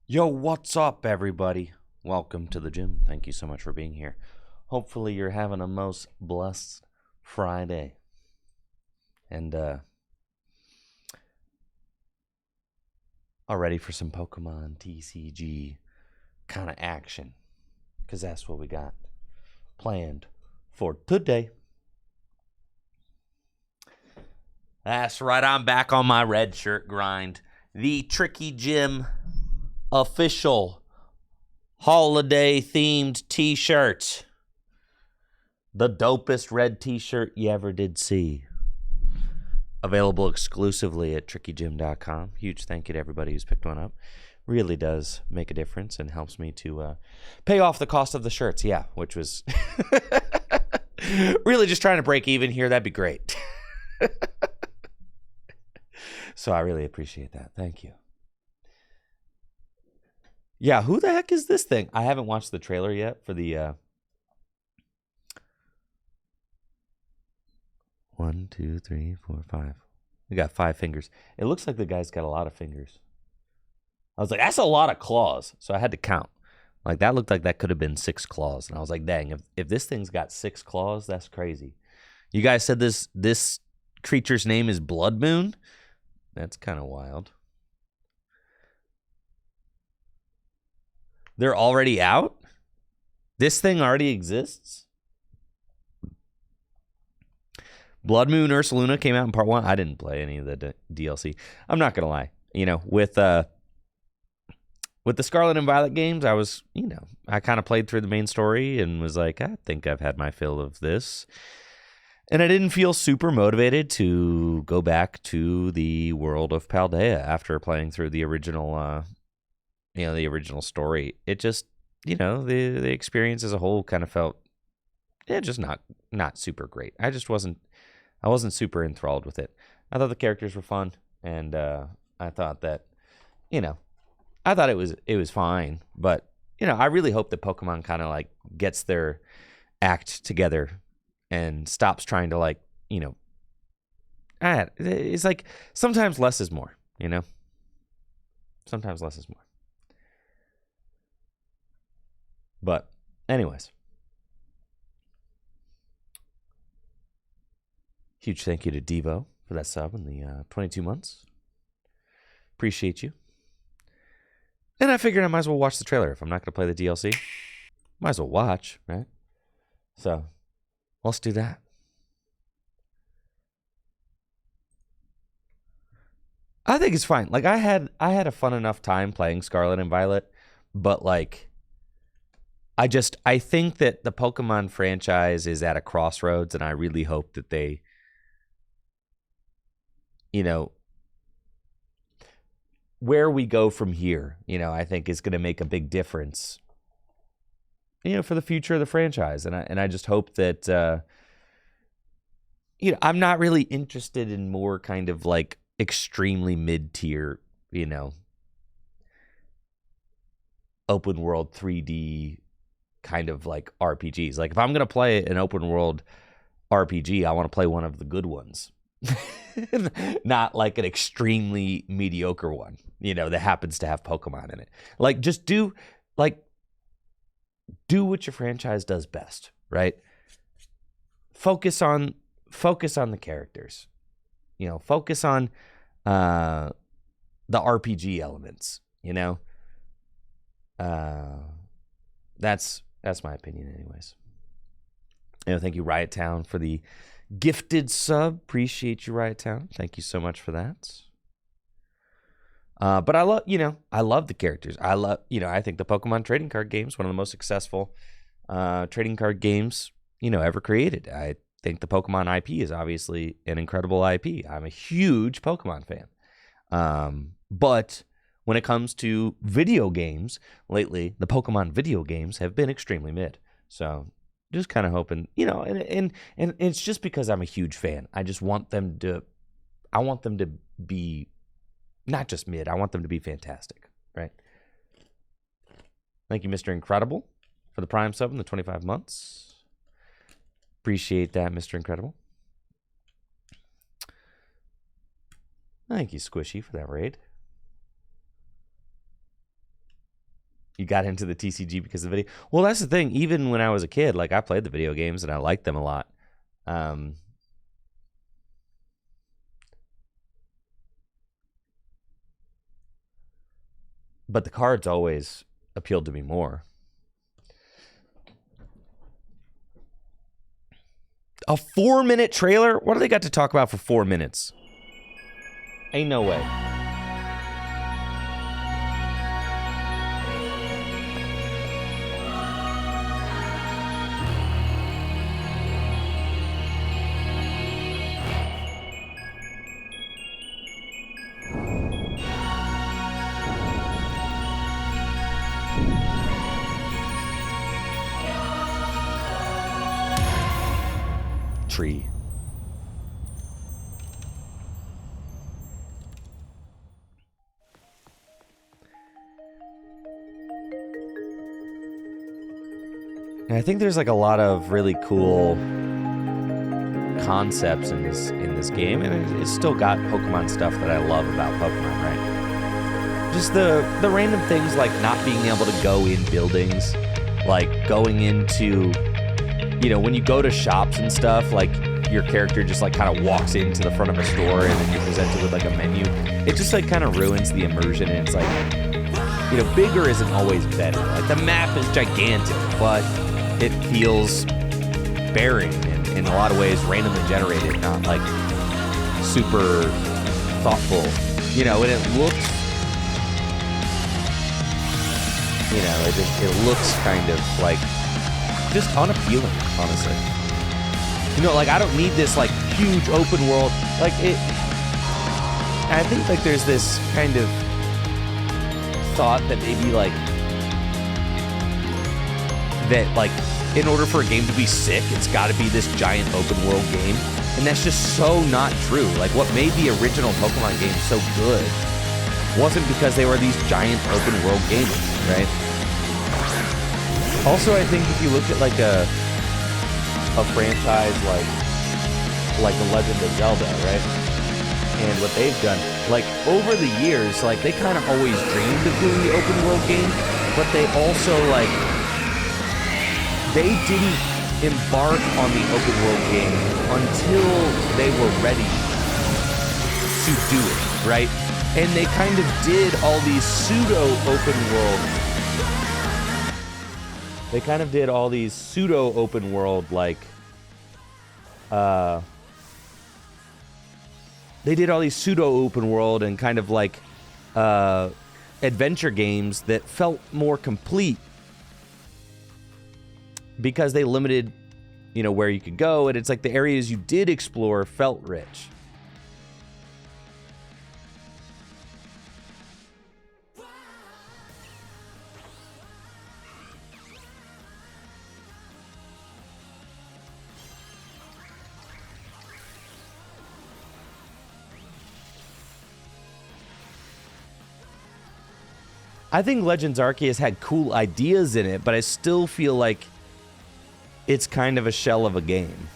Yo, what's up, everybody? Welcome to the gym. Thank you so much for being here. Hopefully, you're having a most blessed Friday. And, all ready for some Pokémon TCG kind of action. Because that's what we got planned for today. That's right, I'm back on my red shirt grind. The Tricky Gym official holiday themed t-shirt. The dopest red t-shirt you ever did see. Available exclusively at trickygym.com. Huge thank you to everybody who's picked one up. Really does make a difference and helps me to pay off the cost of the shirts. Yeah, which was really just trying to break even here. That'd be great. So I really appreciate that. Thank you. Yeah, who the heck is this thing? I haven't watched the trailer yet for the 1, 2, 3, 4, 5. We got 5 fingers. It looks like the guy's got a lot of fingers. I was like, that's a lot of claws. So I had to count. Like, that looked like that could have been 6 claws. And I was like, dang, if this thing's got 6 claws, that's crazy. You guys said this creature's name is Blood Moon? That's kind of wild. They're already out? This thing already exists? Blood Moon Ursaluna came out in part 1. I didn't play any of the DLC. I'm not going to lie. With the Scarlet and Violet games, I kind of played through the main story and was like, I think I've had my fill of this. And I didn't feel super motivated to go back to the world of Paldea after playing through the original the original story. It just, the experience as a whole kind of felt, just not super great. I wasn't super enthralled with it. I thought the characters were fun, and I thought that, I thought it was fine. But, I really hope that Pokemon kind of like gets their act together and stops trying to it's like sometimes less is more, Sometimes less is more. But anyways, huge thank you to Devo for that sub in the 22 months. Appreciate you. And I figured I might as well watch the trailer. If I'm not going to play the DLC, might as well watch, right? So let's do that. I think it's fine. Like, I had a fun enough time playing Scarlet and Violet, but like, I think that the Pokemon franchise is at a crossroads, and I really hope that they, where we go from here, I think is going to make a big difference, for the future of the franchise. And I just hope that, I'm not really interested in more kind of like extremely mid-tier, open world 3D kind of like RPGs. Like, if I'm going to play an open world RPG, I want to play one of the good ones. Not like an extremely mediocre one, that happens to have Pokemon in it. Like, just do what your franchise does best, right? Focus on the characters. Focus on the RPG elements, that's my opinion anyways. Thank you, Riot Town, for the gifted sub. Appreciate you, Riot Town. Thank you so much for that. But I love the characters. I think the Pokemon trading card game is one of the most successful trading card games, ever created. I think the Pokemon IP is obviously an incredible IP. I'm a huge Pokemon fan. But when it comes to video games, lately, the Pokemon video games have been extremely mid. So just kind of hoping, and it's just because I'm a huge fan. I want them to be not just mid. I want them to be fantastic, right? Thank you, Mr. Incredible, for the Prime sub in the 25 months. Appreciate that, Mr. Incredible. Thank you, Squishy, for that raid. You got into the TCG because of the video. Well, that's the thing. Even when I was a kid, like I played the video games and I liked them a lot. But the cards always appealed to me more. A 4-minute trailer? What do they got to talk about for 4 minutes? Ain't no way. Tree. And I think there's like a lot of really cool concepts in this game, and it's still got Pokemon stuff that I love about Pokemon, right? Just the random things like not being able to go in buildings, like going into, you know, when you go to shops and stuff, like your character just like kind of walks into the front of a store and then you're presented with like a menu. It just like kind of ruins the immersion, and it's like, you know, bigger isn't always better. Like the map is gigantic, but it feels barren and in a lot of ways randomly generated, not like super thoughtful, you know, and it looks, you know, it looks kind of like just unappealing, honestly. You know, like I don't need this like huge open world, like it. I think like there's this kind of thought that maybe like that like in order for a game to be sick, it's got to be this giant open world game, and that's just so not true. Like what made the original Pokemon games so good wasn't because they were these giant open world games, right? Also, I think if you look at like a franchise like The Legend of Zelda, right? And what they've done, like over the years, like they kind of always dreamed of doing the open world game, but they also like they didn't embark on the open world game until they were ready to do it, right? And they kind of did all these pseudo open world. They kind of did all these pseudo open world like they did all these pseudo open world and kind of like adventure games that felt more complete because they limited, you know, where you could go, and it's like the areas you did explore felt rich. I think Legends Arceus had cool ideas in it, but I still feel like it's kind of a shell of a game.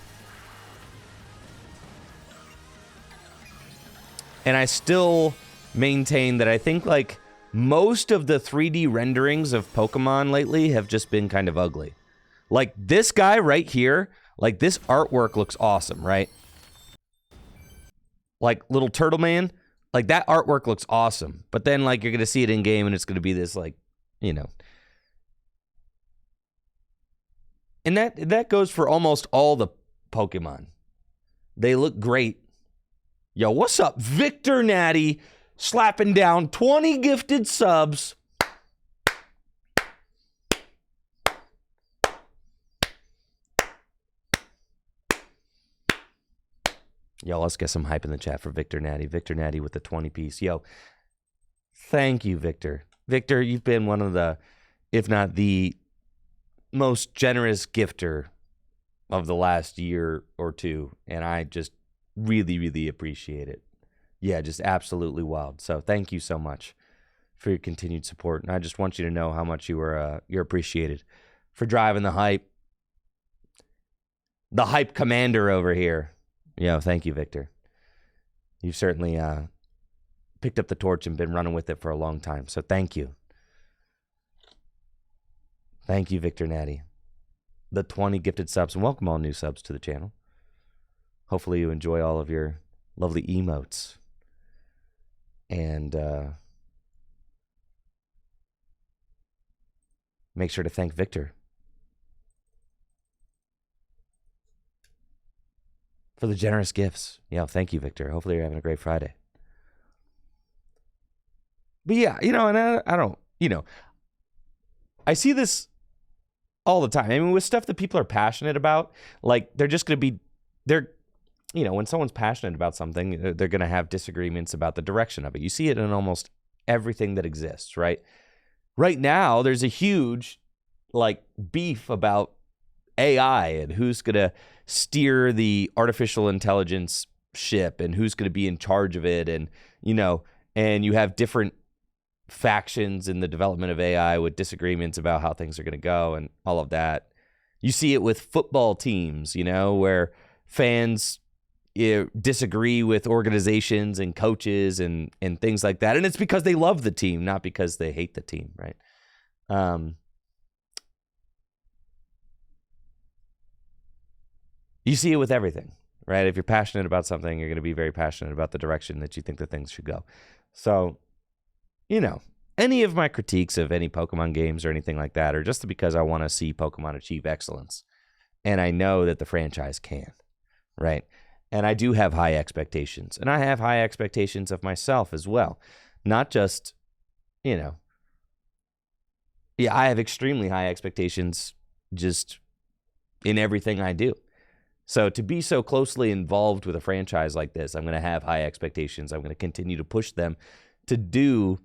And I still maintain that I think like most of the 3D renderings of Pokemon lately have just been kind of ugly. Like this guy right here, like this artwork looks awesome, right? Like Little Turtle Man, like that artwork looks awesome. But then like you're going to see it in game and it's going to be this like, you know. And that goes for almost all the Pokemon. They look great. Yo, what's up, Victor Natty, slapping down 20 gifted subs. Yo, let's get some hype in the chat for Victor Natty. Victor Natty with the 20-piece. Yo, thank you, Victor. Victor, you've been one of the, if not the most generous gifter of the last year or two, and I just really, really appreciate it. Yeah, just absolutely wild. So thank you so much for your continued support, and I just want you to know how much you're appreciated for driving the hype. The hype commander over here. Yeah, thank you, Victor. You've certainly picked up the torch and been running with it for a long time, so thank you. Thank you, Victor Natty. The 20 gifted subs, and welcome all new subs to the channel. Hopefully you enjoy all of your lovely emotes. And make sure to thank Victor for the generous gifts. Yeah, thank you, Victor. Hopefully you're having a great Friday. But yeah, and I don't, I see this all the time. I mean, with stuff that people are passionate about, like they're just going to be, when someone's passionate about something, they're going to have disagreements about the direction of it. You see it in almost everything that exists, right? Right now, there's a huge, beef about AI and who's going to steer the artificial intelligence ship and who's going to be in charge of it. And, and you have different factions in the development of AI with disagreements about how things are going to go and all of that. You see it with football teams, where fans disagree with organizations and coaches and things like that. And it's because they love the team, not because they hate the team, right? You see it with everything, right? If you're passionate about something, you're going to be very passionate about the direction that you think that things should go. So, any of my critiques of any Pokemon games or anything like that are just because I want to see Pokemon achieve excellence. And I know that the franchise can, right? And I do have high expectations. And I have high expectations of myself as well. Not just, I have extremely high expectations just in everything I do. So to be so closely involved with a franchise like this, I'm going to have high expectations. I'm going to continue to push them to do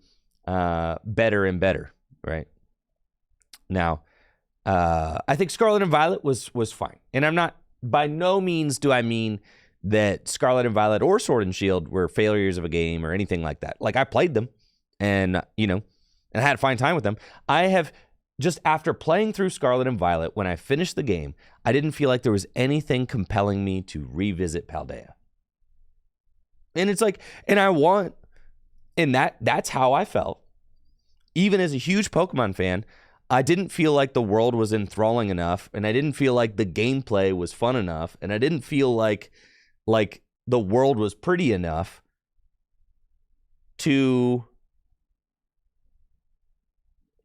better and better, right? Now, I think Scarlet and Violet was fine. And I'm not, by no means do I mean that Scarlet and Violet or Sword and Shield were failures of a game or anything like that. Like, I played them and, and I had a fine time with them. I have just, after playing through Scarlet and Violet, when I finished the game, I didn't feel like there was anything compelling me to revisit Paldea. And it's like, and that's how I felt. Even as a huge Pokemon fan, I didn't feel like the world was enthralling enough, and I didn't feel like the gameplay was fun enough, and I didn't feel like the world was pretty enough to,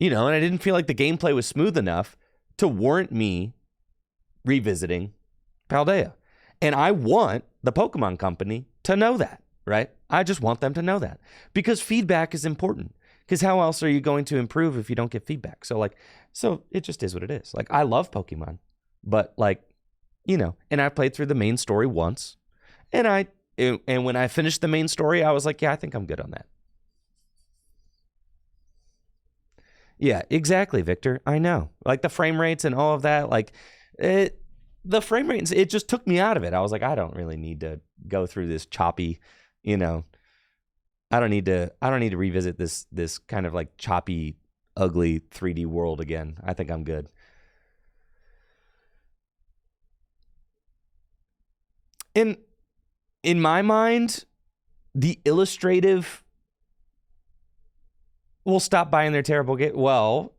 and I didn't feel like the gameplay was smooth enough to warrant me revisiting Paldea. And I want the Pokemon Company to know that, right? I just want them to know that, because feedback is important. Because how else are you going to improve if you don't get feedback? So it just is what it is. Like, I love Pokemon, but and I played through the main story once, and when I finished the main story, I was like, yeah, I think I'm good on that. Yeah, exactly, Victor. I know. Like, the frame rates and all of that, the frame rates, it just took me out of it. I was like, I don't really need to go through this choppy, I don't need to revisit this kind of choppy, ugly 3D world again. I think I'm good. In my mind, the illustrative will stop buying their terrible game. Well,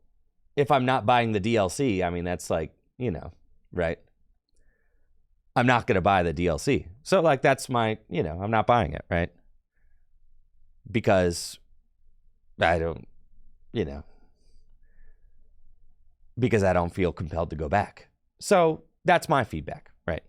if I'm not buying the DLC, I mean, that's right? I'm not going to buy the DLC. So that's my, I'm not buying it, right? Because I don't, because I don't feel compelled to go back. So that's my feedback, right?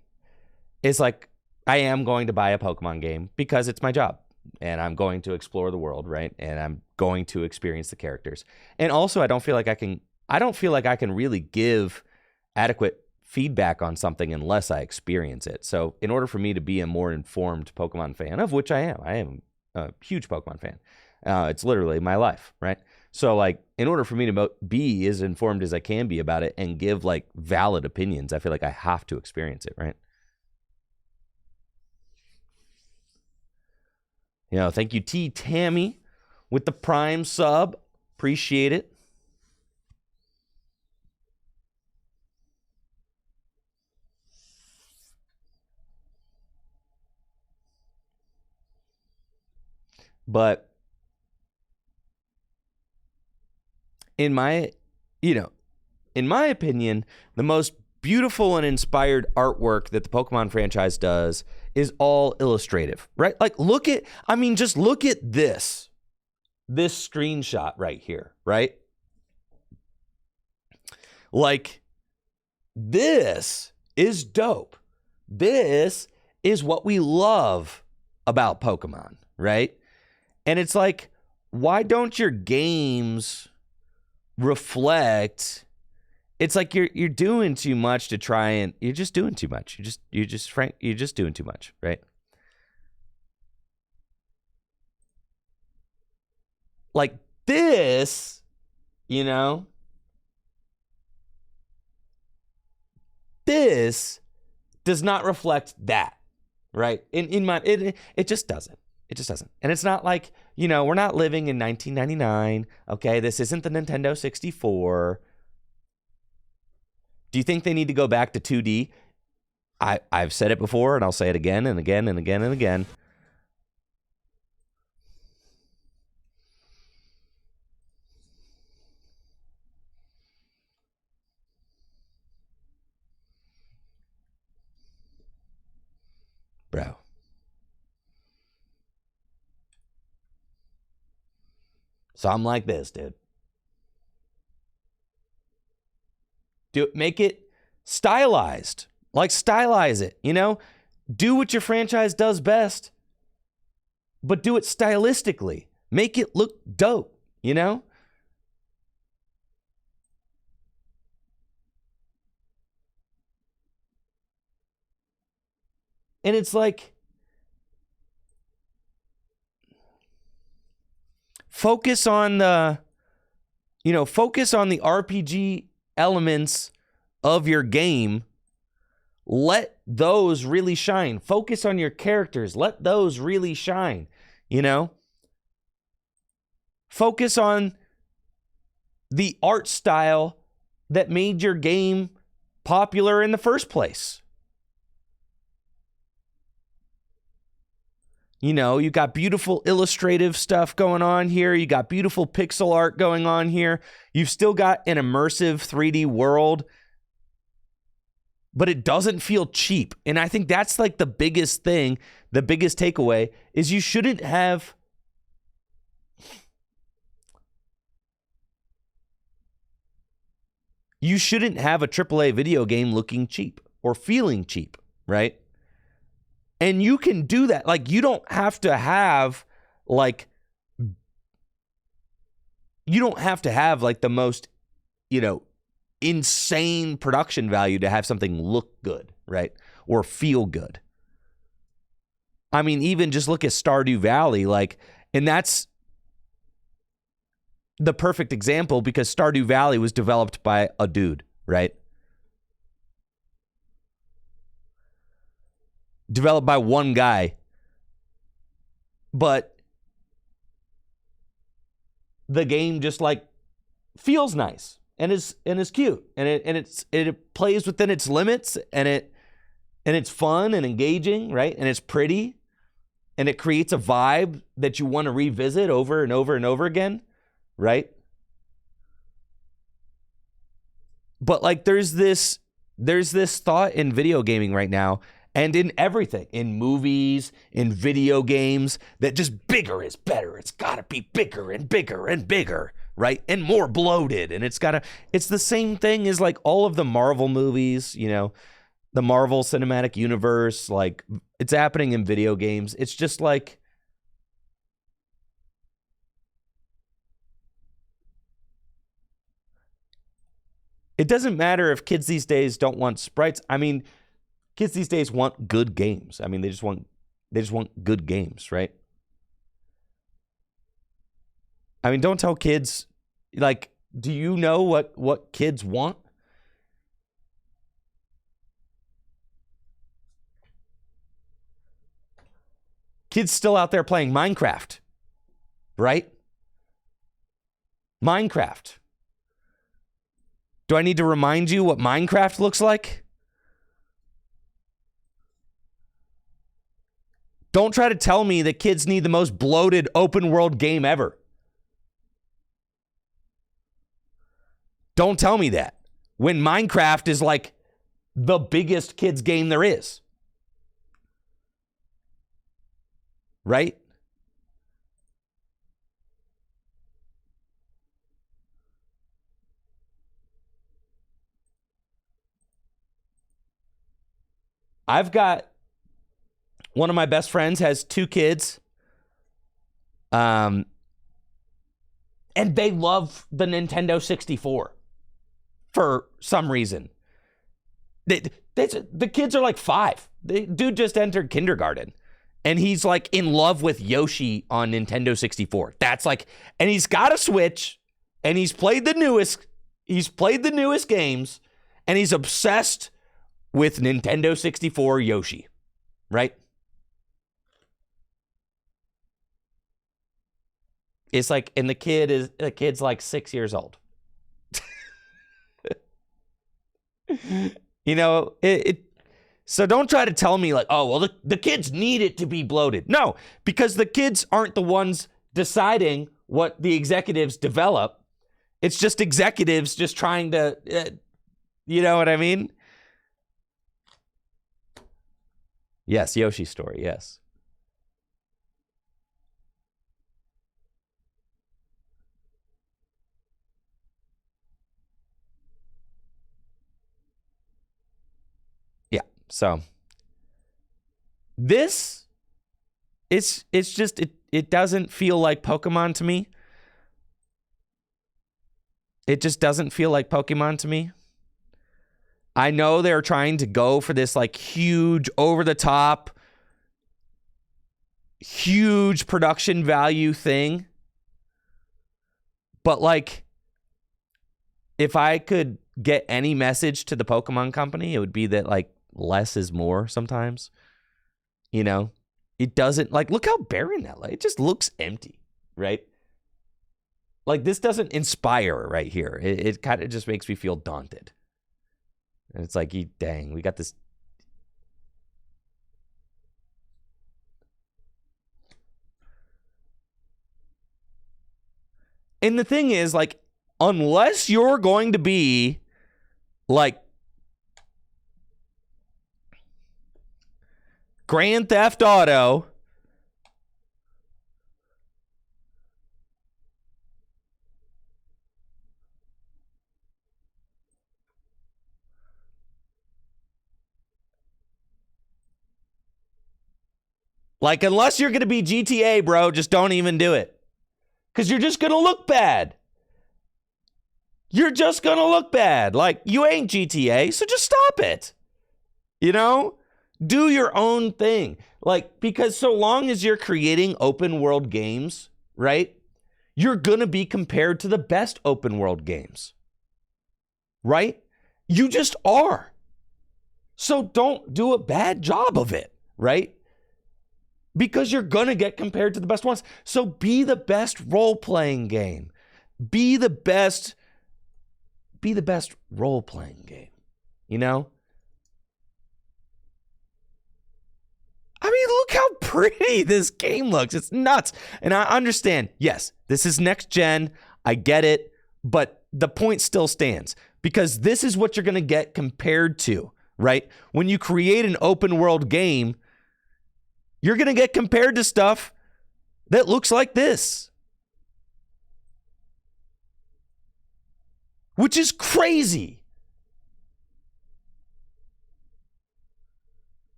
It's like, I am going to buy a Pokemon game because it's my job, and I'm going to explore the world, right? And I'm going to experience the characters. And also, I don't feel like I can really give adequate feedback on something unless I experience it. So in order for me to be a more informed Pokemon fan, of which I am a huge Pokemon fan. It's literally my life, right? So in order for me to be as informed as I can be about it and give valid opinions, I feel like I have to experience it, right? Thank you, T. Tammy, with the Prime sub. Appreciate it. But in my, in my opinion, the most beautiful and inspired artwork that the Pokemon franchise does is all illustrative, right? Like, just look at this screenshot right here, right? Like, this is dope. This is what we love about Pokemon, right? And it's like, why don't your games reflect? It's like you're doing too much to try, and you're just doing too much. You're just doing too much, right? Like this, this does not reflect that, right? It just doesn't. It just doesn't. And it's not like, we're not living in 1999. Okay, this isn't the Nintendo 64. Do you think they need to go back to 2D? I've said it before, and I'll say it again and again and again and again. Bro. So I'm like this, dude. Make it stylized. Like, stylize it, Do what your franchise does best, but do it stylistically. Make it look dope, And it's like, focus on the RPG elements of your game. Let those really shine. Focus on your characters. Let those really shine. Focus on the art style that made your game popular in the first place. You got beautiful illustrative stuff going on here. You got beautiful pixel art going on here. You've still got an immersive 3D world, but it doesn't feel cheap. And I think that's like the biggest thing, the biggest takeaway is you shouldn't have a AAA video game looking cheap or feeling cheap, right? And you can do that. Like, you don't have to have the most, insane production value to have something look good, right? Or feel good. I mean, even just look at Stardew Valley, and that's the perfect example because Stardew Valley was developed by a dude, right? Developed by one guy, but the game just feels nice and is cute, and it plays within its limits, and it's fun and engaging, right? And it's pretty, and it creates a vibe that you want to revisit over and over and over again, right? But there's this thought in video gaming right now. And in everything, in movies, in video games, that just bigger is better. It's got to be bigger and bigger and bigger, right? And more bloated. And it's the same thing as all of the Marvel movies, the Marvel Cinematic Universe, it's happening in video games. It's just it doesn't matter if kids these days don't want sprites. I mean, kids these days want good games. I mean, they just want good games, right? I mean, don't tell kids, do you know what kids want? Kids still out there playing Minecraft, right? Minecraft. Do I need to remind you what Minecraft looks like? Don't try to tell me that kids need the most bloated open world game ever. Don't tell me that. when Minecraft is like the biggest kids game there is. Right? I've got one of my best friends has 2 kids. And they love the Nintendo 64 for some reason. The kids are like 5. The dude just entered kindergarten. And he's like in love with Yoshi on Nintendo 64. That's like, and he's got a Switch, and he's played the newest games, and he's obsessed with Nintendo 64 Yoshi, right? It's like, and the kid's like 6 years old. You know, so don't try to tell me like, oh, well, the kids need it to be bloated. No, because the kids aren't the ones deciding what the executives develop. It's just executives just trying to, you know what I mean? Yes, Yoshi story, yes. So this it's just it doesn't feel like Pokemon to me. It just doesn't feel like Pokemon to me. I know they're trying to go for this like huge over the top huge production value thing. But like if I could get any message to the Pokemon company, it would be that like less is more sometimes. You know, it doesn't like, look how barren that, like, it just looks empty, right? Like this doesn't inspire right here. It kind of just makes me feel daunted. And it's like, dang, we got this. And the thing is, like, unless you're going to be like Grand Theft Auto, like, unless you're going to be GTA, bro, just don't even do it. Because you're just going to look bad. You're just going to look bad. Like, you ain't GTA, so just stop it. You know? Do your own thing. Like, because so long as you're creating open world games, right? You're going to be compared to the best open world games. Right? You just are. So don't do a bad job of it, right? Because you're going to get compared to the best ones. So be the best role-playing game. Be the best role-playing game. You know? I mean, look how pretty this game looks. It's nuts. And I understand, yes, this is next gen. I get it. But the point still stands. Because this is what you're going to get compared to, right? When you create an open world game, you're going to get compared to stuff that looks like this. Which is crazy.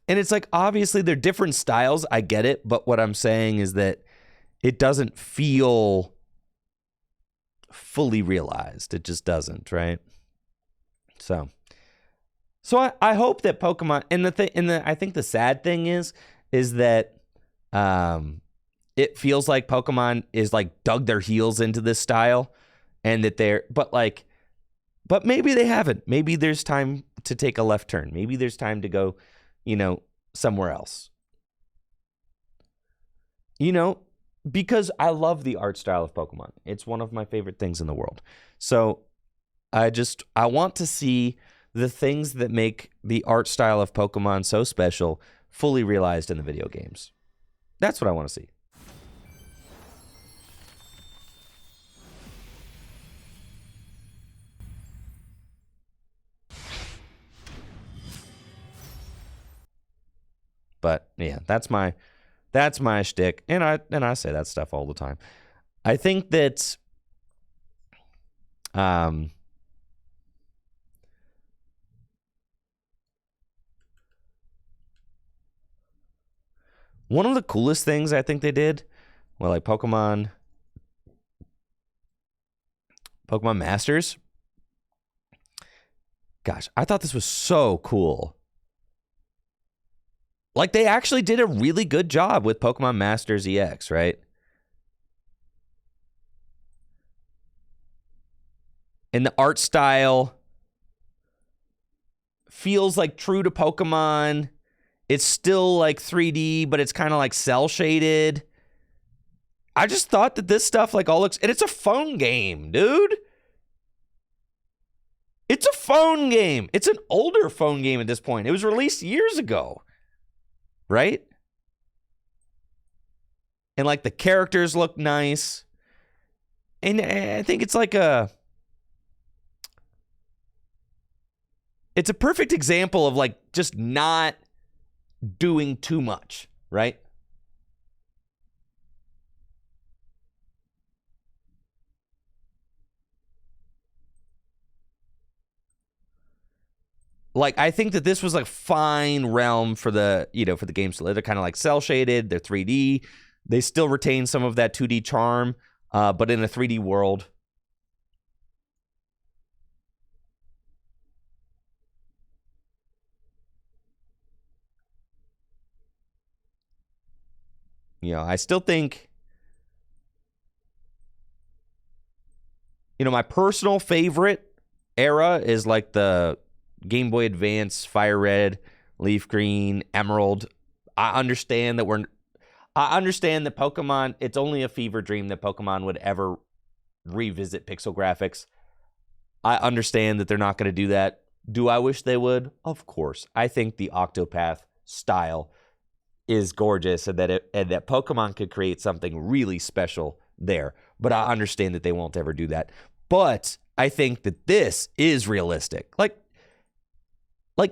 And it's like, obviously, they're different styles. I get it. But what I'm saying is that it doesn't feel fully realized. It just doesn't, right? So I hope that Pokemon, I think the sad thing is that it feels like Pokemon is like dug their heels into this style, and that but maybe they haven't. Maybe there's time to take a left turn. Maybe there's time to go, somewhere else. Because I love the art style of Pokemon. It's one of my favorite things in the world. So I want to see the things that make the art style of Pokemon so special fully realized in the video games. That's what I want to see. But yeah, that's my shtick, and I say that stuff all the time. I think that one of the coolest things I think they did, well, like Pokemon Masters. Gosh, I thought this was so cool. Like, they actually did a really good job with Pokemon Masters EX, right? And the art style feels like true to Pokemon. It's still like 3D, but it's kind of like cell shaded. I just thought that this stuff like all looks, and it's a phone game, dude. It's a phone game. It's an older phone game at this point. It was released years ago, right? And like the characters look nice. And I think it's like it's a perfect example of like just not doing too much, right? Like, I think that this was like fine realm for the, for the games. They're kind of like cell shaded. They're 3D. They still retain some of that 2D charm, but in a 3D world. I still think, my personal favorite era is like the Game Boy Advance, Fire Red, Leaf Green, Emerald. I understand that Pokemon, it's only a fever dream that Pokemon would ever revisit pixel graphics. I understand that they're not going to do that. Do I wish they would? Of course. I think the Octopath style is gorgeous, and that Pokemon could create something really special there. But I understand that they won't ever do that. But I think that this is realistic. Like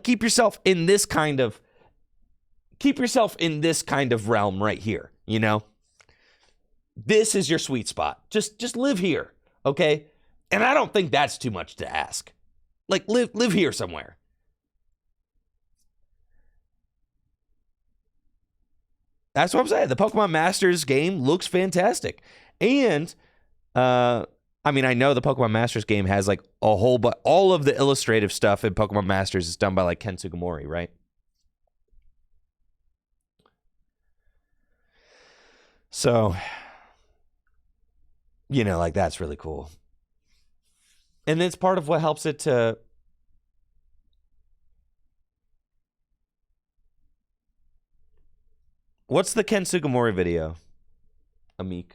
keep yourself in this kind of realm right here, This is your sweet spot. Just live here, okay? And I don't think that's too much to ask. Like, live here somewhere. That's what I'm saying. The Pokemon Masters game looks fantastic. And, I know the Pokemon Masters game has like all of the illustrative stuff in Pokemon Masters is done by like Ken Sugimori, right? So, like that's really cool. And it's part of what helps it to... What's the Ken Sugimori video? Amik.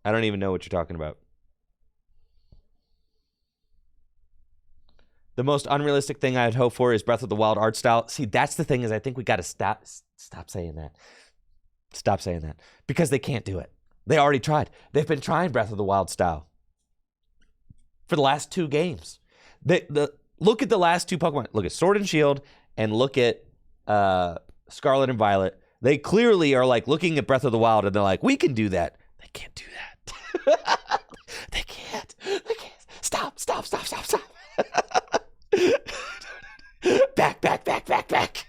I don't even know what you're talking about. The most unrealistic thing I'd hope for is Breath of the Wild art style. See, that's the thing, is I think we got to stop saying that. Stop saying that. Because they can't do it. They already tried. They've been trying Breath of the Wild style for the last 2 games. Look at the last 2 Pokemon. Look at Sword and Shield and look at Scarlet and Violet. They clearly are like looking at Breath of the Wild and they're like, we can do that. They can't do that. They can't. Stop. Back.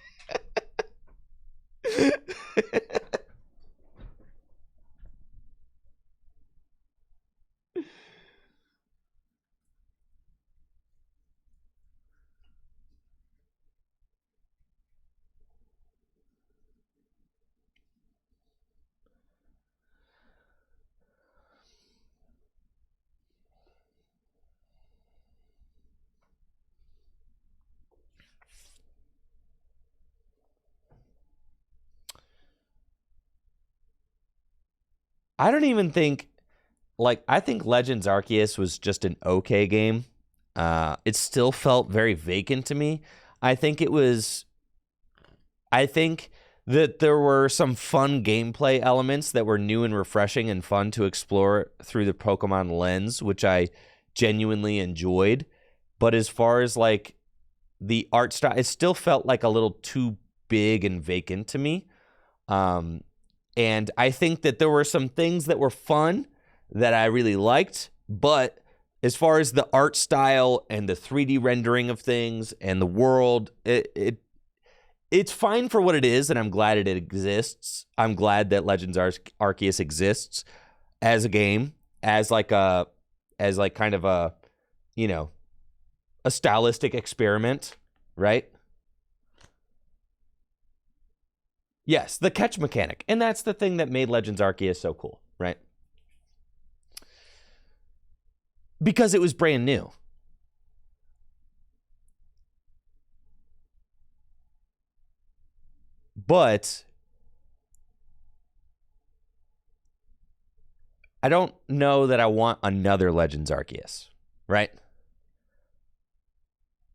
I don't even think, I think Legends Arceus was just an okay game. It still felt very vacant to me. I think that there were some fun gameplay elements that were new and refreshing and fun to explore through the Pokemon lens, which I genuinely enjoyed. But as far as like the art style, it still felt like a little too big and vacant to me. And I think that there were some things that were fun that I really liked, but as far as the art style and the 3D rendering of things and the world, it's fine for what it is, and I'm glad it exists. I'm glad that Legends Arceus exists as a game, as kind of a, you know, a stylistic experiment, right? Yes, the catch mechanic. And that's the thing that made Legends Arceus so cool, right? Because it was brand new. But I don't know that I want another Legends Arceus, right?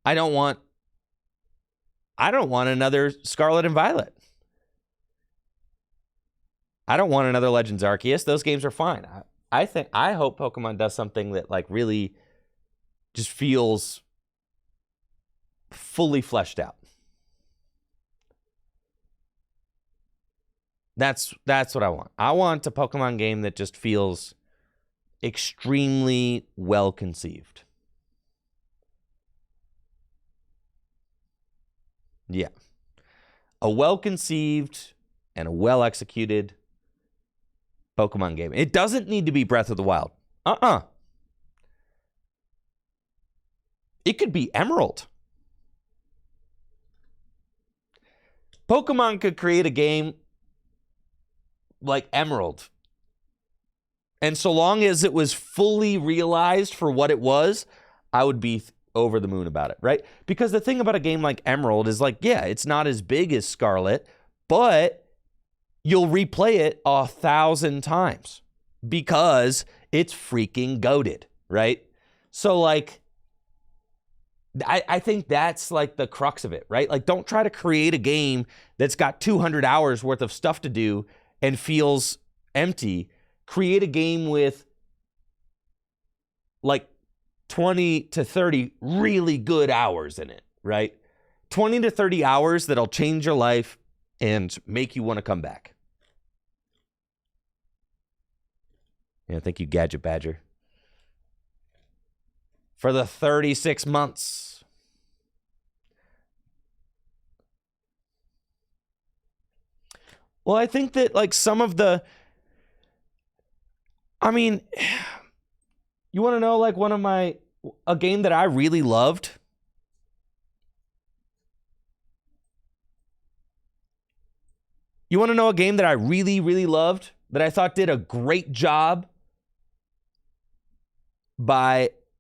I don't want another Scarlet and Violet. I don't want another Legends Arceus. Those games are fine. I hope Pokemon does something that like really just feels fully fleshed out. That's what I want. I want a Pokemon game that just feels extremely well conceived. Yeah. A well conceived and a well executed Pokemon game. It doesn't need to be Breath of the Wild. It could be Emerald. Pokemon could create a game like Emerald. And so long as it was fully realized for what it was, I would be over the moon about it, right? Because the thing about a game like Emerald is like, yeah, it's not as big as Scarlet, but you'll replay it 1,000 times because it's freaking goated, right? So like, I think that's like the crux of it, right? Like, don't try to create a game that's got 200 hours worth of stuff to do and feels empty. Create a game with like 20 to 30 really good hours in it, right? 20 to 30 hours that'll change your life and make you want to come back. Yeah, thank you, Gadget Badger, for the 36 months. Well, I think that like some of the, I mean, you want to know like a game that I really loved? You want to know a game that I really, really loved, that I thought did a great job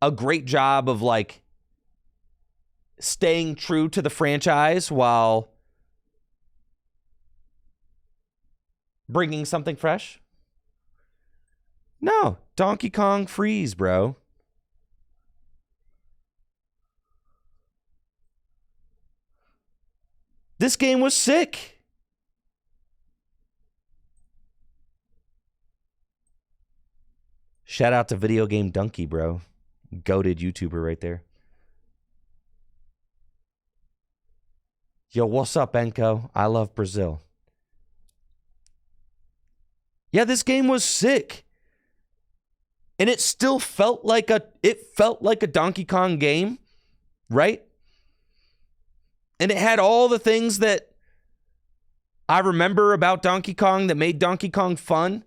of like staying true to the franchise while bringing something fresh? No, Donkey Kong Freeze, bro. This game was sick. Shout out to Video Game Donkey, bro. Goated YouTuber right there. Yo, what's up, Enko? I love Brazil. Yeah, this game was sick. And it still felt like a Donkey Kong game, right? And it had all the things that I remember about Donkey Kong that made Donkey Kong fun.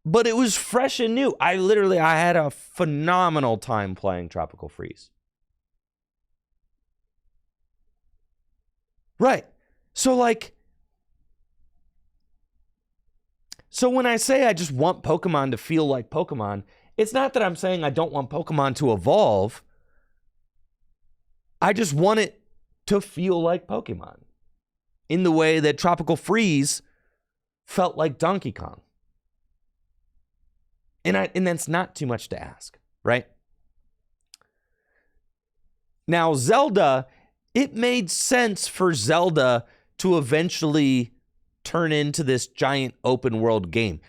But it was fresh and new. I had a phenomenal time playing Tropical Freeze. Right. So when I say I just want Pokemon to feel like Pokemon, it's not that I'm saying I don't want Pokemon to evolve. I just want it to feel like Pokemon in the way that Tropical Freeze felt like Donkey Kong. And that's not too much to ask, right? Now, Zelda, it made sense for Zelda to eventually turn into this giant open world game.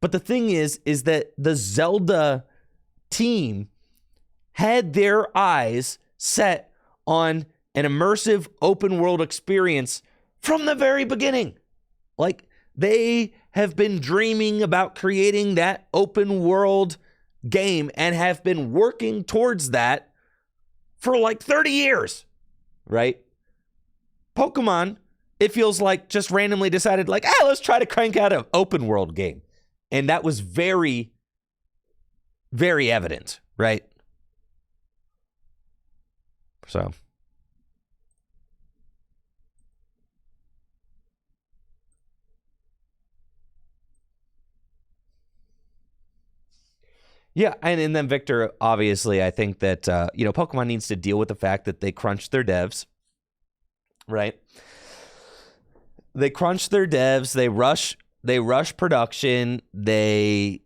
But the thing is that the Zelda team had their eyes set on an immersive open world experience from the very beginning. Like, they have been dreaming about creating that open world game and have been working towards that for like 30 years, right? Pokemon, it feels like, just randomly decided, like, let's try to crank out an open world game. And that was very, very evident, right? So. Yeah, and then Victor, obviously, I think that, Pokemon needs to deal with the fact that they crunched their devs, right? They crunch their devs, they rush production, they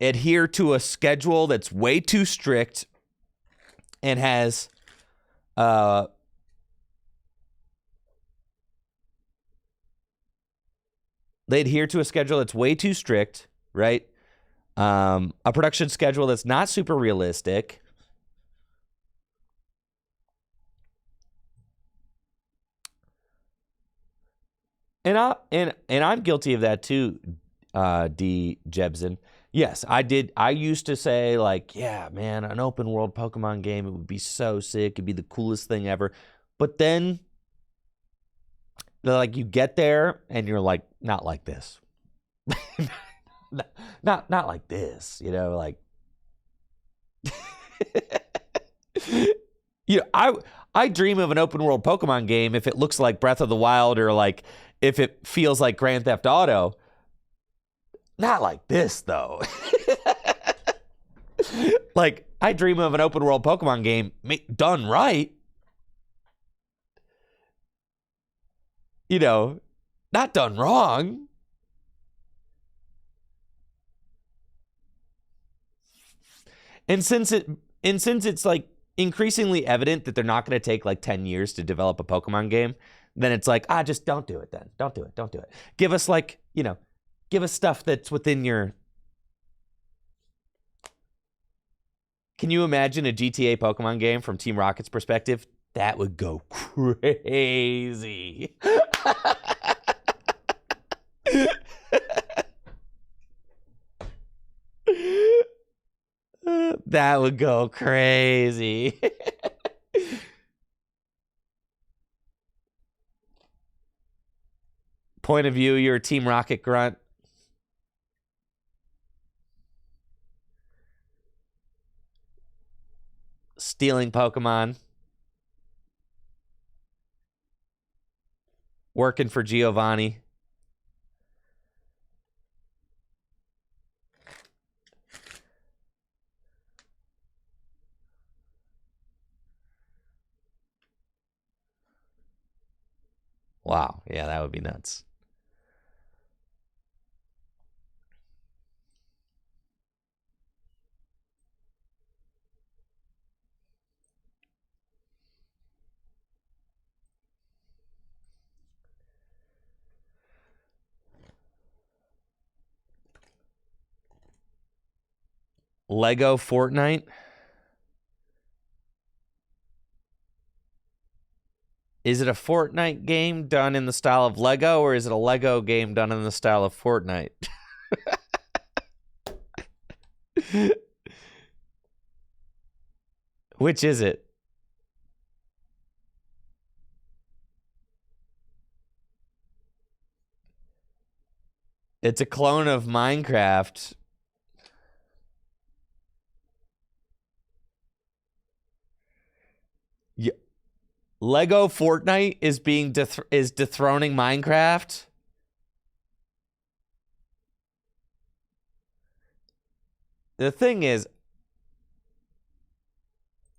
adhere to a schedule that's way too strict and has they adhere to a schedule that's way too strict, right? A production schedule that's not super realistic. And I'm guilty of that too, D. Jebsen. Yes, I did. I used to say, like, yeah, man, an open world Pokemon game, it would be so sick. It'd be the coolest thing ever. But then, like, you get there and you're like, not like this. not like this, like. I dream of an open world Pokemon game if it looks like Breath of the Wild, or like if it feels like Grand Theft Auto. Not like this, though. Like, I dream of an open world Pokemon game done right. Not done wrong. And since it's like increasingly evident that they're not going to take like 10 years to develop a Pokemon game, then it's like, just don't do it then. Don't do it. Give us give us stuff that's within your... Can you imagine a GTA Pokemon game from Team Rocket's perspective? That would go crazy. That would go crazy. Point of view, you're a Team Rocket grunt. Stealing Pokemon. Working for Giovanni. Wow. Yeah, that would be nuts. Lego Fortnite. Is it a Fortnite game done in the style of Lego, or is it a Lego game done in the style of Fortnite? Which is it? It's a clone of Minecraft. Yeah. Lego Fortnite is dethroning Minecraft. The thing is,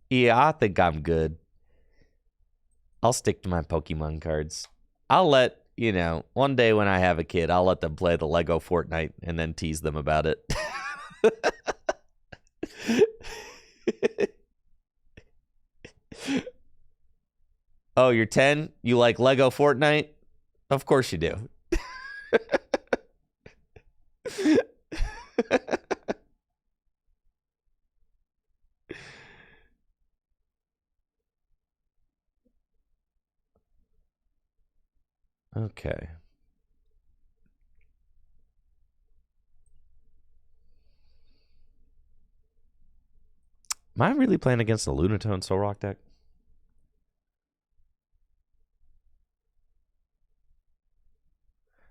yeah, I think I'm good. I'll stick to my Pokemon cards. I'll let, one day when I have a kid, I'll let them play the Lego Fortnite and then tease them about it. Oh, you're 10? You like Lego Fortnite? Of course you do. Okay. Am I really playing against the Lunatone Soul Rock deck?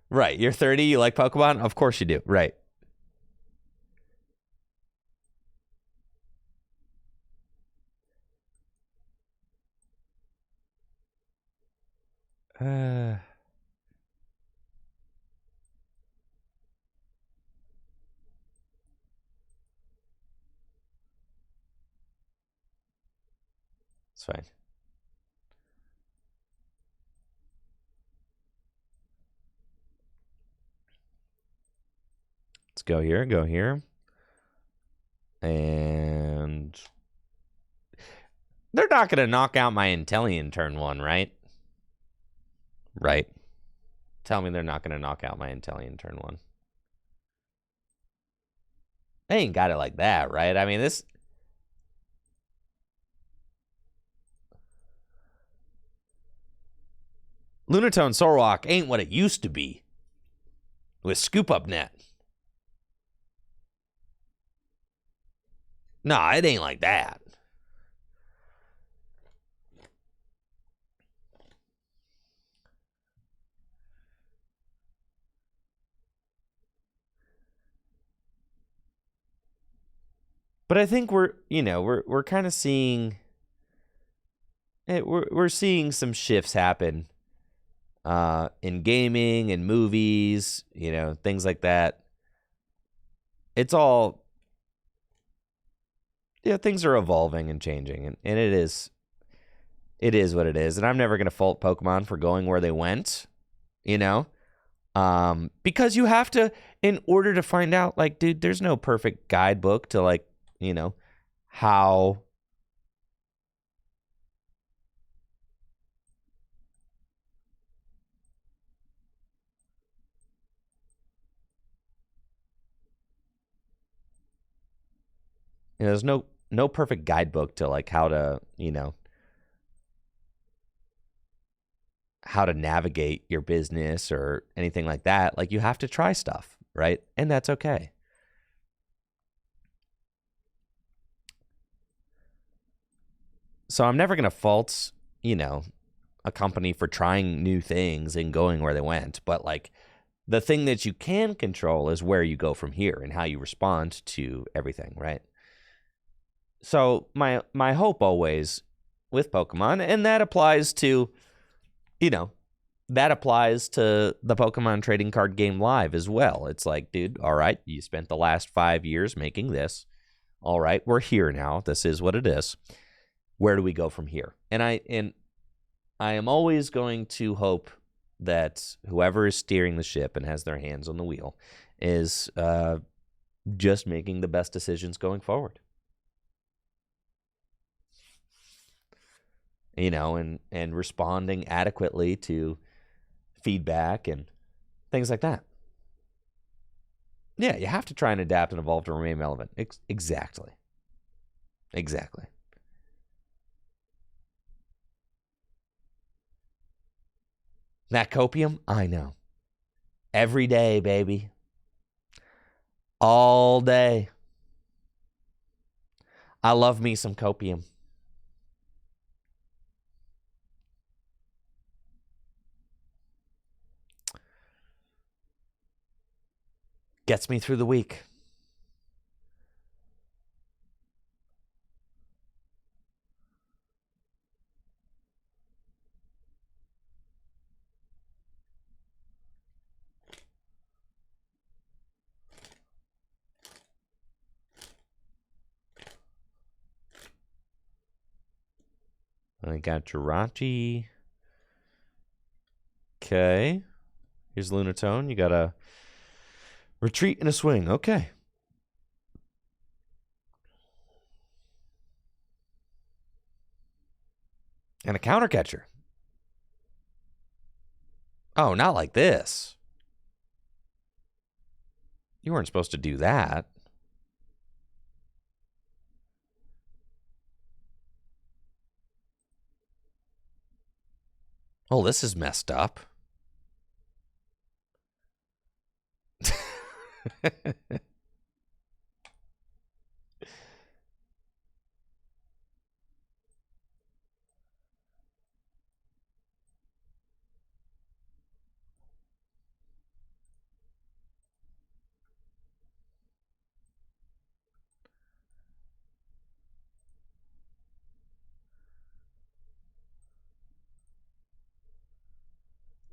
Right. You're 30. You like Pokemon? Of course you do. Right. Uh, it's fine. Let's go here. Go here. And they're not going to knock out my Inteleon turn 1, right? Right. Tell me they're not going to knock out my Inteleon turn 1. They ain't got it like that, right? I mean, this... Lunatone Soul Rock ain't what it used to be with Scoop Up Net. Nah, it ain't like that. But I think we're kind of seeing we're seeing some shifts happen in gaming and movies, things like that. It's all things are evolving and changing, and it is what it is. And I'm never gonna fault Pokemon for going where they went, because you have to, in order to find out, like, dude, there's no perfect guidebook to, like, how there's no perfect guidebook to, like, how to how to navigate your business or anything like that. Like, you have to try stuff, right? And that's okay. So I'm never going to fault, a company for trying new things and going where they went. But, like, the thing that you can control is where you go from here and how you respond to everything, right? So my hope always with Pokemon, and that applies to, that applies to the Pokemon trading card game live as well. It's like, dude, all right, you spent the last 5 years making this. All right, we're here now. This is what it is. Where do we go from here? And I am always going to hope that whoever is steering the ship and has their hands on the wheel is just making the best decisions going forward. And responding adequately to feedback and things like that. Yeah, you have to try and adapt and evolve to remain relevant. Exactly. That copium, I know. Every day, baby. All day. I love me some copium. Gets me through the week. I got Jirachi. Okay. Here's Lunatone. You got a retreat and a swing. Okay. And a counter catcher. Oh, not like this. You weren't supposed to do that. Oh, this is messed up.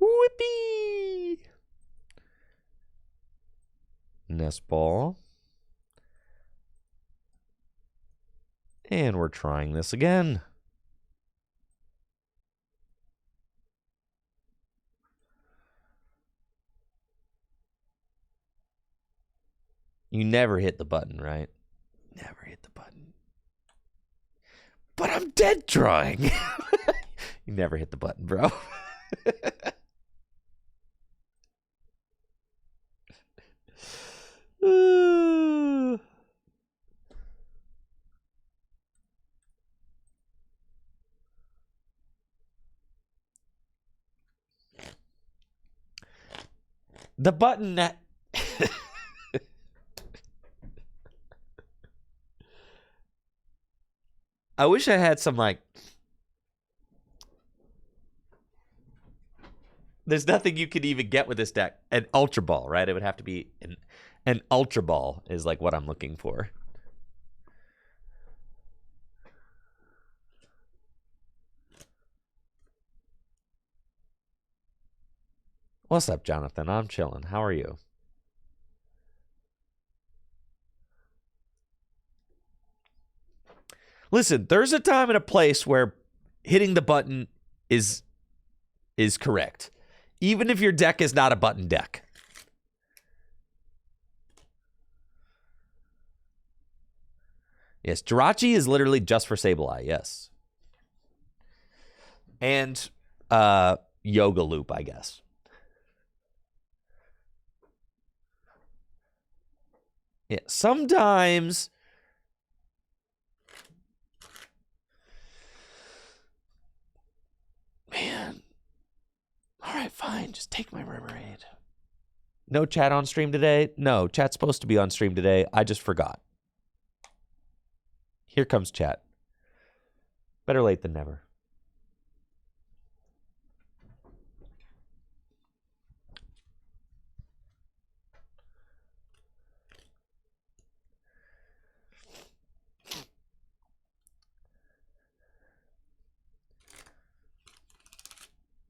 Whippy! Nest ball. And we're trying this again. You never hit the button, right? Never hit the button. But I'm dead drawing. You never hit the button, bro. The button that... I wish I had some, like... There's nothing you could even get with this deck. An Ultra Ball, right? It would have to be... An Ultra Ball is, like, what I'm looking for. What's up, Jonathan? I'm chilling. How are you? Listen, there's a time and a place where hitting the button is correct, even if your deck is not a button deck. Yes, Jirachi is literally just for Sableye, yes. And Yoga Loop, I guess. Yeah, sometimes... Man. All right, fine. Just take my Murmurade. No chat on stream today? No, chat's supposed to be on stream today. I just forgot. Here comes chat. Better late than never.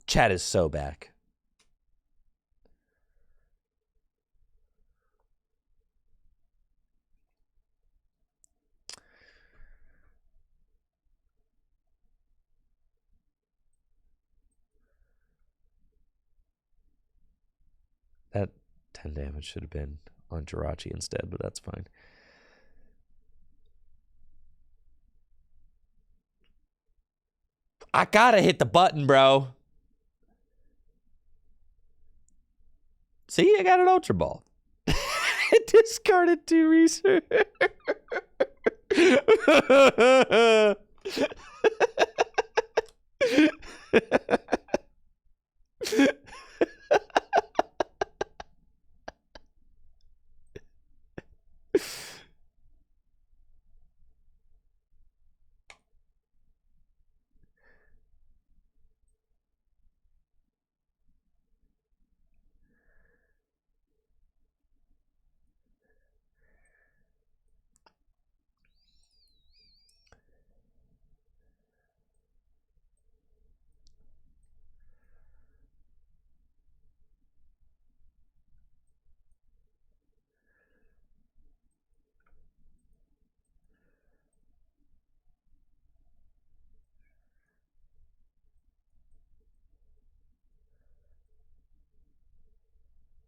Chat is so back. That 10 damage should have been on Jirachi instead, but that's fine. I gotta hit the button, bro. See, I got an Ultra Ball. Discarded 2 research.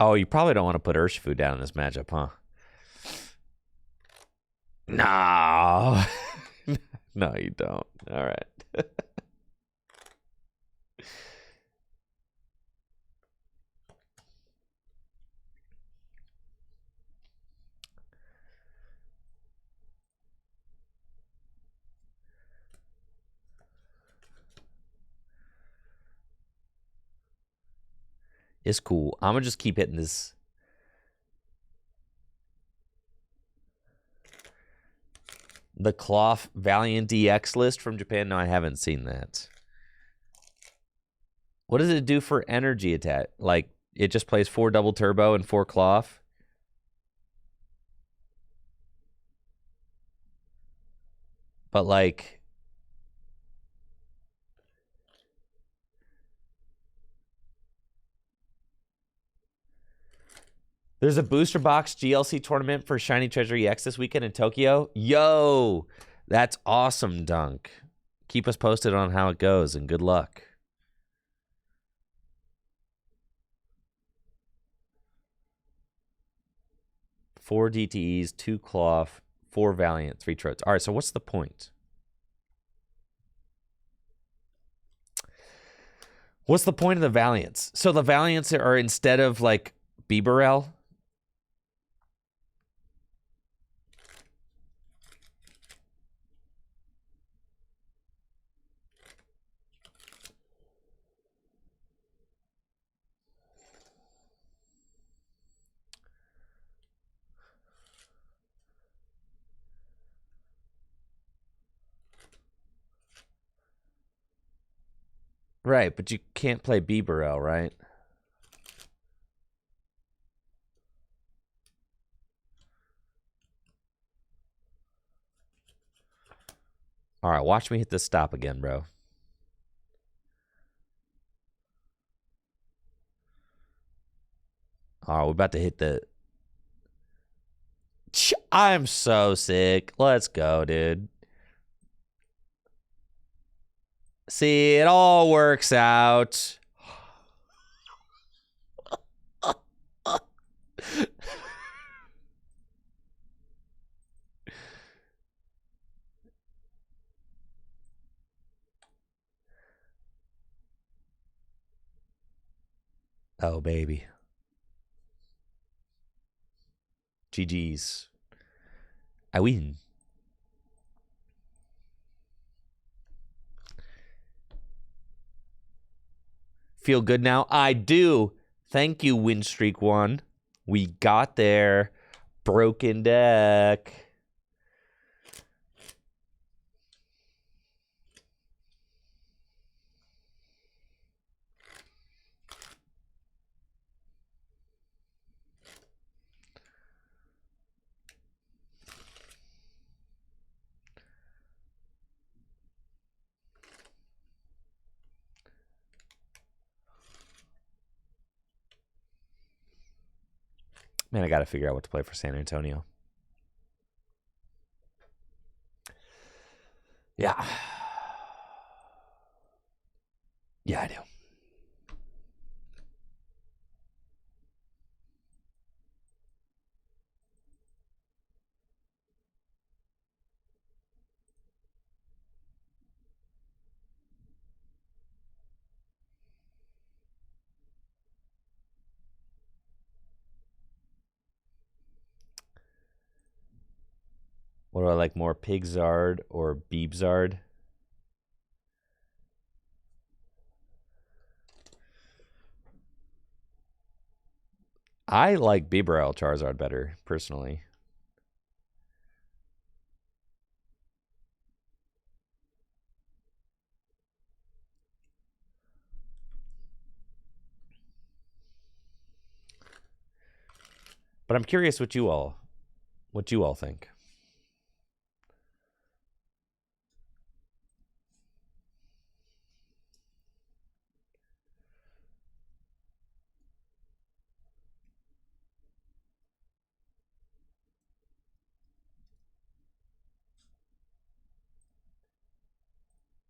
Oh, you probably don't want to put Urshifu down in this matchup, huh? No. No, you don't. All right. It's cool. I'm going to just keep hitting this. The Cloth Valiant EX list from Japan? No, I haven't seen that. What does it do for energy attack? Like, it just plays 4 double turbo and 4 cloth? But, like... There's a booster box GLC tournament for Shiny Treasure EX this weekend in Tokyo. Yo! That's awesome, Dunk. Keep us posted on how it goes, and good luck. Four DTEs, 2 Cloth, 4 Valiant, 3 Trots. All right, so what's the point? What's the point of the Valiants? So the Valiants are instead of, like, Bibarel? Right, but you can't play Bibarel, right? All right, watch me hit this stop again, bro. All right, we're about to hit the... I'm so sick. Let's go, dude. See, it all works out. Oh, baby. GG's. I win. Feel good now? I do. Thank you, Win Streak 1. We got there. Broken deck. Man, I got to figure out what to play for San Antonio. Yeah. Yeah, I do. What do I like more, Pigzard or Beebzard? I like Bibarel Charizard better, personally. But I'm curious what you all think.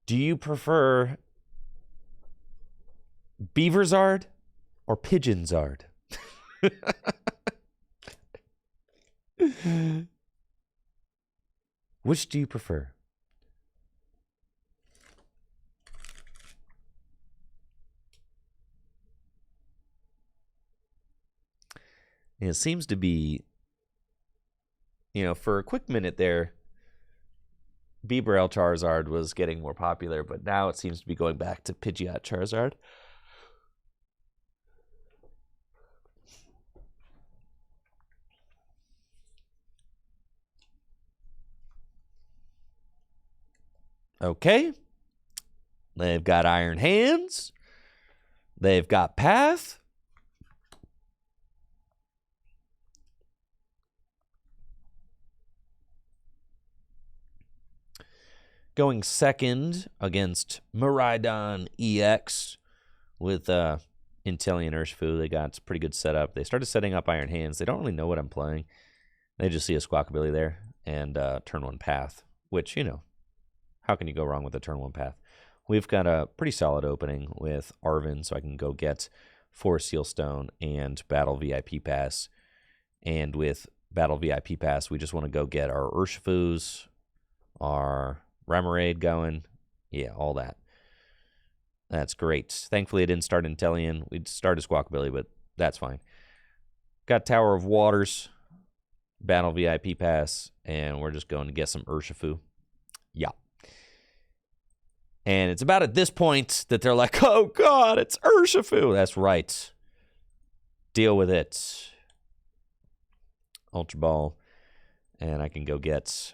Do you prefer Beaverzard or Pigeonzard? Which do you prefer? And it seems to be, for a quick minute there, Bibarel Charizard was getting more popular, but now it seems to be going back to Pidgeot Charizard. Okay. They've got Iron Hands. They've got Path. Going second against Miraidon EX with Inteleon Urshifu. They got a pretty good setup. They started setting up Iron Hands. They don't really know what I'm playing. They just see a Squawkabilly there and turn 1 Path, which, you know, how can you go wrong with a turn 1 Path? We've got a pretty solid opening with Arven, so I can go get 4 Sealstone and Battle VIP Pass. And with Battle VIP Pass, we just want to go get our Urshifus, our Remoraid going. Yeah, all that. That's great. Thankfully, I didn't start Inteleon. We'd started Squawkabilly, but that's fine. Got Tower of Waters, Battle VIP Pass, and we're just going to get some Urshifu. Yeah. And it's about at this point that they're like, oh, God, it's Urshifu. That's right. Deal with it. Ultra Ball. And I can go get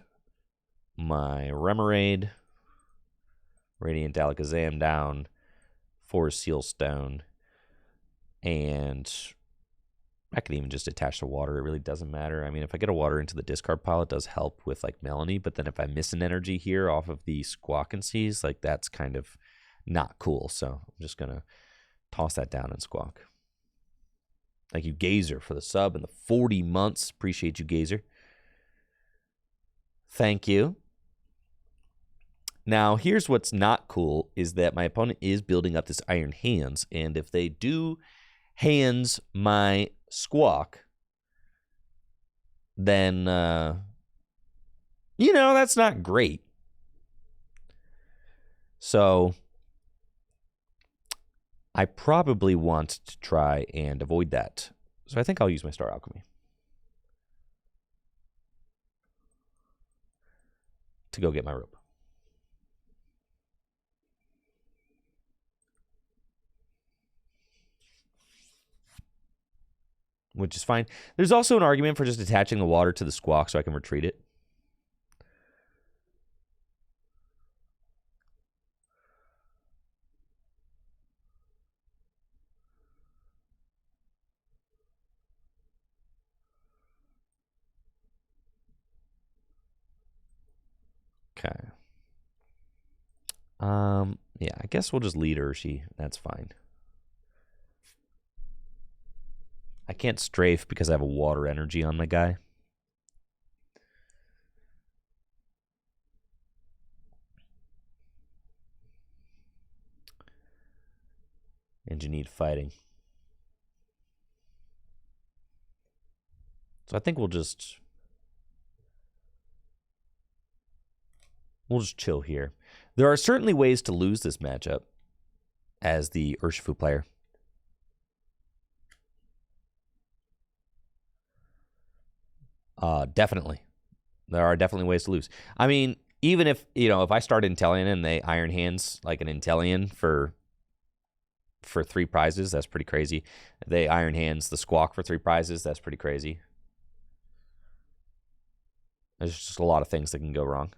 my Remoraid. Radiant Alakazam down. 4 Sealstone. And I could even just attach the water. It really doesn't matter. I mean, if I get a water into the discard pile, it does help with, like, Melanie. But then if I miss an energy here off of the Squawk and Seas, like, that's kind of not cool. So I'm just going to toss that down and Squawk. Thank you, Gazer, for the sub and the 40 months. Appreciate you, Gazer. Thank you. Now, here's what's not cool is that my opponent is building up this Iron Hands. And if they do hands my Squawk, then, you know, that's not great. So I probably want to try and avoid that. So I think I'll use my Star Alchemy to go get my rope. Which is fine. There's also an argument for just attaching the water to the Squawk so I can retreat it. Okay. Yeah, I guess we'll just lead Urshi. That's fine. I can't strafe because I have a water energy on my guy. And you need fighting. So I think we'll just chill here. There are certainly ways to lose this matchup as the Urshifu player. Definitely. There are definitely ways to lose. I mean, even if, you know, if I start Inteleon and they Iron Hands like an Inteleon for 3 prizes, that's pretty crazy. If they Iron Hands the Squawk for 3 prizes, that's pretty crazy. There's just a lot of things that can go wrong.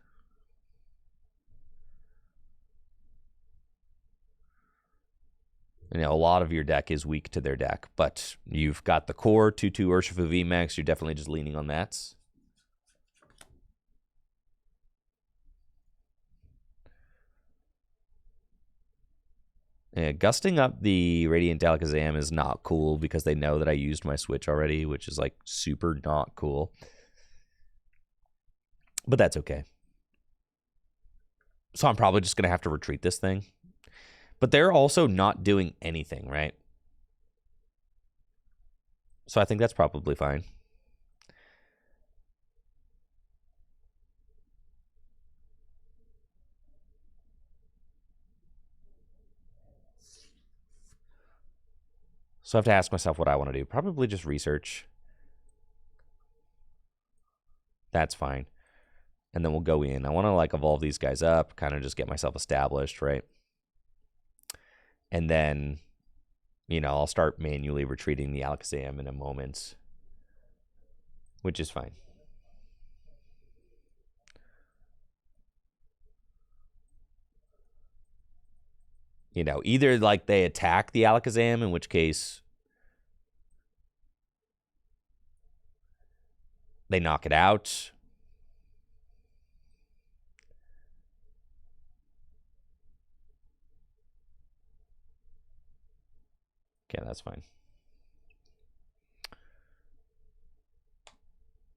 You know, a lot of your deck is weak to their deck, but you've got the core 2/2 Urshifu VMAX. You're definitely just leaning on that. Yeah, gusting up the Radiant Alakazam is not cool because they know that I used my switch already, which is like super not cool. But that's okay. So I'm probably just going to have to retreat this thing. But they're also not doing anything, right? So I think that's probably fine. So I have to ask myself what I want to do. Probably just research. That's fine. And then we'll go in. I want to like evolve these guys up, kind of just get myself established, right? And then, you know, I'll start manually retreating the Alakazam in a moment, which is fine. You know, either like they attack the Alakazam, in which case they knock it out. Okay, that's fine.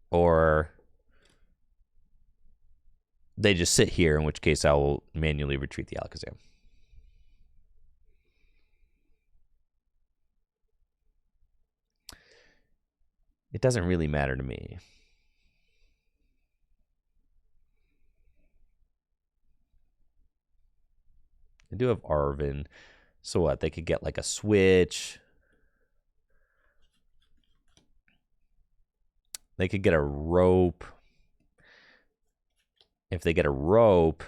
Or they just sit here, in which case I will manually retreat the Alakazam. It doesn't really matter to me. I do have Arvin. So what? They could get like a switch. They could get a rope. If they get a rope,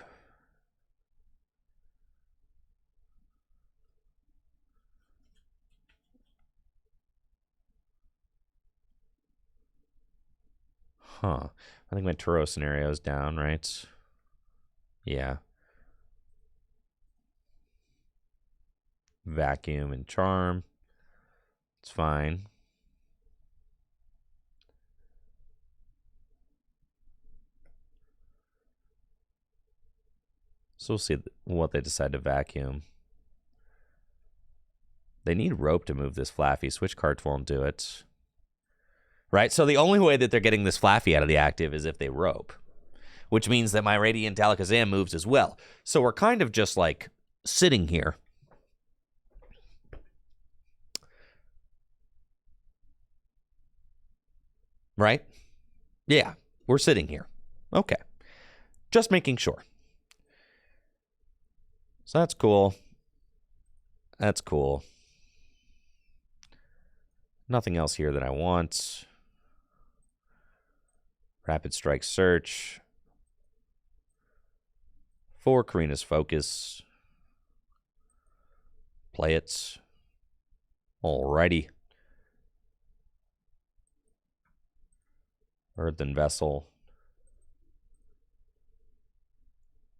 I think my Turo scenario is down, right? Yeah. Vacuum and Charm. It's fine. So we'll see what they decide to vacuum. They need rope to move this Flaffy. Switch cards won't do it. Right? So the only way that they're getting this Flaffy out of the active is if they rope, which means that my Radiant Alakazam moves as well. So we're kind of just like sitting here. Right? Yeah, we're sitting here. Okay. Just making sure. So that's cool. That's cool. Nothing else here that I want. Rapid Strike Search. For Karina's Focus. Play it. Alrighty. Earthen Vessel.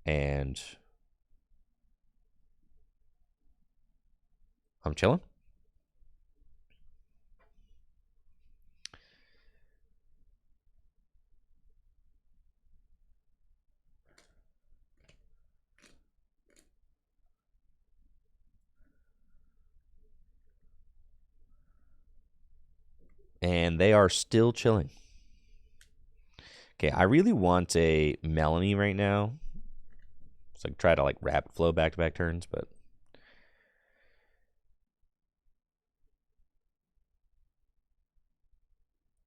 And I'm chilling. And they are still chilling. Okay, I really want a Melanie right now. So I can try to like rapid flow back-to-back turns, but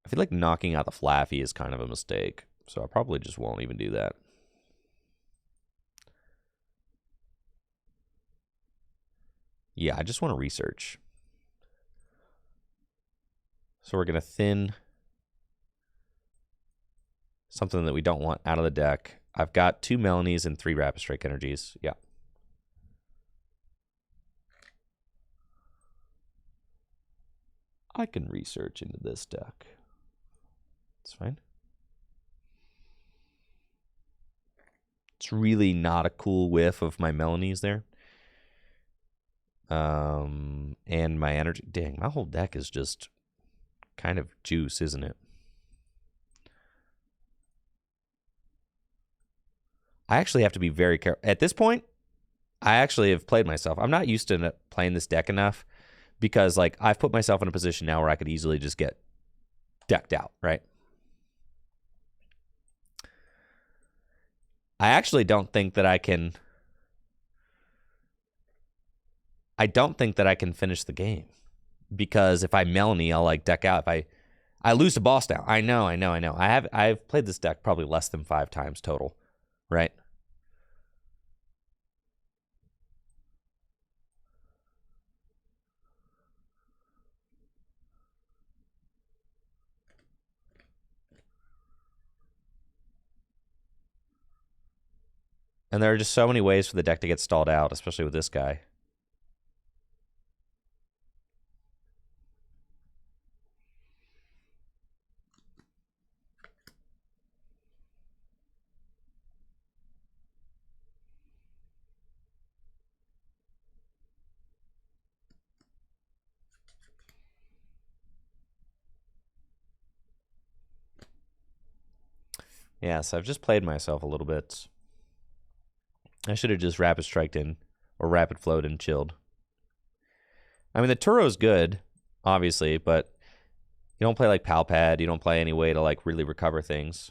I feel like knocking out the Flaffy is kind of a mistake. So I probably just won't even do that. Yeah, I just want to research. So we're going to thin something that we don't want out of the deck. I've got 2 Melanies and 3 Rapid Strike Energies. Yeah. I can research into this deck. It's fine. It's really not a cool whiff of my Melanies there. And my energy. Dang, my whole deck is just kind of juice, isn't it? I actually have to be very careful. At this point, I actually have played myself. I'm not used to playing this deck enough because, like, I've put myself in a position now where I could easily just get decked out, right? I actually don't think that I can... I don't think that I can finish the game because if I Melanie, I'll, like, deck out. If I lose to boss down. I know. I've played this deck probably less than 5 times total, right? And there are just so many ways for the deck to get stalled out, especially with this guy. Yeah, so I've just played myself a little bit. I should have just rapid striked in or rapid flowed and chilled. I mean, the Turo's good, obviously, but you don't play like Palpad. You don't play any way to like really recover things.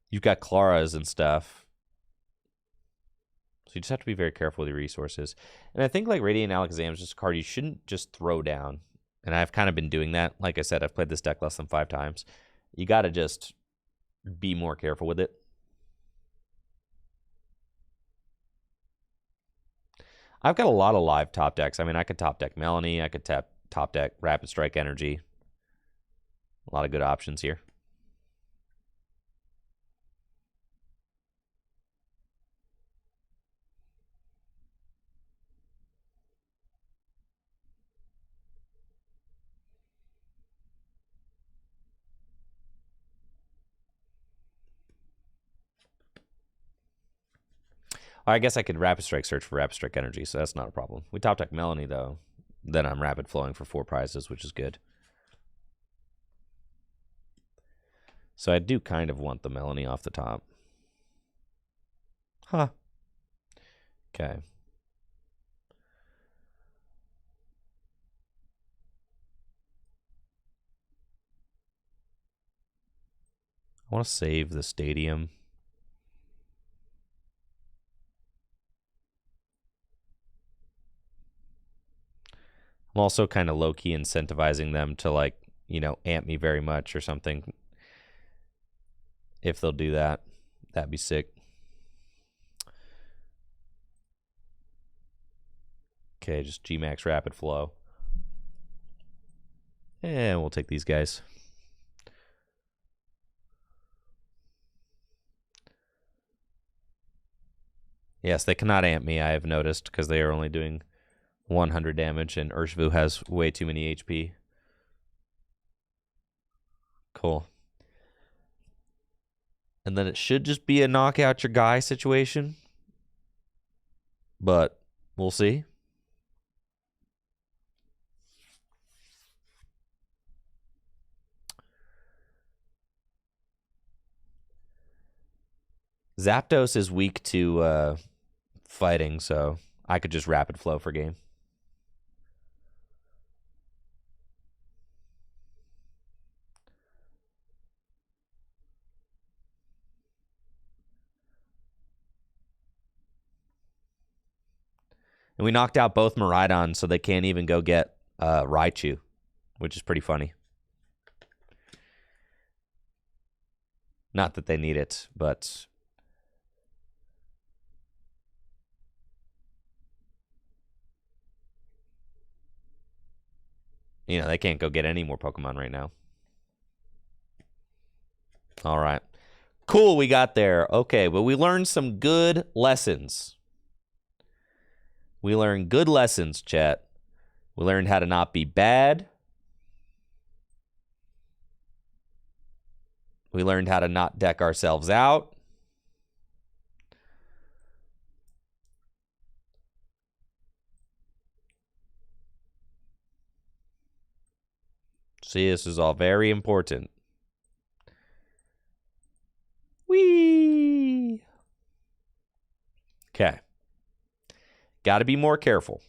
You've got Claras and stuff. So you just have to be very careful with your resources. And I think like Radiant Alakazam is just a card you shouldn't just throw down. And I've kind of been doing that. Like I said, I've played this deck less than 5 times. You got to just be more careful with it. I've got a lot of live top decks. I mean, I could top deck Melanie. I could top deck Rapid Strike Energy. A lot of good options here. I guess I could Rapid Strike search for Rapid Strike Energy, so that's not a problem. We top deck Melanie, though. Then I'm Rapid Flowing for 4 prizes, which is good. So I do kind of want the Melanie off the top. Huh. Okay. I want to save the stadium. I'm also kind of low-key incentivizing them to, like, you know, amp me very much or something. If they'll do that, that'd be sick. Okay, just G-Max Rapid Flow. And we'll take these guys. Yes, they cannot amp me, I have noticed, because they are only doing 100 damage, and Urshifu has way too many HP. Cool. And then it should just be a knockout your guy situation. But we'll see. Zapdos is weak to fighting, so I could just Rapid Flow for game. And we knocked out both Miraidon, so they can't even go get Raichu, which is pretty funny. Not that they need it, but... you know, they can't go get any more Pokemon right now. All right. Cool, we got there. Okay, but we learned some good lessons. We learned good lessons, chat. We learned how to not be bad. We learned how to not deck ourselves out. See, this is all very important. Whee! Okay. Got to be more careful.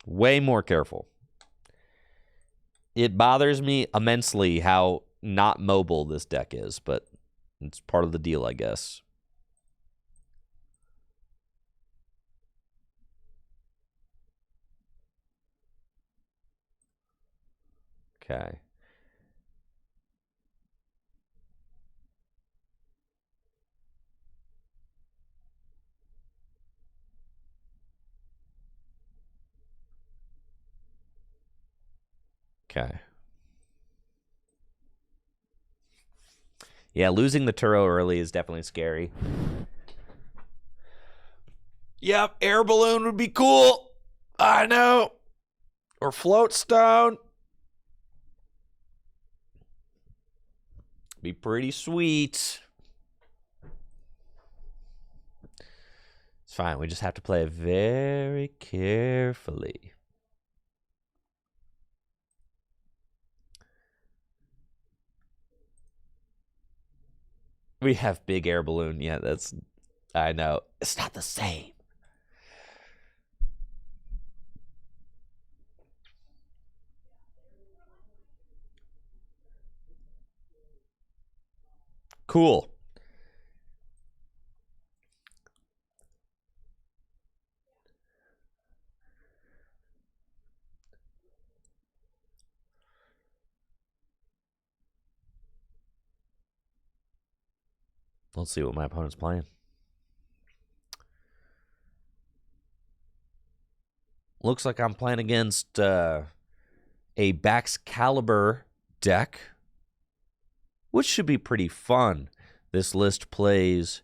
Way more careful. It bothers me immensely how not mobile this deck is, but it's part of the deal, I guess. Okay. Okay. Yeah, losing the Turo early is definitely scary. Yep, air balloon would be cool. I know. Or float stone. Be pretty sweet. It's fine. We just have to play it very carefully. We have big air balloon. Yeah, that's... I know. It's not the same. Cool. Let's see what my opponent's playing. Looks like I'm playing against a Baxcalibur deck, which should be pretty fun. This list plays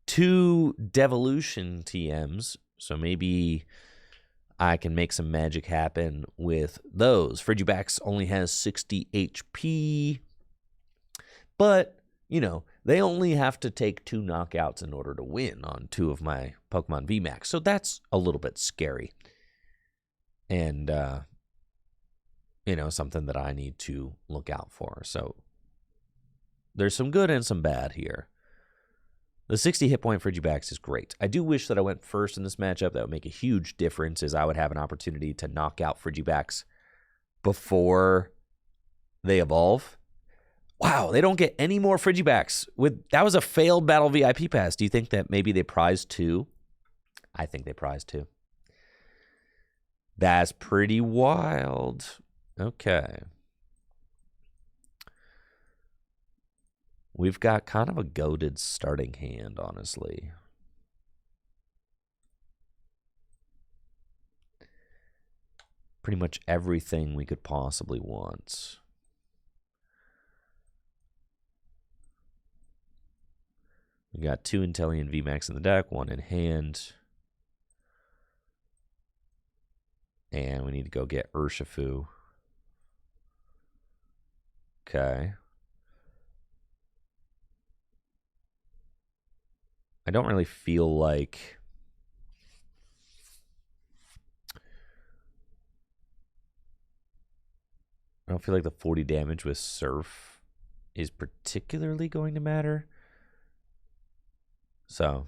2 Devolution TMs, so maybe I can make some magic happen with those. Frigibax only has 60 HP, but, you know, they only have to take 2 knockouts in order to win on 2 of my Pokemon VMAX, so that's a little bit scary. And, you know, something that I need to look out for. So there's some good and some bad here. The 60 hit point Frigibax is great. I do wish that I went first in this matchup. That would make a huge difference, as I would have an opportunity to knock out Frigibax before they evolve. Wow, they don't get any more Frigibax. That was a failed Battle VIP pass. Do you think that maybe they prized 2? I think they prized 2. That's pretty wild. Okay. We've got kind of a goated starting hand, honestly. Pretty much everything we could possibly want. We got 2 Inteleon VMAX in the deck, 1 in hand. And we need to go get Urshifu. Okay. I don't really feel like... I don't feel like the 40 damage with Surf is particularly going to matter. So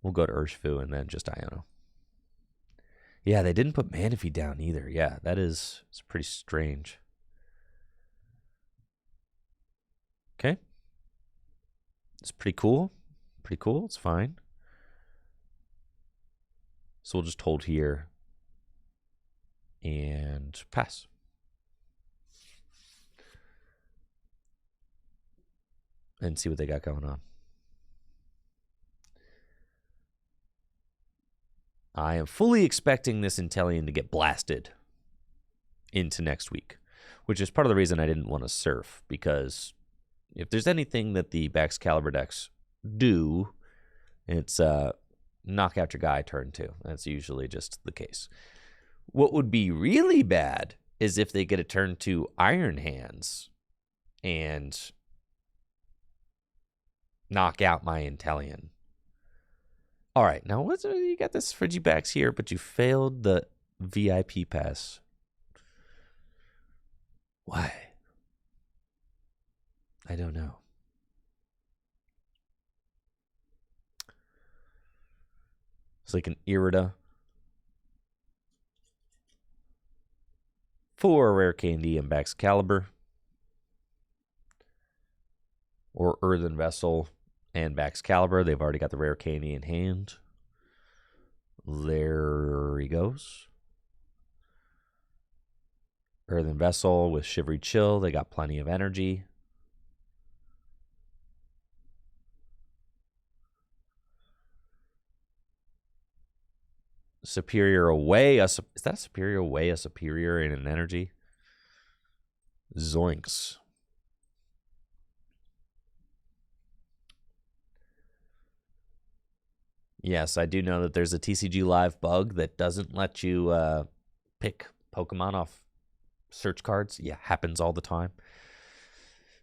we'll go to Urshifu and then just Iono. Yeah, they didn't put Manaphy down either. Yeah, it's pretty strange. Okay. It's pretty cool. Pretty cool. It's fine. So we'll just hold here and pass. And see what they got going on. I am fully expecting this Inteleon to get blasted into next week, which is part of the reason I didn't want to Surf, because if there's anything that the Baxcalibur decks do, it's knock out your guy turn 2. That's usually just the case. What would be really bad is if they get a turn 2 Iron Hands and knock out my Inteleon. All right, now you got this Frigibax here, but you failed the VIP pass. Why? I don't know. It's like an Irida. 4 Rare Candy and Baxcalibur. Or Earthen Vessel and Baxcalibur. They've already got the Rare Candy in hand. There he goes. Earthen Vessel with Shivery Chill. They got plenty of energy. Superior Away. Is that a Superior Away? A Superior in an energy? Zoinks. Yes, I do know that there's a TCG Live bug that doesn't let you pick Pokemon off search cards. Yeah, happens all the time.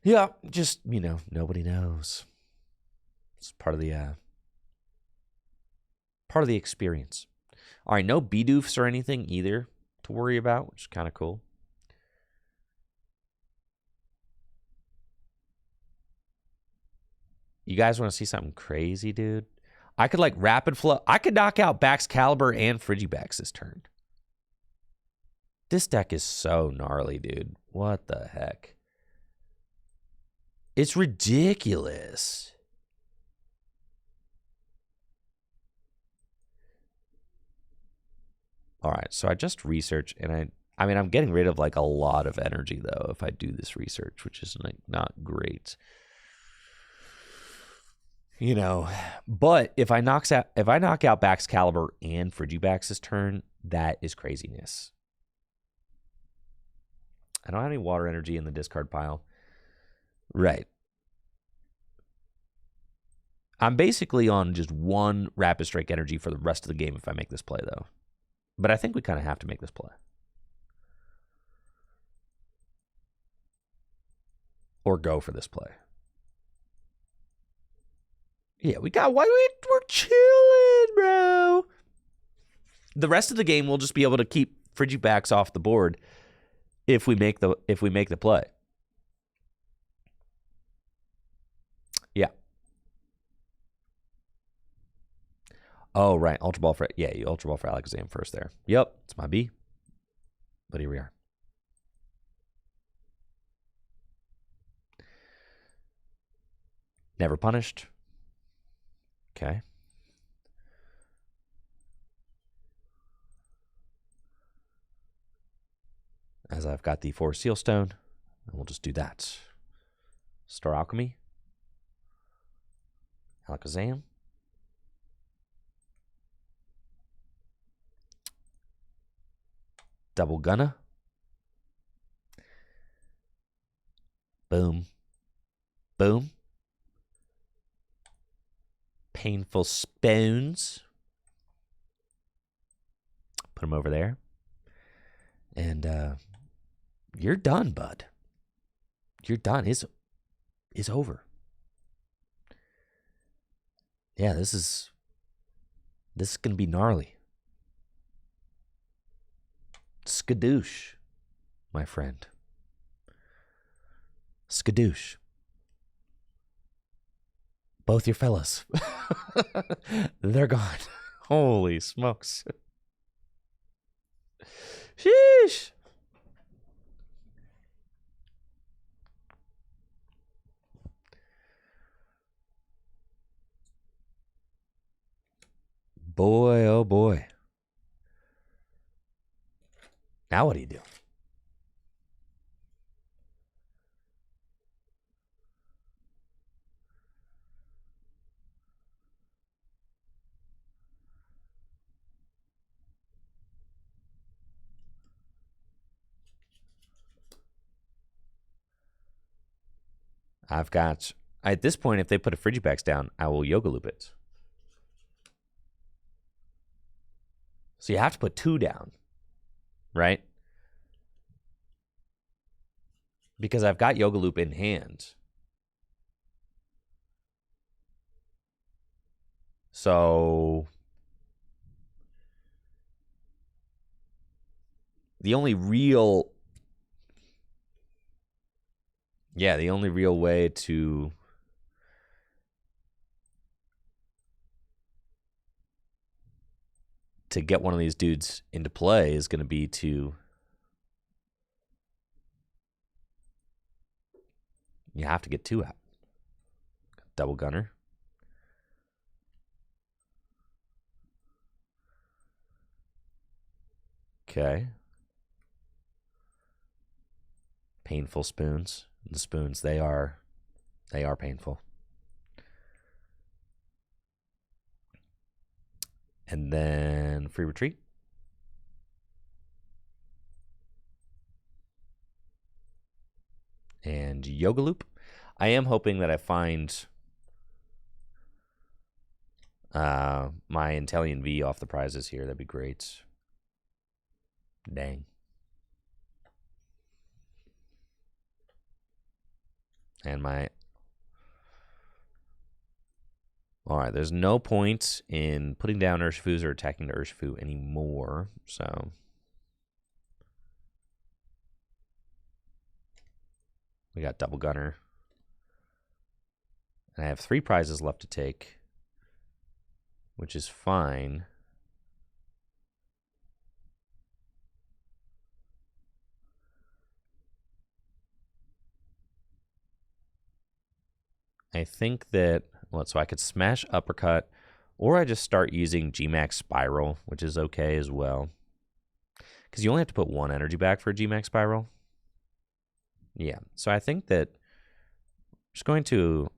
Yeah, just, nobody knows. It's part of the experience. All right, no Bidoofs or anything either to worry about, which is kind of cool. You guys want to see something crazy, dude? I could like rapid flow. I could knock out Baxcalibur and Frigibax this turn. This deck is so gnarly, dude. What the heck? It's ridiculous. All right, so I just researched, and I mean, I'm getting rid of like a lot of energy though if I do this research, which is like not great. You know, but if I knock out Baxcalibur and Frigibax this turn, that is craziness. I don't have any water energy in the discard pile. Right. I'm basically on just one Rapid Strike energy for the rest of the game if I make this play, though. But I think we kind of have to make this play. Or go for this play. Yeah, we're chilling, bro. The rest of the game we'll just be able to keep Frigibax off the board if we make the play. Yeah. Oh, right. Ultra Ball for you Ultra Ball for Alakazam first there. Yep, it's my B. But here we are. Never punished. Okay. As I've got the 4 Seal Stone, and we'll just do that. Star Alchemy. Alakazam. Double Gunna. Boom. Boom. Painful Spoons. Put them over there. And you're done, bud. You're done. It's over. Yeah, this is going to be gnarly. Skadoosh, my friend. Skadoosh. Both your fellas. They're gone. Holy smokes. Sheesh. Boy, oh boy. Now what do you do? I've got, at this point, if they put a Frigibax down, I will Yoga Loop it. So you have to put 2 down, right? Because I've got Yoga Loop in hand. So the only real way to get one of these dudes into play is going to be to you have to get 2 out. Double Gunner. Okay. Painful Spoons. The spoons, they are painful. And then Free Retreat. And Yoga Loop. I am hoping that I find my Inteleon V off the prizes here. That'd be great. Dang. And all right, there's no point in putting down Urshifus or attacking the Urshifu anymore, so we got Double Gunner. And I have 3 prizes left to take, which is fine. I think that, well, so I could smash Uppercut, or I just start using Gmax Spiral, which is okay as well. Because you only have to put 1 energy back for a Gmax Spiral. Yeah, so I think that I'm just going to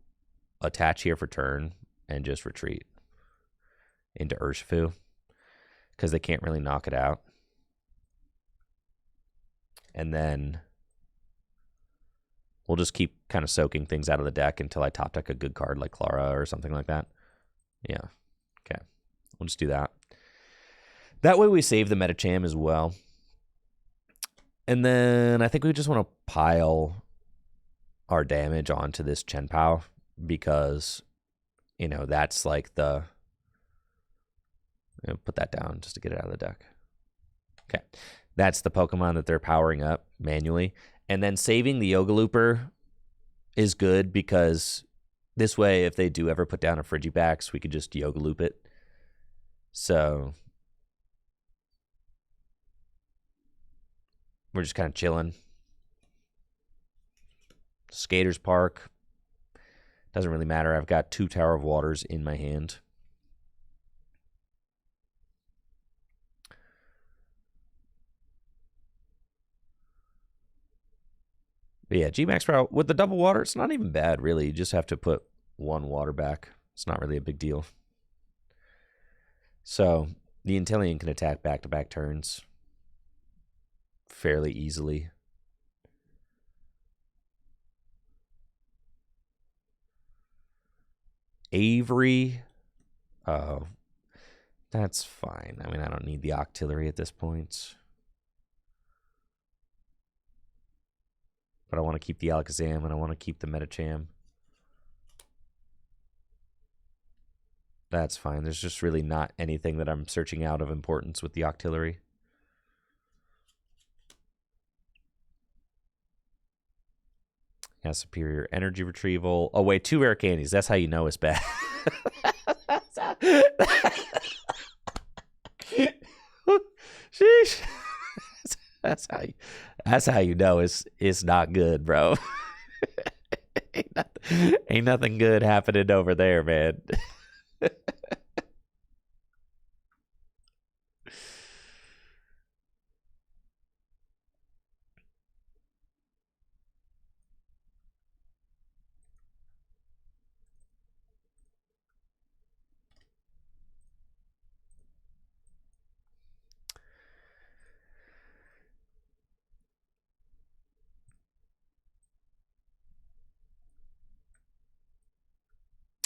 attach here for turn and just retreat into Urshifu, because they can't really knock it out. And then we'll just keep kind of soaking things out of the deck until I top deck a good card like Clara or something like that. Yeah. Okay. We'll just do that. That way we save the Metacham as well. And then I think we just want to pile our damage onto this Chenpao because, you know, that's like the... put that down just to get it out of the deck. Okay. That's the Pokemon that they're powering up manually. And then saving the Yoga Looper is good because this way, if they do ever put down a Frigibax, we could just Yoga Loop it. So we're just kind of chilling. Skaters Park. Doesn't really matter. I've got 2 Tower of Waters in my hand. But yeah, G-Max Power with the double water, it's not even bad, really. You just have to put 1 water back. It's not really a big deal. So the Inteleon can attack back-to-back turns fairly easily. Avery. Oh, that's fine. I mean, I don't need the Octillery at this point. But I want to keep the Alakazam, and I want to keep the Metacham. That's fine. There's just really not anything that I'm searching out of importance with the Octillery. Yeah, superior energy retrieval. Oh, wait, 2 rare candies. That's how you know it's bad. Sheesh. That's how you know it's not good, bro. ain't nothing good happening over there, man.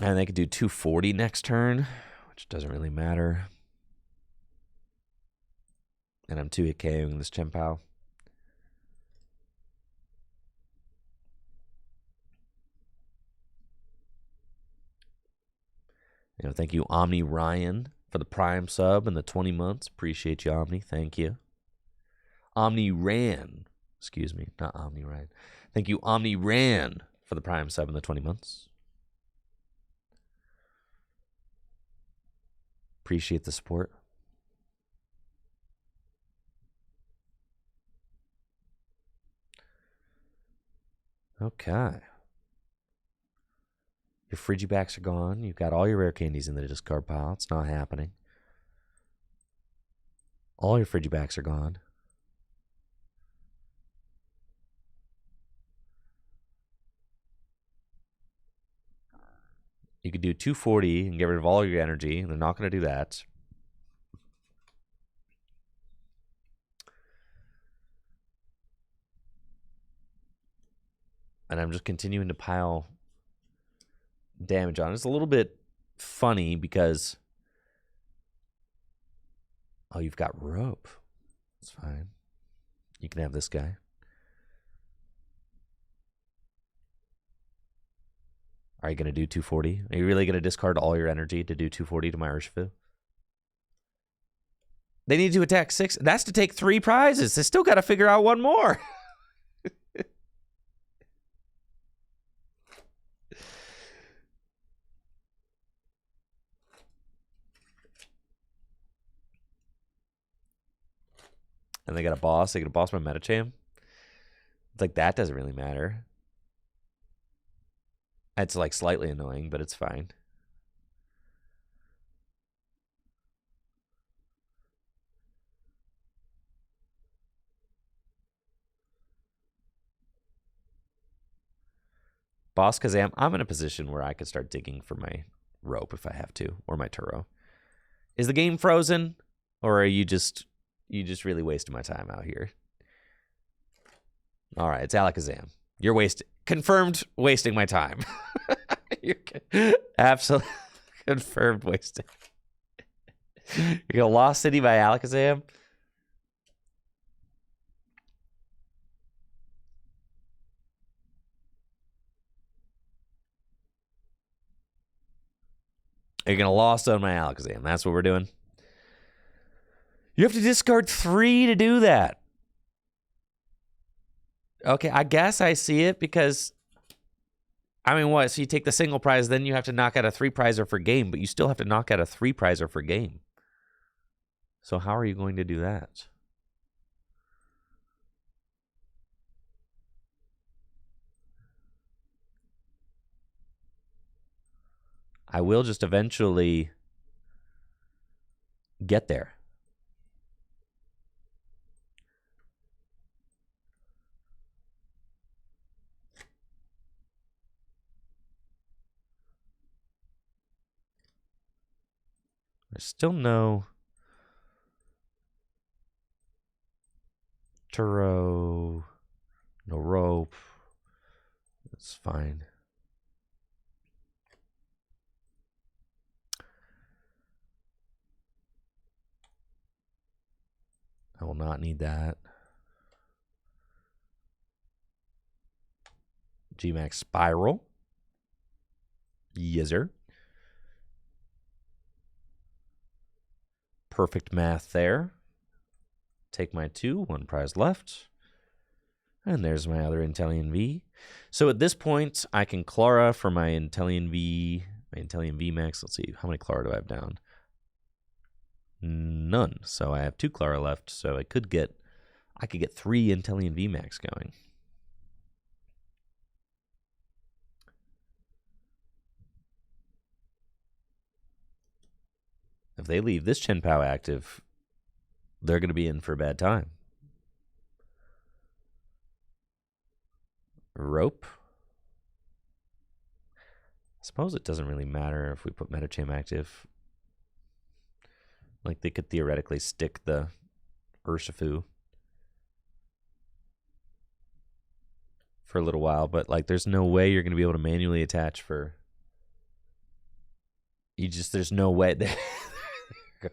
And they could do 240 next turn, which doesn't really matter. And I'm 2-hit KOing this Chenpao. You know, thank you, Omni Ryan, for the Prime sub and the 20 months. Appreciate you, Omni. Thank you. Omni Ran. Excuse me, not Omni Ryan. Thank you, Omni Ran, for the Prime sub and the 20 months. Appreciate the support. Okay. Your Frigibacks are gone. You've got all your rare candies in the discard pile. It's not happening. All your Frigibacks are gone. You could do 240 and get rid of all your energy. They're not going to do that. And I'm just continuing to pile damage on. It's a little bit funny because... Oh, you've got rope. That's fine. You can have this guy. Are you going to do 240? Are you really going to discard all your energy to do 240 to my Urshifu? They need to attack 6. That's to take 3 prizes. They still got to figure out 1 more. and they got a boss. They get a boss my Metacham. It's like, that doesn't really matter. It's like slightly annoying, but it's fine. Boss Kazam, I'm in a position where I could start digging for my rope if I have to, or my Turo. Is the game frozen, or are you just really wasting my time out here? All right, it's Alakazam. You're confirmed wasting my time. You're absolutely confirmed wasting. You're gonna Lost City by Alakazam. You're gonna Lost on my Alakazam. That's what we're doing. You have to discard 3 to do that. Okay, I guess I see it because, I mean, what? So you take the single prize, then you have to knock out a 3-prizer for game, but you still have to knock out a 3-prizer for game. So how are you going to do that? I will just eventually get there. There's still no Turo, no rope. That's fine. I will not need that. Gmax Spiral. Yizzer. Perfect math there. Take my 2, 1 prize left. And there's my other Inteleon V. So at this point, I can Clara for my Inteleon V, my Inteleon V Max. Let's see, how many Clara do I have down? None. So I have 2 Clara left. So I could get 3 Inteleon V Max going. If they leave this Chen Pao active, they're going to be in for a bad time. Rope. I suppose it doesn't really matter if we put Metacham active. Like, they could theoretically stick the Urshifu for a little while, but like, there's no way you're going to be able to manually attach for. There's no way.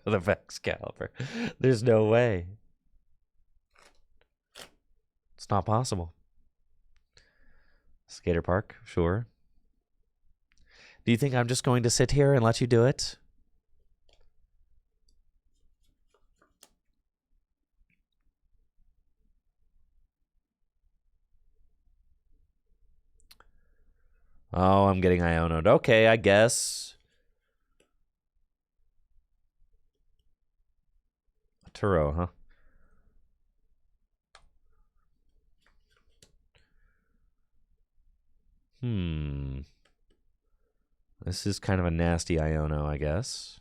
The Vex Caliber. There's no way. It's not possible. Skater Park, sure. Do you think I'm just going to sit here and let you do it? Oh, I'm getting Iono'd. Okay, I guess. Turo, huh? This is kind of a nasty Iono, I guess.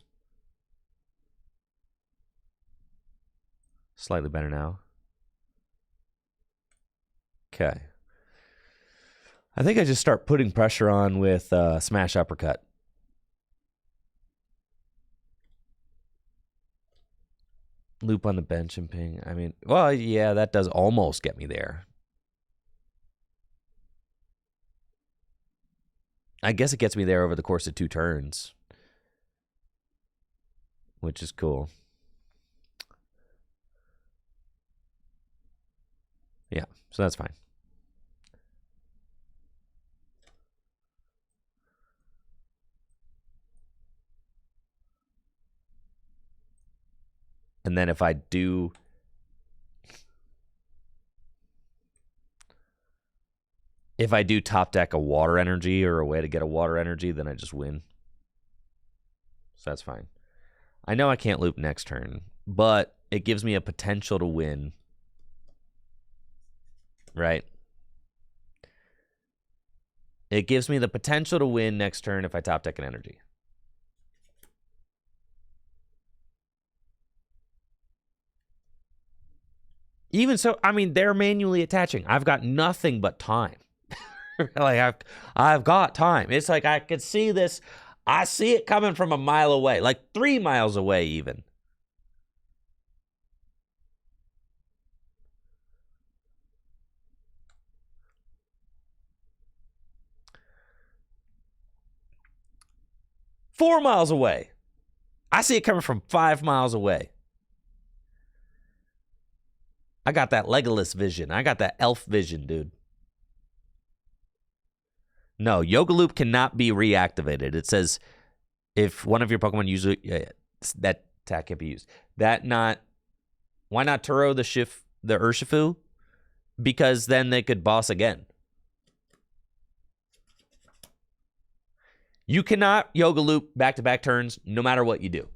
Slightly better now. Okay. I think I just start putting pressure on with Smash Uppercut. Loop on the bench and ping. I mean, well, yeah, that does almost get me there. I guess it gets me there over the course of 2 turns, which is cool. Yeah, so that's fine. And then if I do top deck a water energy or a way to get a water energy, then I just win. So that's fine. I know I can't loop next turn, but it gives me a potential to win right? It gives me the potential to win next turn if I top deck an energy. Even so, I mean, they're manually attaching. I've got nothing but time. Like, I've got time. It's like I could see this. I see it coming from a mile away, like 3 miles away even. Four miles away. I see it coming from 5 miles away. I got that Legolas vision. I got that elf vision, dude. No, Yoga Loop cannot be reactivated. It says if one of your Pokemon uses that attack can't be used. Why not Turo the Urshifu? Because then they could boss again. You cannot Yoga Loop back-to-back turns no matter what you do.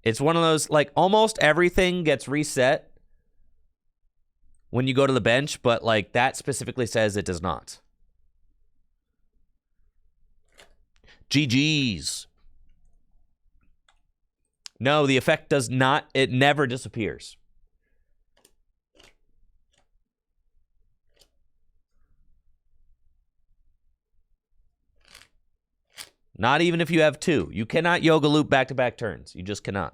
It's one of those, like, almost everything gets reset when you go to the bench, but, like, that specifically says it does not. GG's. No, the effect does not. It never disappears. Not even if you have 2. You cannot Yoga Loop back-to-back turns. You just cannot.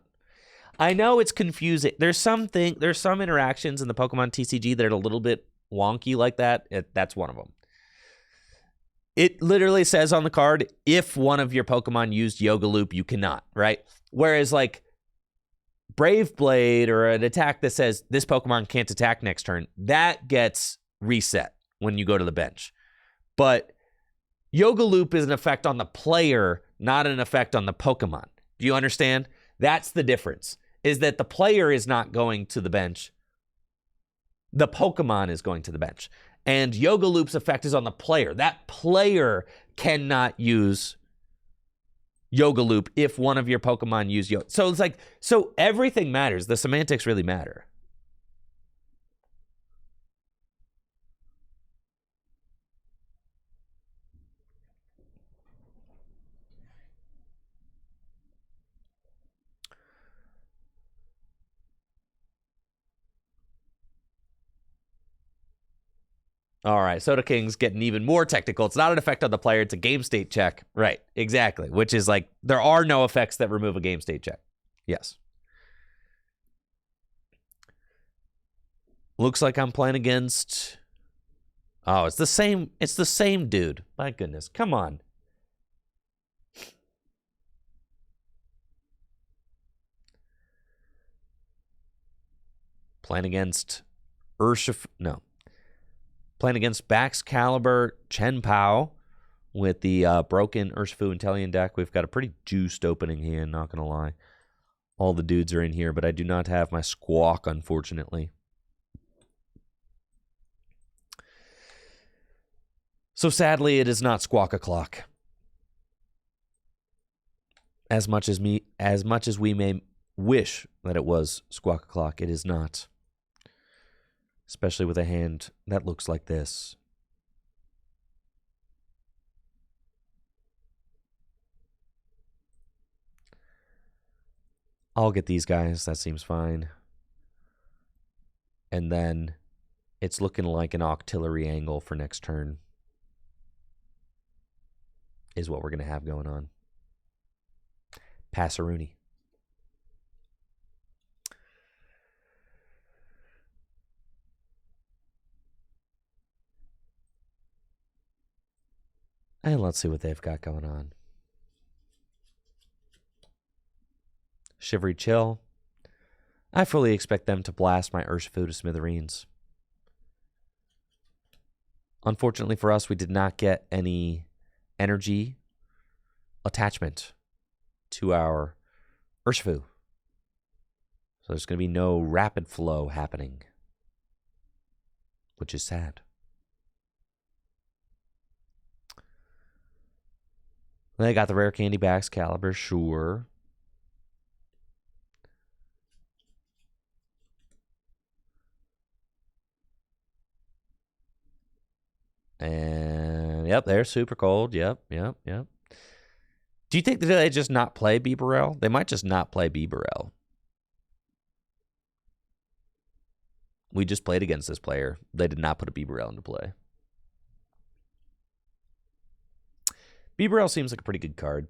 I know it's confusing. There's some interactions in the Pokemon TCG that are a little bit wonky like that. That's one of them. It literally says on the card, if one of your Pokemon used Yoga Loop, you cannot, right? Whereas, like, Brave Blade or an attack that says this Pokemon can't attack next turn, that gets reset when you go to the bench. But Yoga Loop is an effect on the player, not an effect on the Pokemon. Do you understand? That's the difference, is that the player is not going to the bench. The Pokemon is going to the bench. And Yoga Loop's effect is on the player. That player cannot use Yoga Loop if one of your Pokemon use Yoga. So it's like, so everything matters. The semantics really matter. All right, Soda King's getting even more technical. It's not an effect on the player. It's a game state check. Right, exactly. Which is like, there are no effects that remove a game state check. Yes. Looks like I'm playing against... Oh, it's the same. It's the same dude. My goodness. Come on. Playing against Urshifu. No. Playing against Baxcalibur Chenpao with the broken Urshifu Inteleon deck. We've got a pretty juiced opening hand, not going to lie. All the dudes are in here, but I do not have my Squawk, unfortunately. So sadly, it is not Squawk O'Clock. As much as we may wish that it was Squawk O'Clock, it is not. Especially with a hand that looks like this. I'll get these guys. That seems fine. And then it's looking like an Octillery angle for next turn is what we're going to have going on. Passeruni. And let's see what they've got going on. Shivery Chill. I fully expect them to blast my Urshifu to smithereens. Unfortunately for us, we did not get any energy attachment to our Urshifu. So there's going to be no rapid flow happening, which is sad. They got the rare candy Baxcalibur, sure. And yep, they're super cold. Yep. Do you think that they just not play Bieberell? They might just not play Bieberell. We just played against this player. They did not put a Bieberell into play. Bieberell seems like a pretty good card.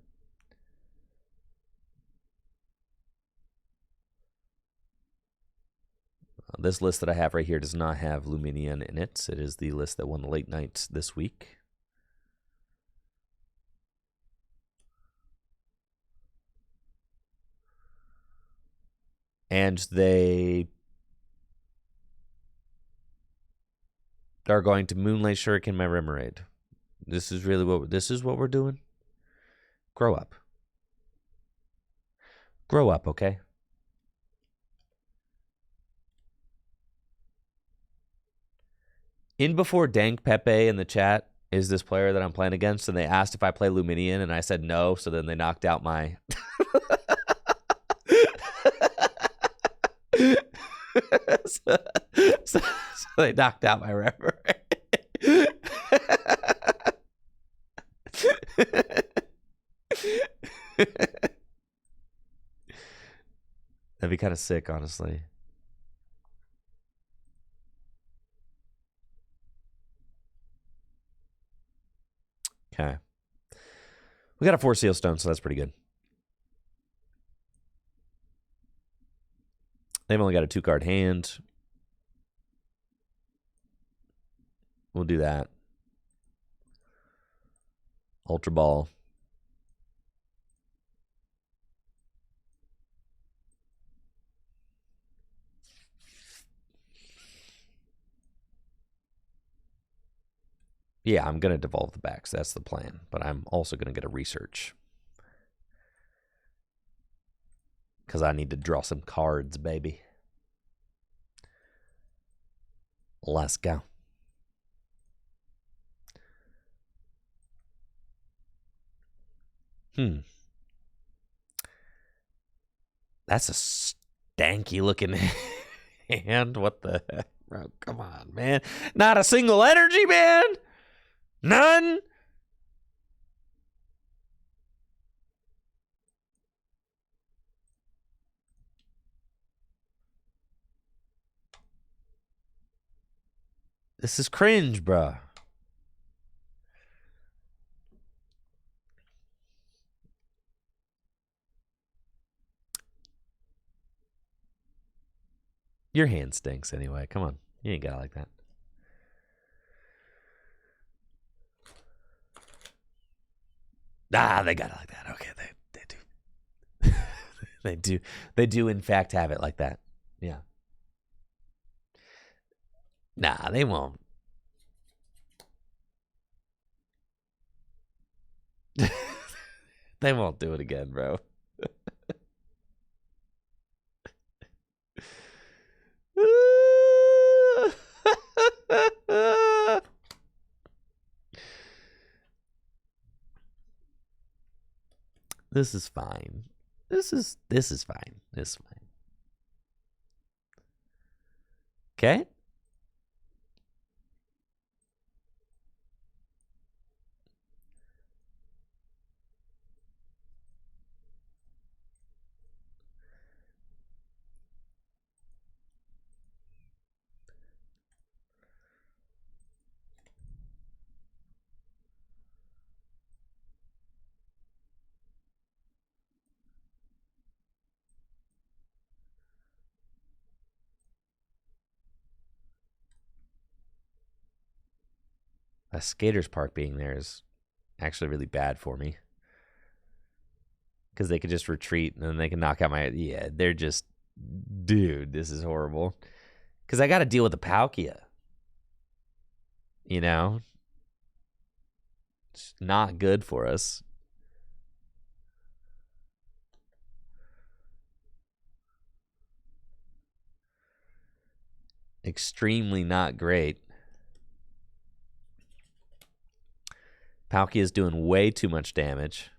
This list that I have right here does not have Luminion in it. It is the list that won the late night this week. And they are going to Moonlight Shuriken my Remoraid. This is what we're doing. Grow up. Grow up, okay? In before Dank Pepe in the chat is this player that I'm playing against, and they asked if I play Luminion, and I said no, so then they knocked out my... so they knocked out my Remoraid. That'd be kind of sick, honestly. Okay. We got a 4 Seal Stone, so that's pretty good. They've only got a 2-card hand. We'll do that. Ultra Ball. Yeah, I'm going to devolve the backs. That's the plan. But I'm also going to get a research. Because I need to draw some cards, baby. Let's go. That's a stanky looking hand. What the heck, bro? Come on, man. Not a single energy, man. None. This is cringe, bro. Your hand stinks anyway. Come on. You ain't got it like that. Ah, they got it like that. Okay, they do. They do in fact have it like that. Yeah. Nah, they won't. They won't do it again, bro. This is fine. This is fine. This is fine. Okay. A skater's park being there is actually really bad for me. Because they could just retreat and then they can knock out my... Yeah, they're just... Dude, this is horrible. Because I got to deal with the Palkia. You know? It's not good for us. Extremely not great. Palkia is doing way too much damage.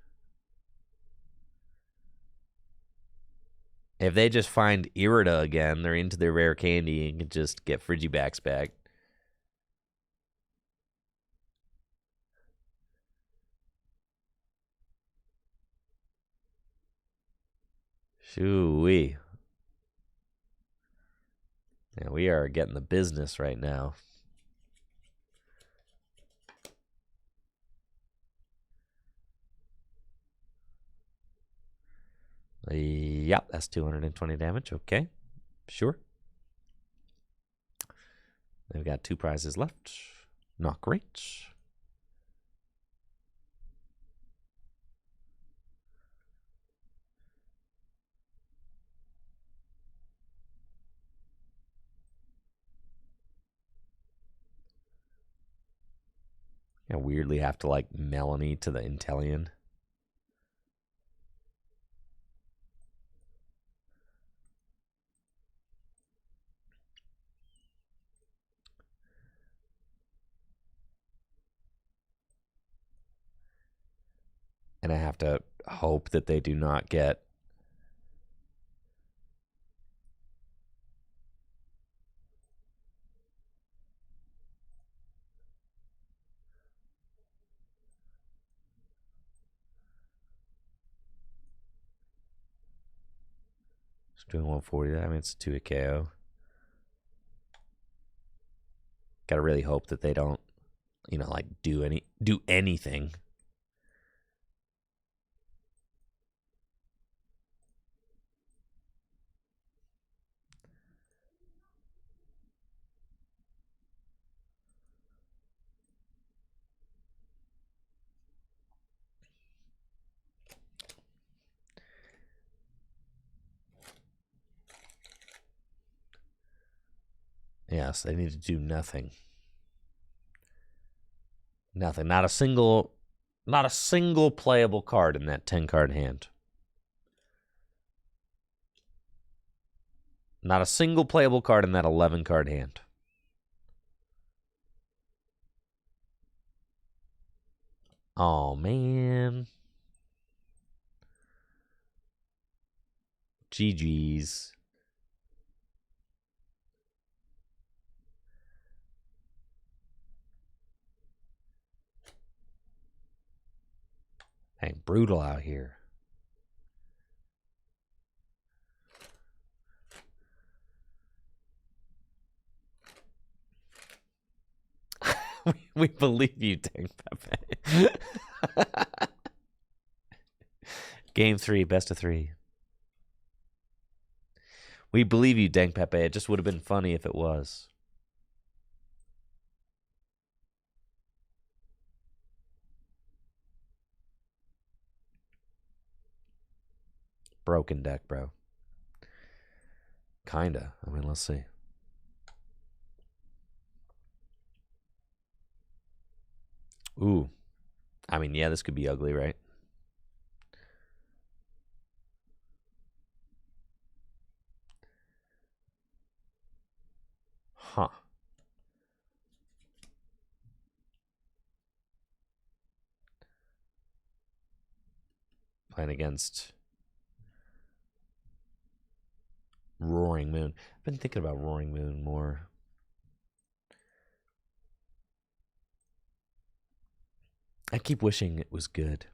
If they just find Irida again, they're into their rare candy and can just get Frigibacks back. Shoo-wee. Yeah, we are getting the business right now. Yep, that's 220 damage. Okay, sure. They've got 2 prizes left. Not great. I weirdly have to like Melanie to the Inteleon. And I have to hope that they do not get it's doing 140. I mean, it's 2 a KO. Gotta really hope that they don't, like do anything. Yes, they need to do nothing. Nothing. Not a single playable card in that 10-card hand. Not a single playable card in that 11-card hand. Oh, man. GG's. Dang, brutal out here. We believe you, Dang Pepe. Game 3, best of 3. We believe you, Dang Pepe. It just would have been funny if it was. Broken deck, bro. Kinda. I mean, let's see. Ooh. I mean, yeah, this could be ugly, right? Huh. Playing against Roaring Moon. I've been thinking about Roaring Moon more. I keep wishing it was good.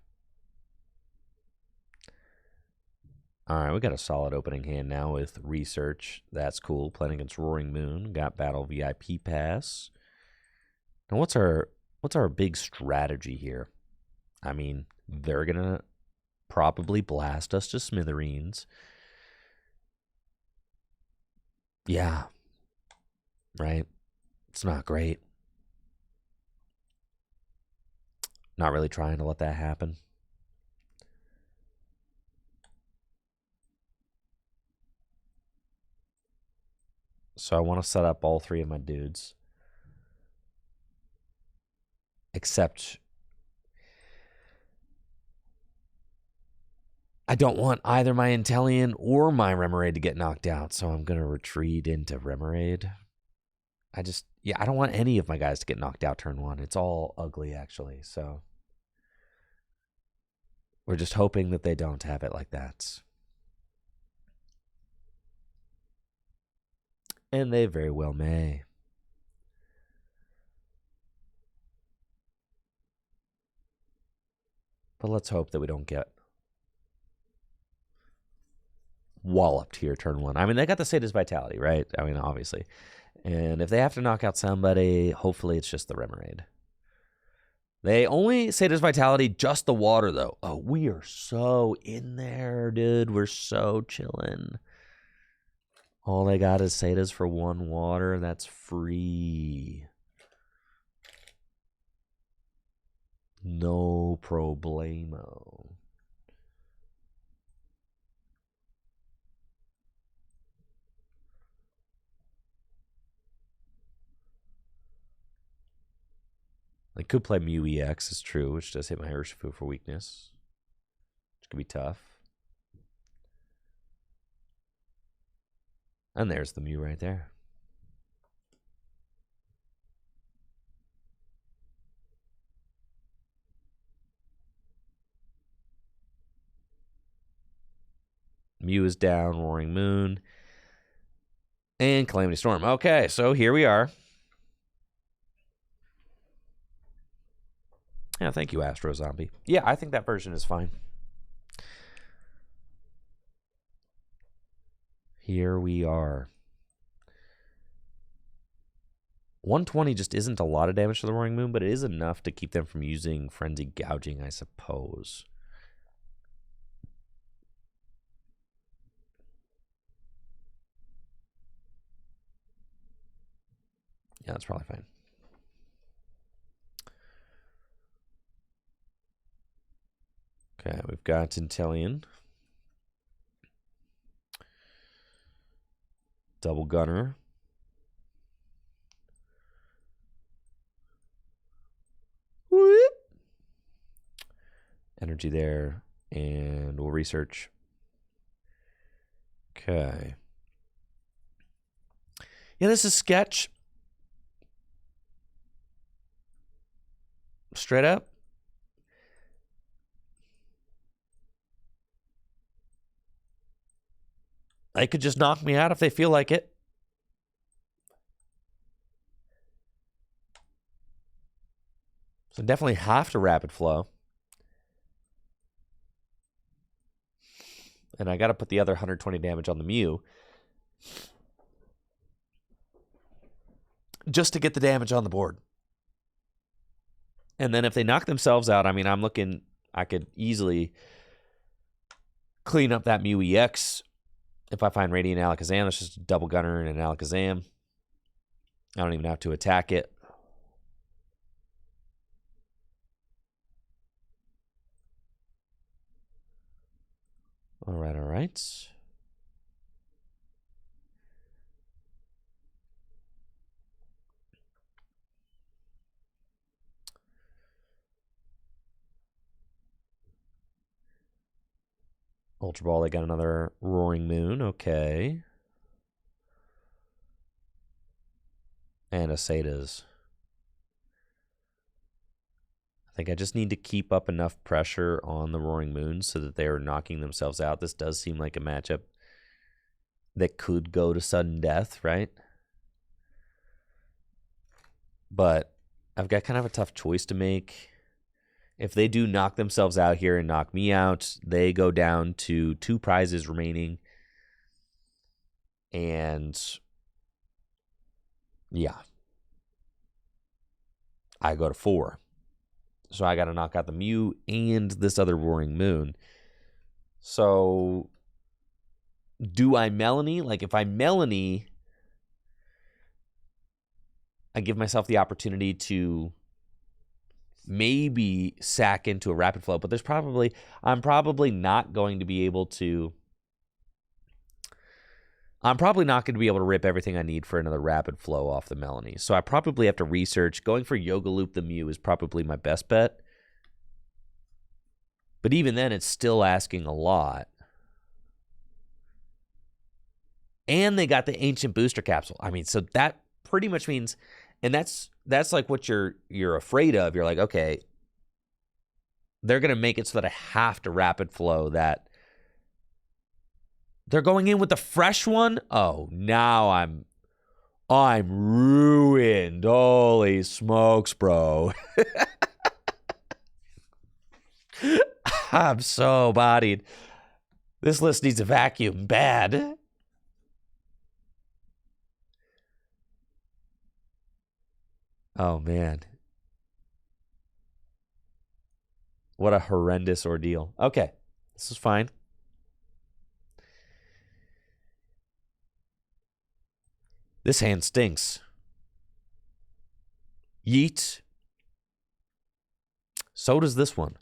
All right, we got a solid opening hand now with Research. That's cool. Playing against Roaring Moon. Got Battle VIP Pass. Now, what's our big strategy here? I mean, they're gonna probably blast us to smithereens. Yeah, right. It's not great. Not really trying to let that happen. So I want to set up all 3 of my dudes. Except I don't want either my Inteleon or my Remoraid to get knocked out, so I'm going to retreat into Remoraid. I don't want any of my guys to get knocked out turn 1. It's all ugly, actually, so we're just hoping that they don't have it like that. And they very well may. But let's hope that we don't get walloped here turn 1. I mean, they got the Sata's Vitality, right? I mean, obviously. And if they have to knock out somebody, hopefully it's just the Remoraid. They only Sata's Vitality, just the water, though. Oh, we are so in there, dude. We're so chilling. All they got is Sata's for 1 water. That's free. No problemo. I could play Mew EX, is true, which does hit my Urshifu for weakness, which could be tough. And there's the Mew right there. Mew is down, Roaring Moon, and Calamity Storm. Okay, so here we are. Yeah, thank you, Astro Zombie. Yeah, I think that version is fine. Here we are. 120 just isn't a lot of damage to the Roaring Moon, but it is enough to keep them from using Frenzy Gouging, I suppose. Yeah, that's probably fine. Okay, we've got Inteleon. Double Gunner. Whoop. Energy there, and we'll research. Okay. Yeah, this is sketch. Straight up. They could just knock me out if they feel like it. So definitely have to Rapid Flow. And I got to put the other 120 damage on the Mew. Just to get the damage on the board. And then if they knock themselves out, I mean, I'm looking, I could easily clean up that Mew EX. If I find Radiant Alakazam, that's just a double gunner and an Alakazam. I don't even have to attack it. All right, all right. Ultra Ball, they got another Roaring Moon. Okay. And a Sata's. I think I just need to keep up enough pressure on the Roaring Moon so that they are knocking themselves out. This does seem like a matchup that could go to sudden death, right? But I've got kind of a tough choice to make. If they do knock themselves out here and knock me out, they go down to 2 prizes remaining. And yeah, I go to 4. So I got to knock out the Mew and this other Roaring Moon. So do I Melanie? Like if I Melanie, I give myself the opportunity to maybe sack into a Rapid Flow, but I'm probably not going to be able to rip everything I need for another Rapid Flow off the Melanie. So I probably have to research. Going for Yoga Loop the Mew is probably my best bet. But even then, it's still asking a lot. And they got the Ancient Booster Capsule. I mean, so that pretty much means, and that's like what you're afraid of. You're like, okay, they're going to make it so that I have to Rapid Flow that. They're going in with the fresh one? Oh, now I'm ruined. Holy smokes, bro. I'm so bodied. This list needs a vacuum bad. Oh, man. What a horrendous ordeal. Okay, this is fine. This hand stinks. Yeet. So does this one.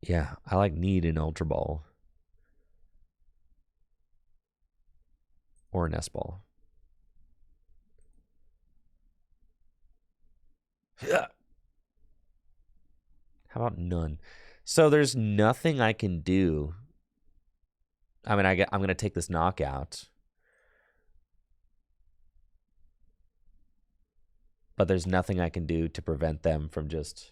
Yeah, I like Need an Ultra Ball. Or an S-Ball. How about none? So there's nothing I can do. I mean, I'm going to take this knockout. But there's nothing I can do to prevent them from just...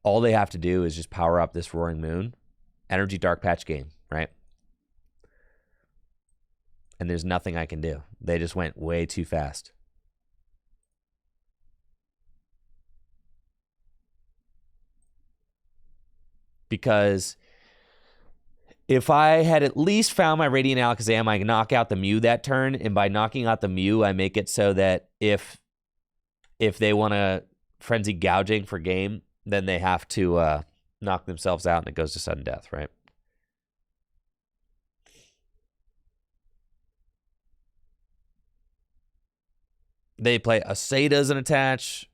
All they have to do is just power up this Roaring Moon. Energy Dark Patch game, right? And there's nothing I can do. They just went way too fast. Because if I had at least found my Radiant Alakazam, I can knock out the Mew that turn. And by knocking out the Mew, I make it so that if they want to Frenzy Gouging for game, then they have to knock themselves out and it goes to sudden death, right? They play Aseda as an attach.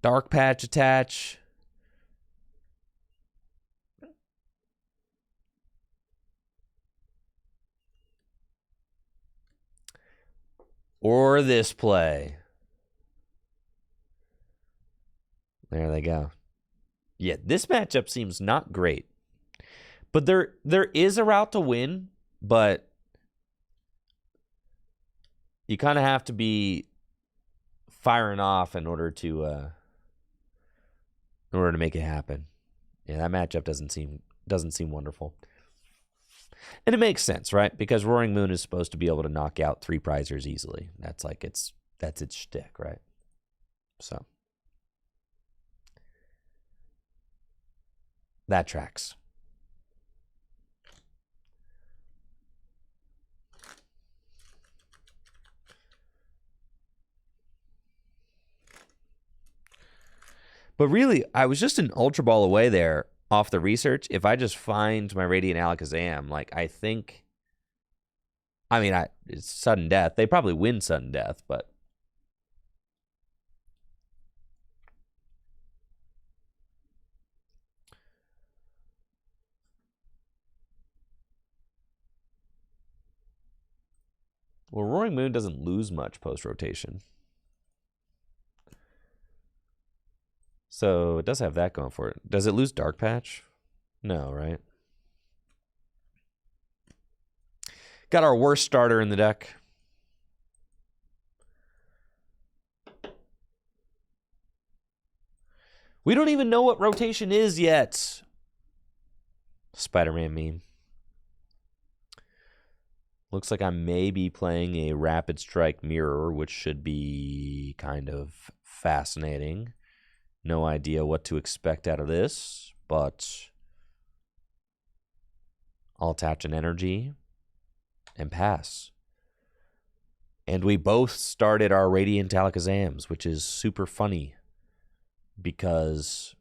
Dark Patch attach. Or this play. There they go. Yeah, this matchup seems not great. But there is a route to win, but you kind of have to be firing off in order to make it happen. Yeah, that matchup doesn't seem wonderful. And it makes sense, right? Because Roaring Moon is supposed to be able to knock out 3 prizers easily. That's its shtick, right? So that tracks. But really, I was just an Ultra Ball away there off the research. If I just find my Radiant Alakazam, like, I think... I mean, it's sudden death. They probably win sudden death, but... Well, Roaring Moon doesn't lose much post-rotation. So it does have that going for it. Does it lose Dark Patch? No, right? Got our worst starter in the deck. We don't even know what rotation is yet. Spider-Man meme. Looks like I may be playing a Rapid Strike Mirror, which should be kind of fascinating. No idea what to expect out of this, but I'll attach an energy and pass. And we both started our Radiant Alakazams, which is super funny because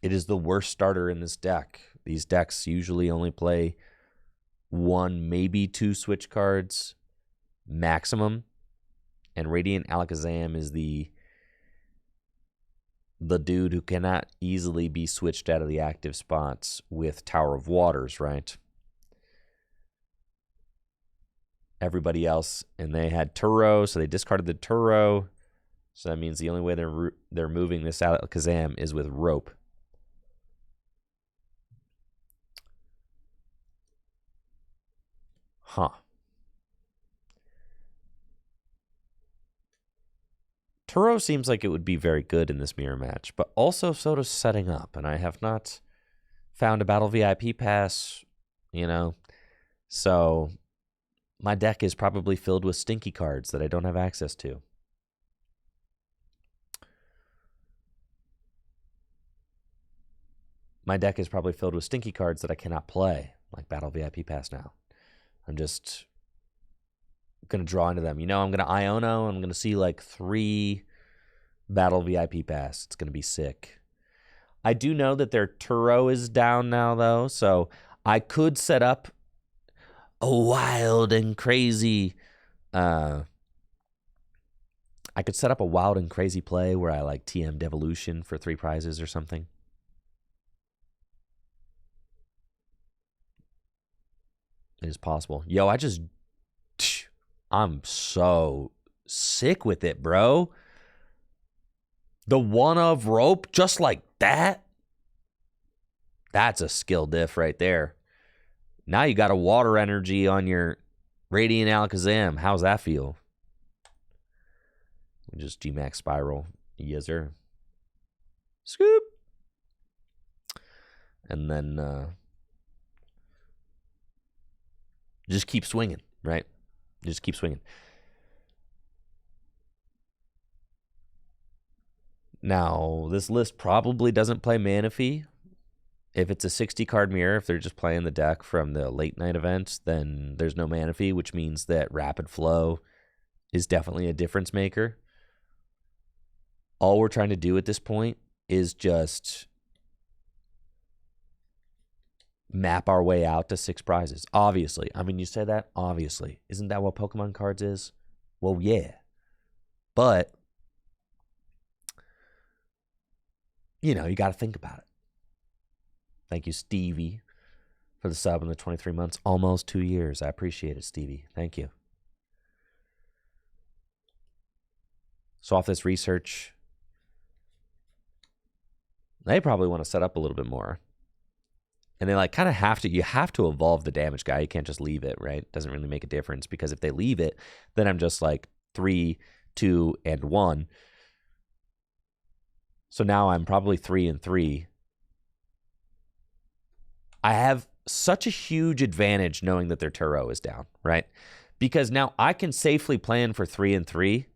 it is the worst starter in this deck. These decks usually only play 1, maybe 2 switch cards maximum, and Radiant Alakazam is the dude who cannot easily be switched out of the active spots with Tower of Waters, right? Everybody else, and they had Turo, so they discarded the Turo. So that means the only way they're moving this Alakazam is with Rope. Huh. Turo seems like it would be very good in this mirror match, but also so does setting up, and I have not found a Battle VIP pass you know? So my deck is probably filled with stinky cards that I don't have access to. My deck is probably filled with stinky cards that I cannot play, like Battle VIP Pass now. I'm just going to draw into them. I'm going to Iono. I'm going to see like 3 Battle VIP Pass. It's going to be sick. I do know that their Turo is down now, though, so I could set up a wild and crazy... I could set up a wild and crazy play where I like TM Devolution for 3 prizes or something. It is possible. Yo, I'm so sick with it, bro. The one of rope, just like that. That's a skill diff right there. Now you got a water energy on your Radiant Alakazam. How's that feel? Just G-Max Spiral. Yes, sir. Scoop. And then just keep swinging, right? Just keep swinging. Now, this list probably doesn't play Manaphy. If it's a 60-card mirror, if they're just playing the deck from the late night events, then there's no Manaphy, which means that Rapid Flow is definitely a difference maker. All we're trying to do at this point is just map our way out to 6 prizes. Obviously. I mean, you say that? Obviously. Isn't that what Pokemon cards is? Well, yeah. But, you got to think about it. Thank you, Stevie, for the sub in the 23 months. Almost 2 years. I appreciate it, Stevie. Thank you. So off this research, they probably want to set up a little bit more. And they kind of have to, you have to evolve the damage guy. You can't just leave it, right? It doesn't really make a difference, because if they leave it, then I'm just 3, 2, and 1. So now I'm probably 3 and 3. I have such a huge advantage knowing that their Turo is down, right? Because now I can safely plan for 3 and 3.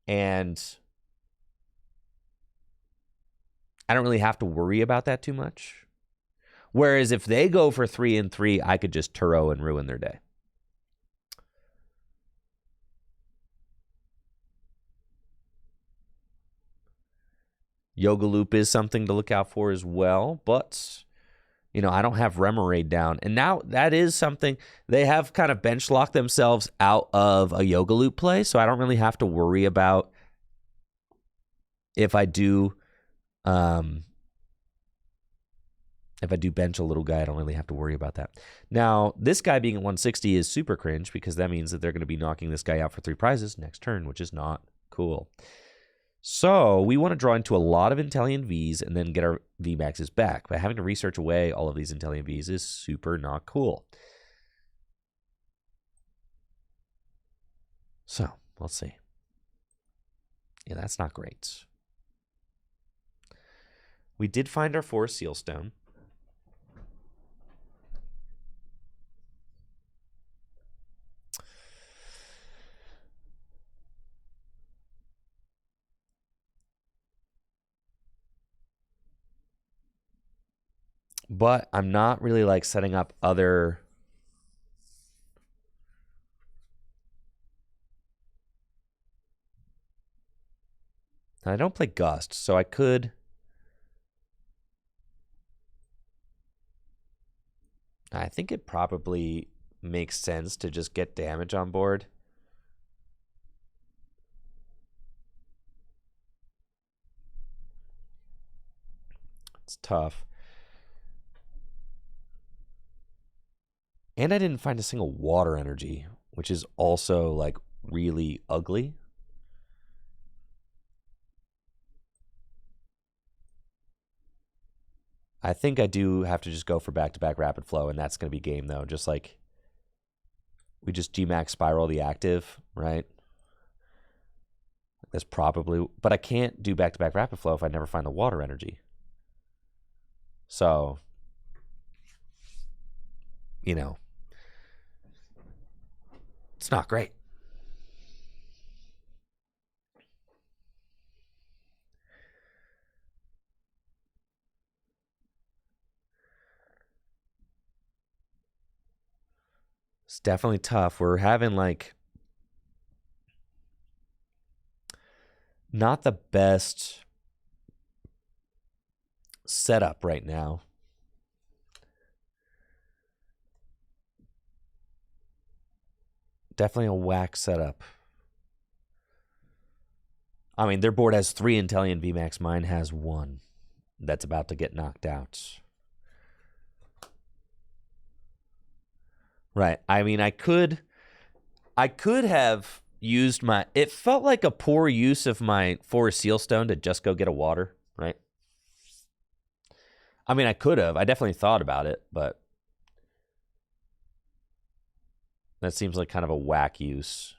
And I don't really have to worry about that too much. Whereas if they go for 3 and 3, I could just Turo and ruin their day. Yoga Loop is something to look out for as well, but I don't have Remoraid down. And now that is something, they have kind of bench locked themselves out of a Yoga Loop play, so I don't really have to worry about if I do bench a little guy. I don't really have to worry about that. Now, this guy being at 160 is super cringe, because that means that they're going to be knocking this guy out for 3 prizes next turn, which is not cool. So we want to draw into a lot of Inteleon Vs and then get our VMAXs back. But having to research away all of these Inteleon Vs is super not cool. So, let's see. Yeah, that's not great. We did find our Forest Sealstone. But I'm not really setting up other... I don't play Gust, so I could... I think it probably makes sense to just get damage on board. It's tough. And I didn't find a single water energy, which is also really ugly. I think I do have to just go for back-to-back Rapid Flow, and that's going to be game, though. Just we just G-Max Spiral the active, right? That's probably... But I can't do back-to-back Rapid Flow if I never find the water energy. So... you know, it's not great. It's definitely tough. We're having like not the best setup right now. Definitely a whack setup. I mean, their board has 3 Inteleon VMAX. Mine has 1. That's about to get knocked out. Right. I mean, I could have used my... It felt like a poor use of my Forest Sealstone to just go get a water, right? I mean, I could have. I definitely thought about it, but that seems like kind of a whack use.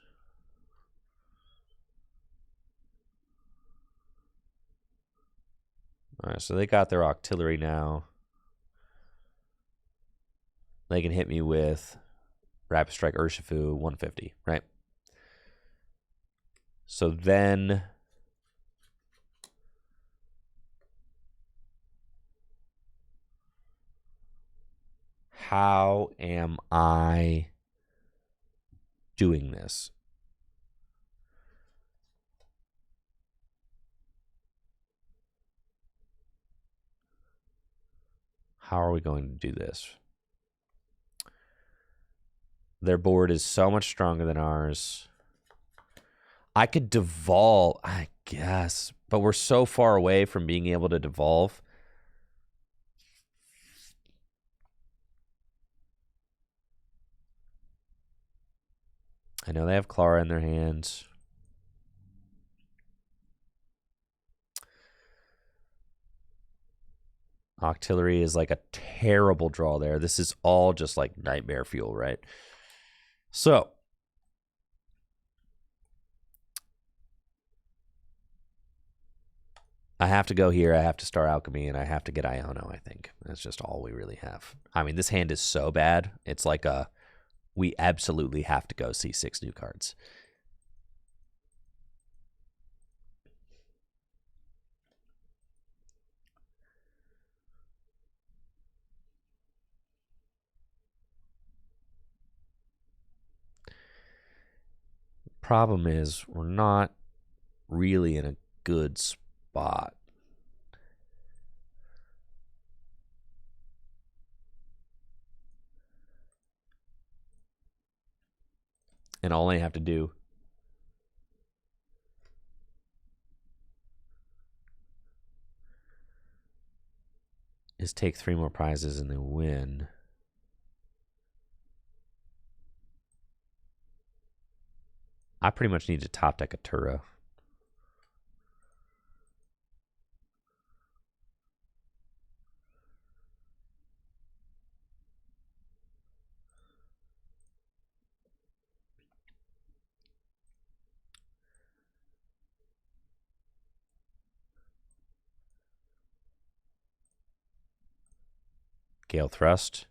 All right, so they got their Octillery now. They can hit me with Rapid Strike Urshifu 150, right? So then how am I doing this? How are we going to do this? Their board is so much stronger than ours. I could devolve, I guess, but we're so far away from being able to devolve. I know they have Clara in their hands. Octillery is like a terrible draw there. This is all just like nightmare fuel, right? So I have to go here. I have to Star Alchemy, and I have to get Iono, I think. That's just all we really have. I mean, this hand is so bad. It's like we absolutely have to go see 6 new cards. Problem is, we're not really in a good spot. And all I have to do is take 3 more prizes and then win. I pretty much need to top deck a Tura. Gale Thrust.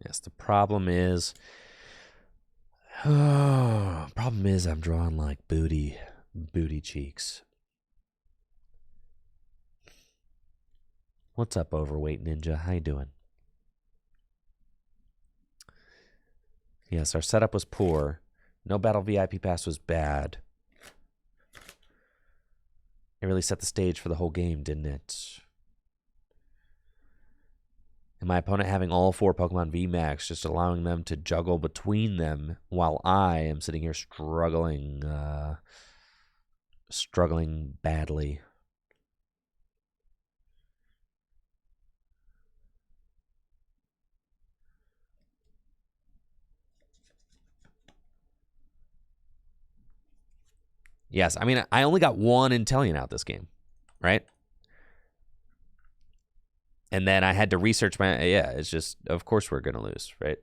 Yes, the problem is I'm drawing like booty cheeks. What's up, Overweight Ninja? How you doing? Yes, our setup was poor. No Battle VIP Pass was bad. It really set the stage for the whole game, didn't it? And my opponent having all 4 Pokemon VMAX, just allowing them to juggle between them while I am sitting here struggling badly. Yes, I mean, I only got 1 Inteleon out this game, right? And then I had to research my... Yeah, it's just, of course we're going to lose, right?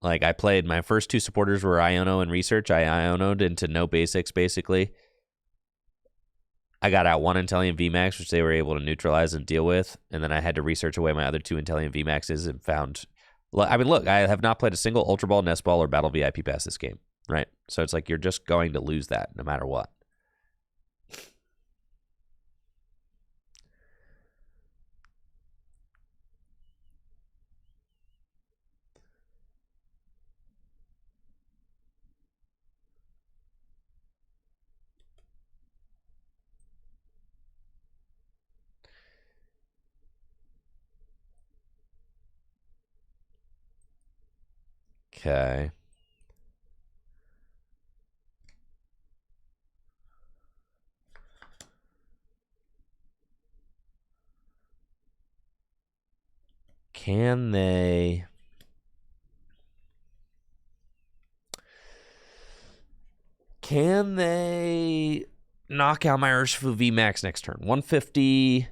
Like, I played, my first two supporters were Iono and Research. I Iono'd into no basics, basically. I got out one Inteleon VMAX, which they were able to neutralize and deal with, and then I had to research away my other two Inteleon VMAXs and found... I mean, look, I have not played a single Ultra Ball, Nest Ball, or Battle VIP Pass this game, right? So it's like you're just going to lose that no matter what. Okay. Can they... knock out my Urshifu VMAX next turn? 150,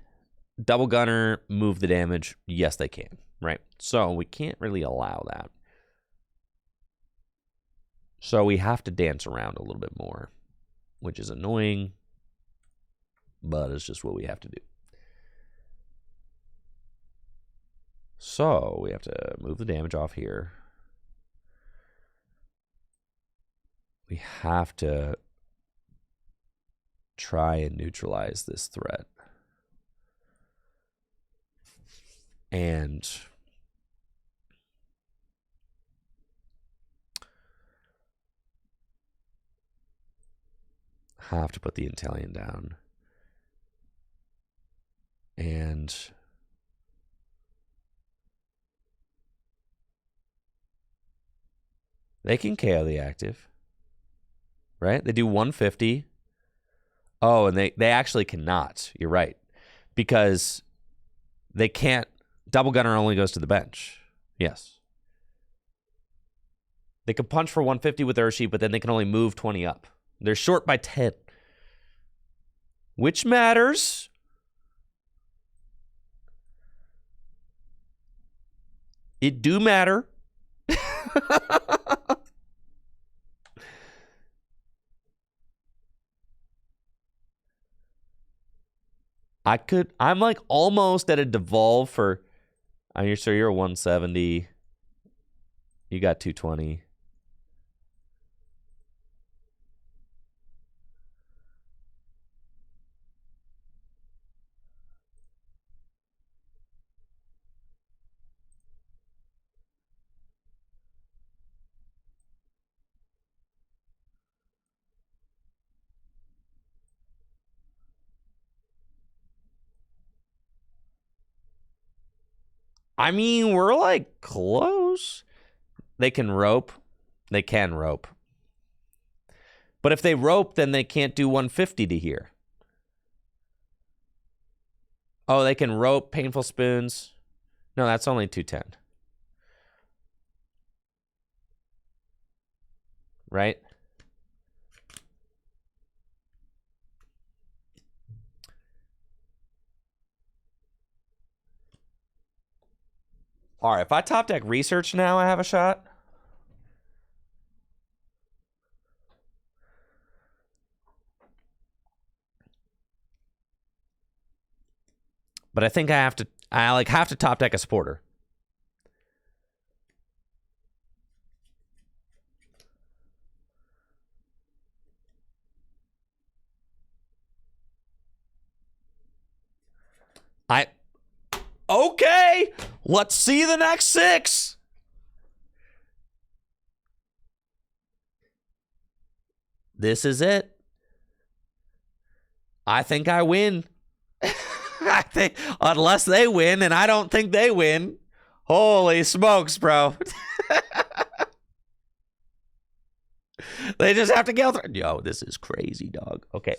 double gunner, move the damage. Yes, they can, right? So we can't really allow that. So we have to dance around a little bit more, which is annoying, but it's just what we have to do. So we have to move the damage off here. We have to try and neutralize this threat. And have to put the Inteleon down. And they can KO the active, right? They do 150. Oh, and they actually cannot. You're right. Because they can't. Double gunner only goes to the bench. Yes. They can punch for 150 with Urshi, but then they can only move 20 up. They're short by 10. Which matters. It do matter. I'm like almost at a devolve for, you're sure you're a 170. You got 220. I mean, we're like close. They can rope. They can rope. But if they rope, then they can't do 150 to here. Oh, they can rope Painful Spoons. No, that's only 210. Right? All right, if I top deck Research now, I have a shot. But I think I have to top deck a supporter. Okay, let's see the next 6. This is it. I think I win. I think, unless they win, and I don't think they win. Holy smokes, bro. They just have to go through. Yo, this is crazy, dog. Okay.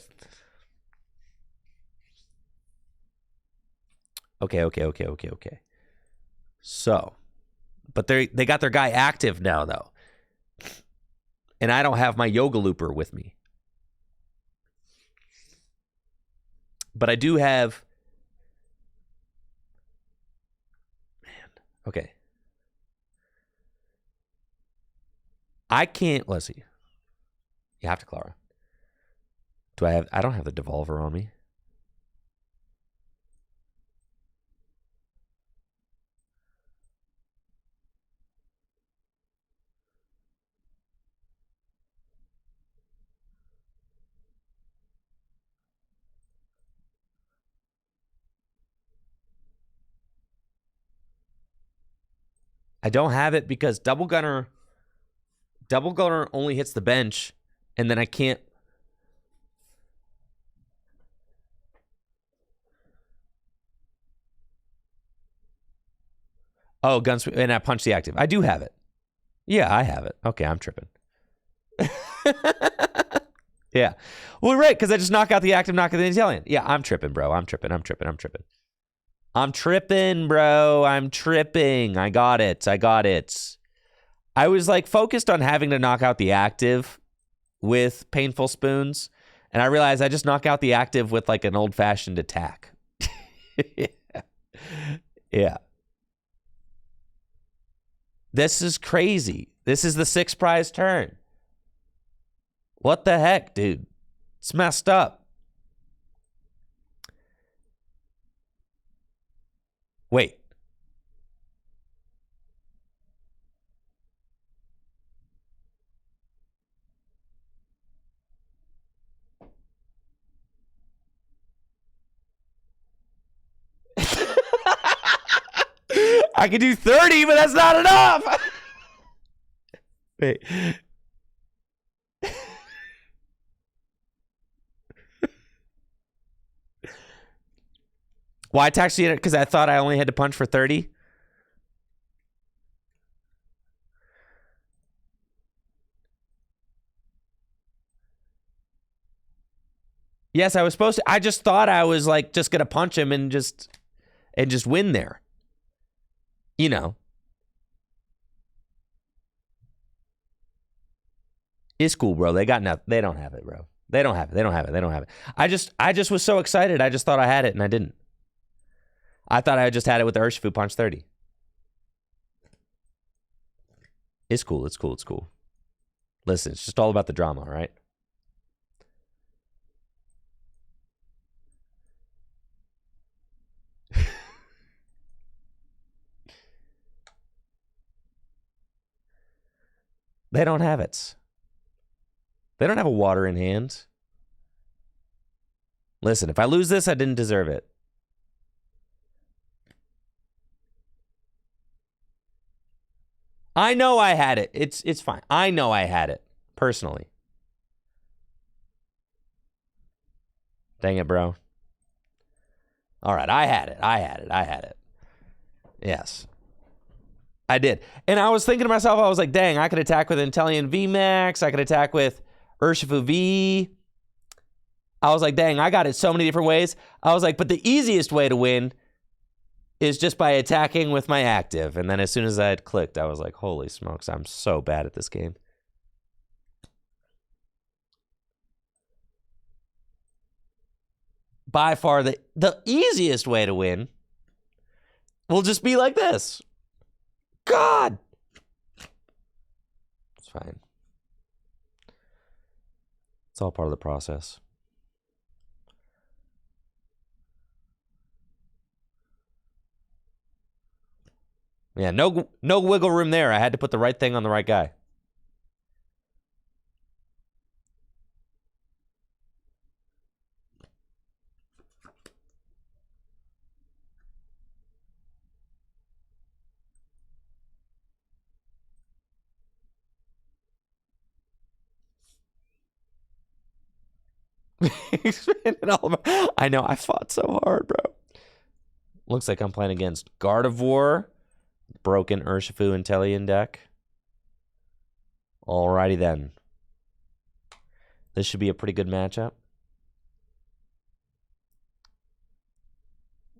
Okay. So, but they got their guy active now, though. And I don't have my Yoga Looper with me. But I do have... Man, okay. I can't. Let's see. You have to Clara. Do I have? I don't have the Devolver on me. I don't have it because Double Gunner only hits the bench, and then I can't. Oh, Gunsweep, and I punch the active. I do have it. Yeah, I have it. Okay, I'm tripping. Yeah. Well, right, because I just knock out the active, knock out the Inteleon. Yeah, I'm tripping, bro. I'm tripping, bro. I'm tripping. I got it. I was like focused on having to knock out the active with Painful Spoons, and I realized I just knock out the active with like an old-fashioned attack. Yeah. This is crazy. This is the 6th prize turn. What the heck, dude? It's messed up. Wait. I could do 30, but that's not enough. Wait. Why tax you? Because I thought I only had to punch for 30. Yes, I was supposed to. I just thought I was like just gonna punch him and just win there. You know. It's cool, bro. They got nothing. They don't have it, bro. They don't have it. I just was so excited. I just thought I had it and I didn't. I thought I just had it with the Urshifu punch 30. It's cool. Listen, it's just all about the drama, all right? They don't have it. They don't have a water in hand. Listen, if I lose this, I didn't deserve it. I know I had it. It's fine. I know I had it, personally. Dang it, bro. All right, I had it. Yes. I did. And I was thinking to myself, I was like, dang, I could attack with Inteleon VMAX. I could attack with Urshifu V. I was like, dang, I got it so many different ways. I was like, but the easiest way to win is just by attacking with my active. And then as soon as I had clicked, I was like, holy smokes, I'm so bad at this game. By far, the easiest way to win will just be like this. God! It's fine. It's all part of the process. Yeah, no wiggle room there. I had to put the right thing on the right guy. I know, I fought so hard, bro. Looks like I'm playing against Gardevoir, broken Urshifu Inteleon deck. Alrighty then. This should be a pretty good matchup.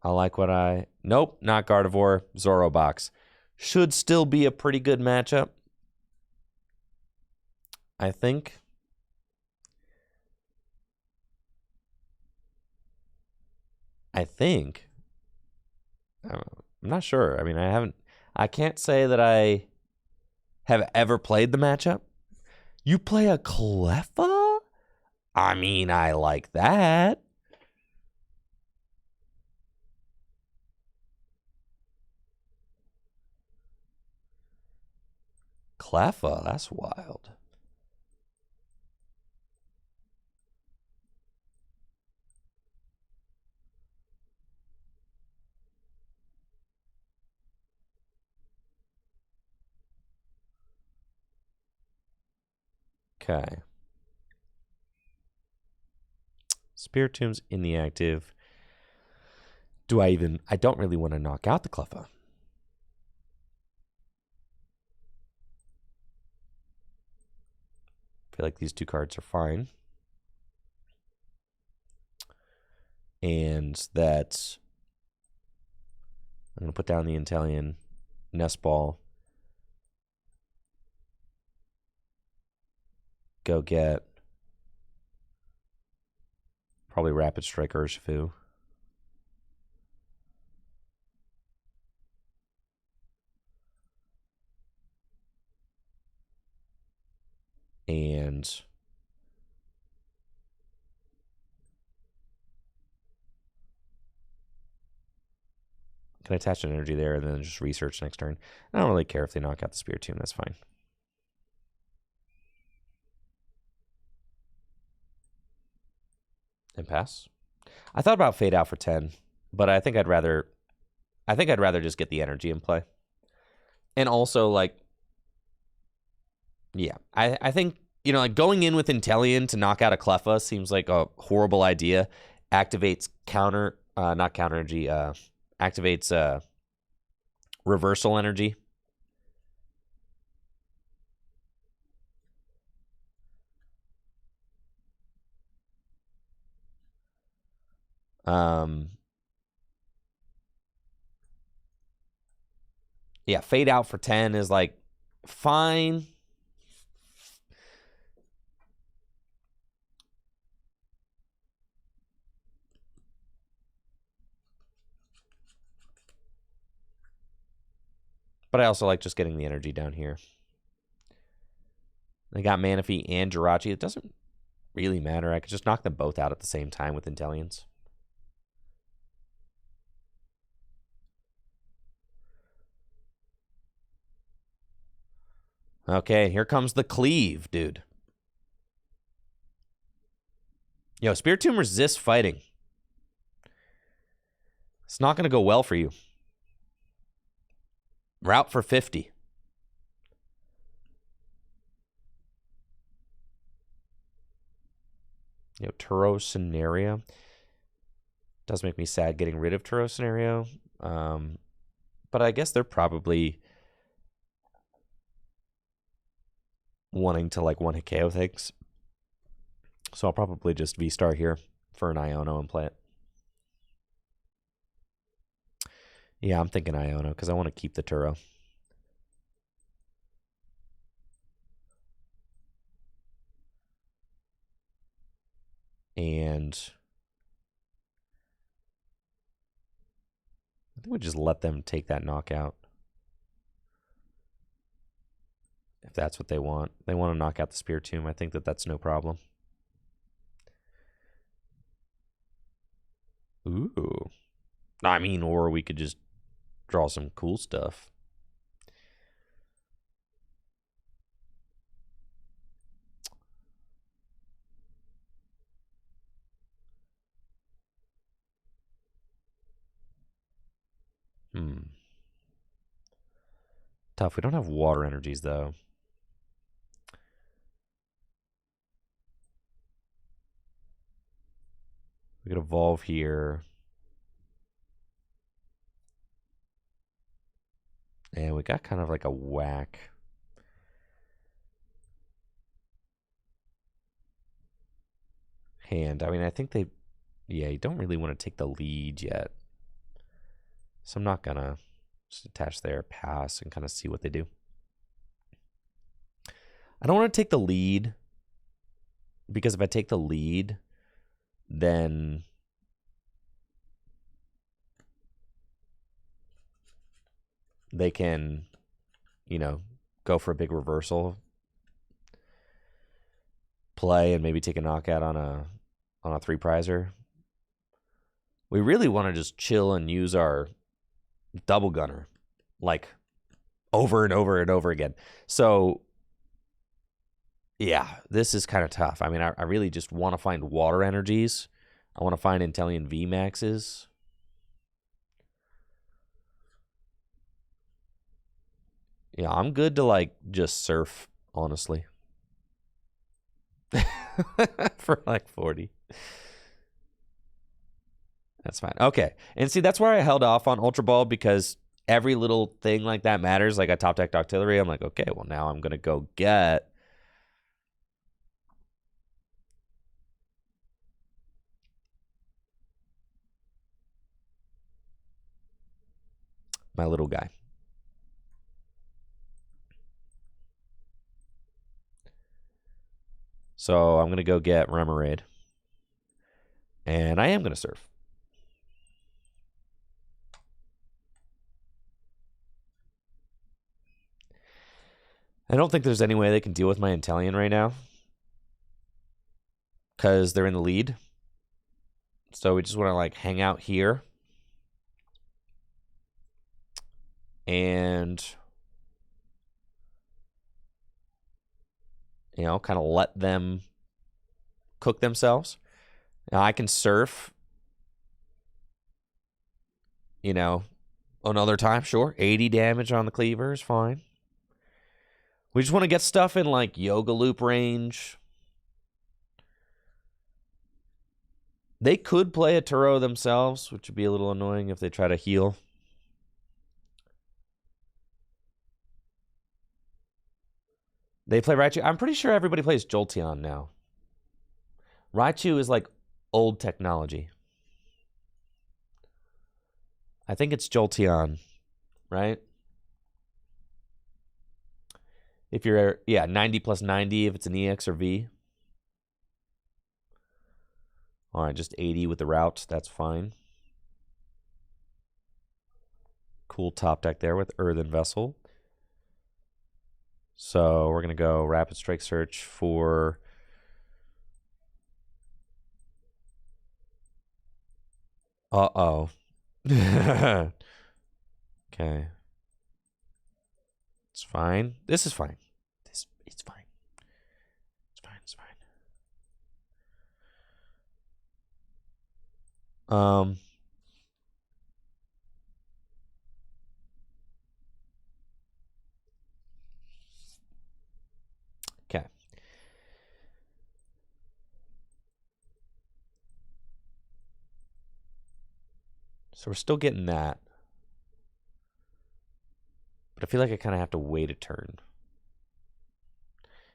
I like what I... Nope, not Gardevoir. Zorobox. Should still be a pretty good matchup. I think. I'm not sure. I mean, I can't say that I have ever played the matchup. You play a Cleffa? I mean, I like that. Cleffa, that's wild. Okay. Spiritomb's in the active. I don't really want to knock out the Cleffa. I feel like these two cards are fine. And that I'm going to put down the Inteleon Nest Ball. Go get probably Rapid Strike Urshifu. And can I attach an energy there and then just research next turn? I don't really care if they knock out the Spiritomb. That's fine. And pass. I thought about Fade Out for 10, but I think I'd rather just get the energy in play. And also, like, yeah, I think, you know, like going in with Inteleon to knock out a Cleffa seems like a horrible idea. Activates not counter energy, activates reversal energy. Yeah, Fade Out for 10 is like fine. But I also like just getting the energy down here. They got Manaphy and Jirachi. It doesn't really matter. I could just knock them both out at the same time with Inteleons. Okay, here comes the cleave, dude. Yo, Spiritomb resists fighting. It's not going to go well for you. Route for 50. You know, Turo Scenario. Does make me sad getting rid of Turo Scenario. But I guess they're probably wanting to like one-hit KO things. So I'll probably just V-Star here for an Iono and play it. Yeah, I'm thinking Iono because I want to keep the Turo. And I think we just let them take that knockout. If that's what they want. They want to knock out the Spiritomb. I think that's no problem. Ooh. I mean, or we could just draw some cool stuff. Tough. We don't have water energies, though. We could evolve here. And we got kind of like a whack. Hand. I mean, I think they... Yeah, you don't really want to take the lead yet. So I'm not going to just attach there, pass, and kind of see what they do. I don't want to take the lead. Because if I take the lead, then... they can, you know, go for a big reversal. play and maybe take a knockout on a 3-prizer. We really want to just chill and use our double gunner like over and over and over again. So yeah, this is kind of tough. I mean, I really just want to find water energies. I want to find Inteleon VMAXs. Yeah, I'm good to like just surf, honestly. For like 40. That's fine. Okay. And see, that's where I held off on Ultra Ball because every little thing like that matters. Like I top decked Octillery. I'm like, okay, well, now I'm going to go get my little guy. So I'm going to go get Remoraid. And I am going to surf. I don't think there's any way they can deal with my Inteleon right now. Because they're in the lead. So we just want to like hang out here. And, you know, kind of let them cook themselves. Now I can surf, you know, another time, sure. 80 damage on the cleaver is fine. We just want to get stuff in like Yoga Loop range. They could play a Turo themselves, which would be a little annoying if they try to heal. They play Raichu. I'm pretty sure everybody plays Jolteon now. Raichu is like old technology. I think it's Jolteon, right? If you're, yeah, 90 plus 90 if it's an EX or V. All right, just 80 with the route. That's fine. Cool top deck there with Earthen Vessel. So we're going to go Rapid Strike Search for... Uh-oh. Okay. It's fine. This is fine. It's fine. It's fine. It's fine. Okay. So we're still getting that. But I feel like I kind of have to wait a turn.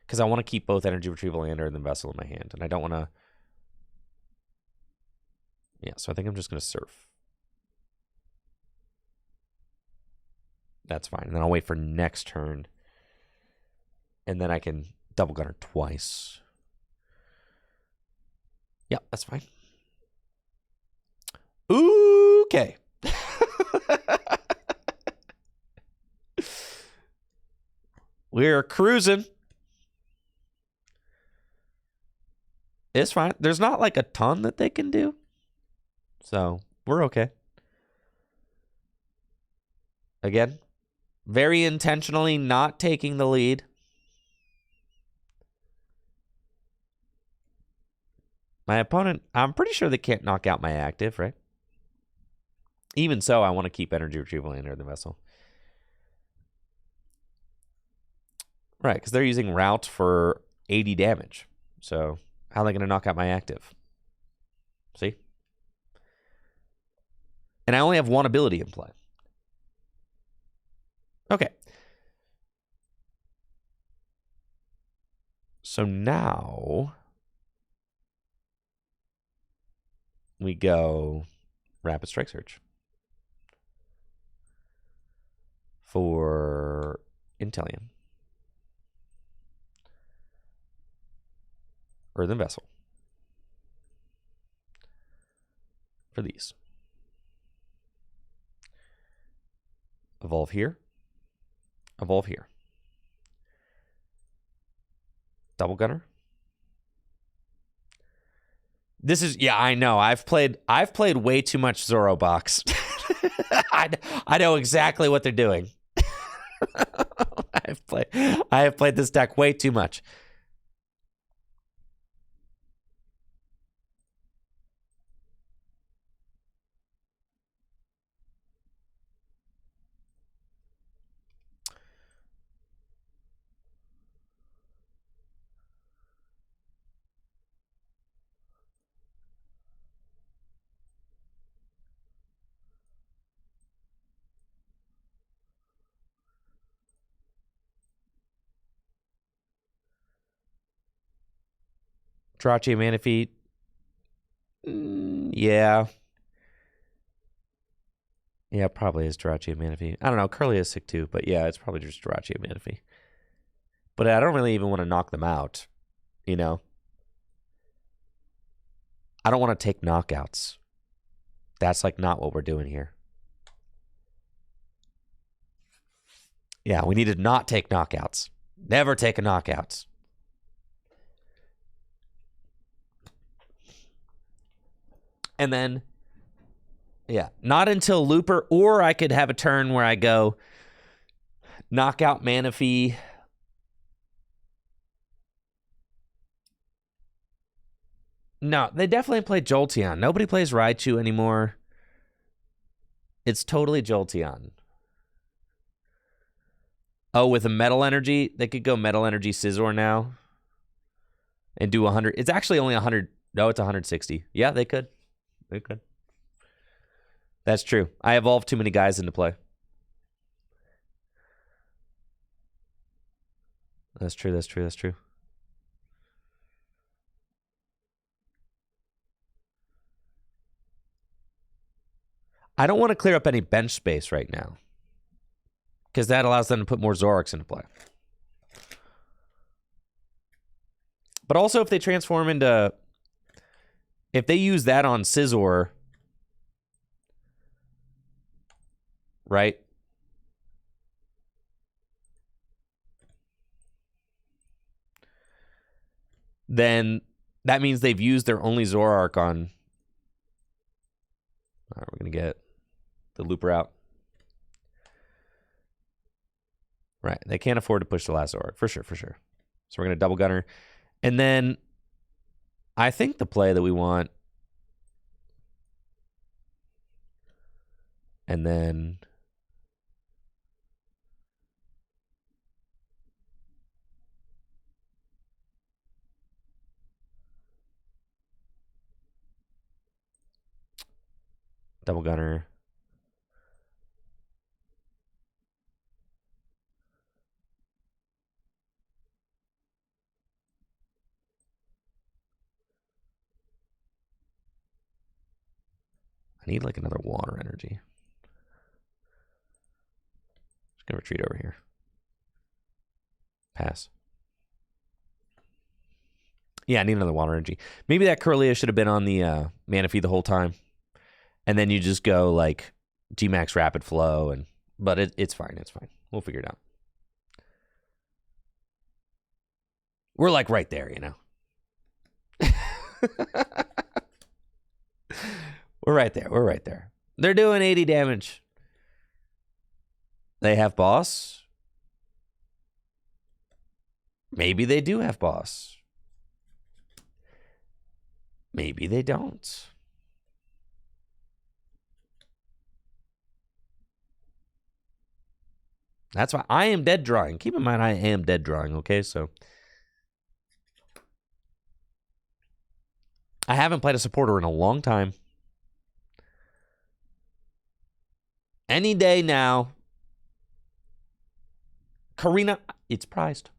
Because I want to keep both Energy Retrieval and Earthen Vessel in my hand. And I don't want to... Yeah, so I think I'm just going to surf. That's fine. And then I'll wait for next turn. And then I can double gunner twice. Yeah, that's fine. Okay. We're cruising. It's fine. There's not like a ton that they can do. So we're okay. Again, very intentionally not taking the lead. My opponent, I'm pretty sure they can't knock out my active, right? Even so, I want to keep Energy Retrieval and Earthen Vessel. Right, because they're using Route for 80 damage. So how are they going to knock out my active? See? And I only have one ability in play. Okay. So now we go Rapid Strike Search for Inteleon. Earthen Vessel for these. Evolve here. Evolve here. Double Gunner. This is, yeah, I know. I've played way too much Zoro box. I know exactly what they're doing. I have played this deck way too much. Jirachi Manaphy. Yeah. Yeah, probably is Jirachi Manaphy. I don't know. Curly is sick too, but yeah, it's probably just Jirachi Manaphy. But I don't really even want to knock them out, you know? I don't want to take knockouts. That's like not what we're doing here. Yeah, we need to not take knockouts. Never take a knockouts. And then, yeah, not until Looper, or I could have a turn where I go knockout Manaphy. No, they definitely play Jolteon. Nobody plays Raichu anymore. It's totally Jolteon. Oh, with a Metal Energy, they could go Metal Energy Scizor now and do 100. It's actually only 100. No, it's 160. Yeah, they could. They could. That's true. I evolved too many guys into play. That's true. That's true. That's true. I don't want to clear up any bench space right now because that allows them to put more Zoroarks into play. But also, if they transform into... If they use that on Scizor, right? Then that means they've used their only Zoroark on... All right, we're going to get the Looper out. Right, they can't afford to push the last Zoroark, for sure, for sure. So we're going to double gunner. And then I think the play that we want... And then... Double gunner. I need like another water energy. Just gonna retreat over here. Pass. Yeah, I need another water energy. Maybe that Kirlia should have been on the Manaphy the whole time. And then you just go like G-Max Rapid Flow. But it's fine. It's fine. We'll figure it out. We're like right there, you know. We're right there. We're right there. They're doing 80 damage. They have boss. Maybe they do have boss. Maybe they don't. That's why I am dead drawing. Keep in mind, I am dead drawing, okay? So I haven't played a supporter in a long time. Any day now. Karina, it's prized.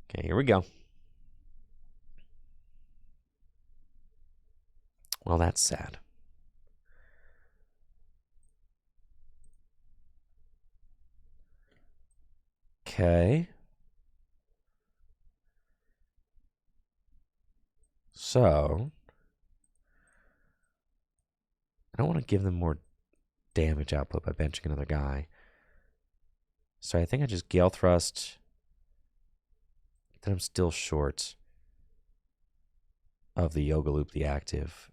Okay, here we go. Well, that's sad. Okay. So, I don't want to give them more damage output by benching another guy. So I think I just Gale Thrust. Then I'm still short of the Yoga Loop, the active.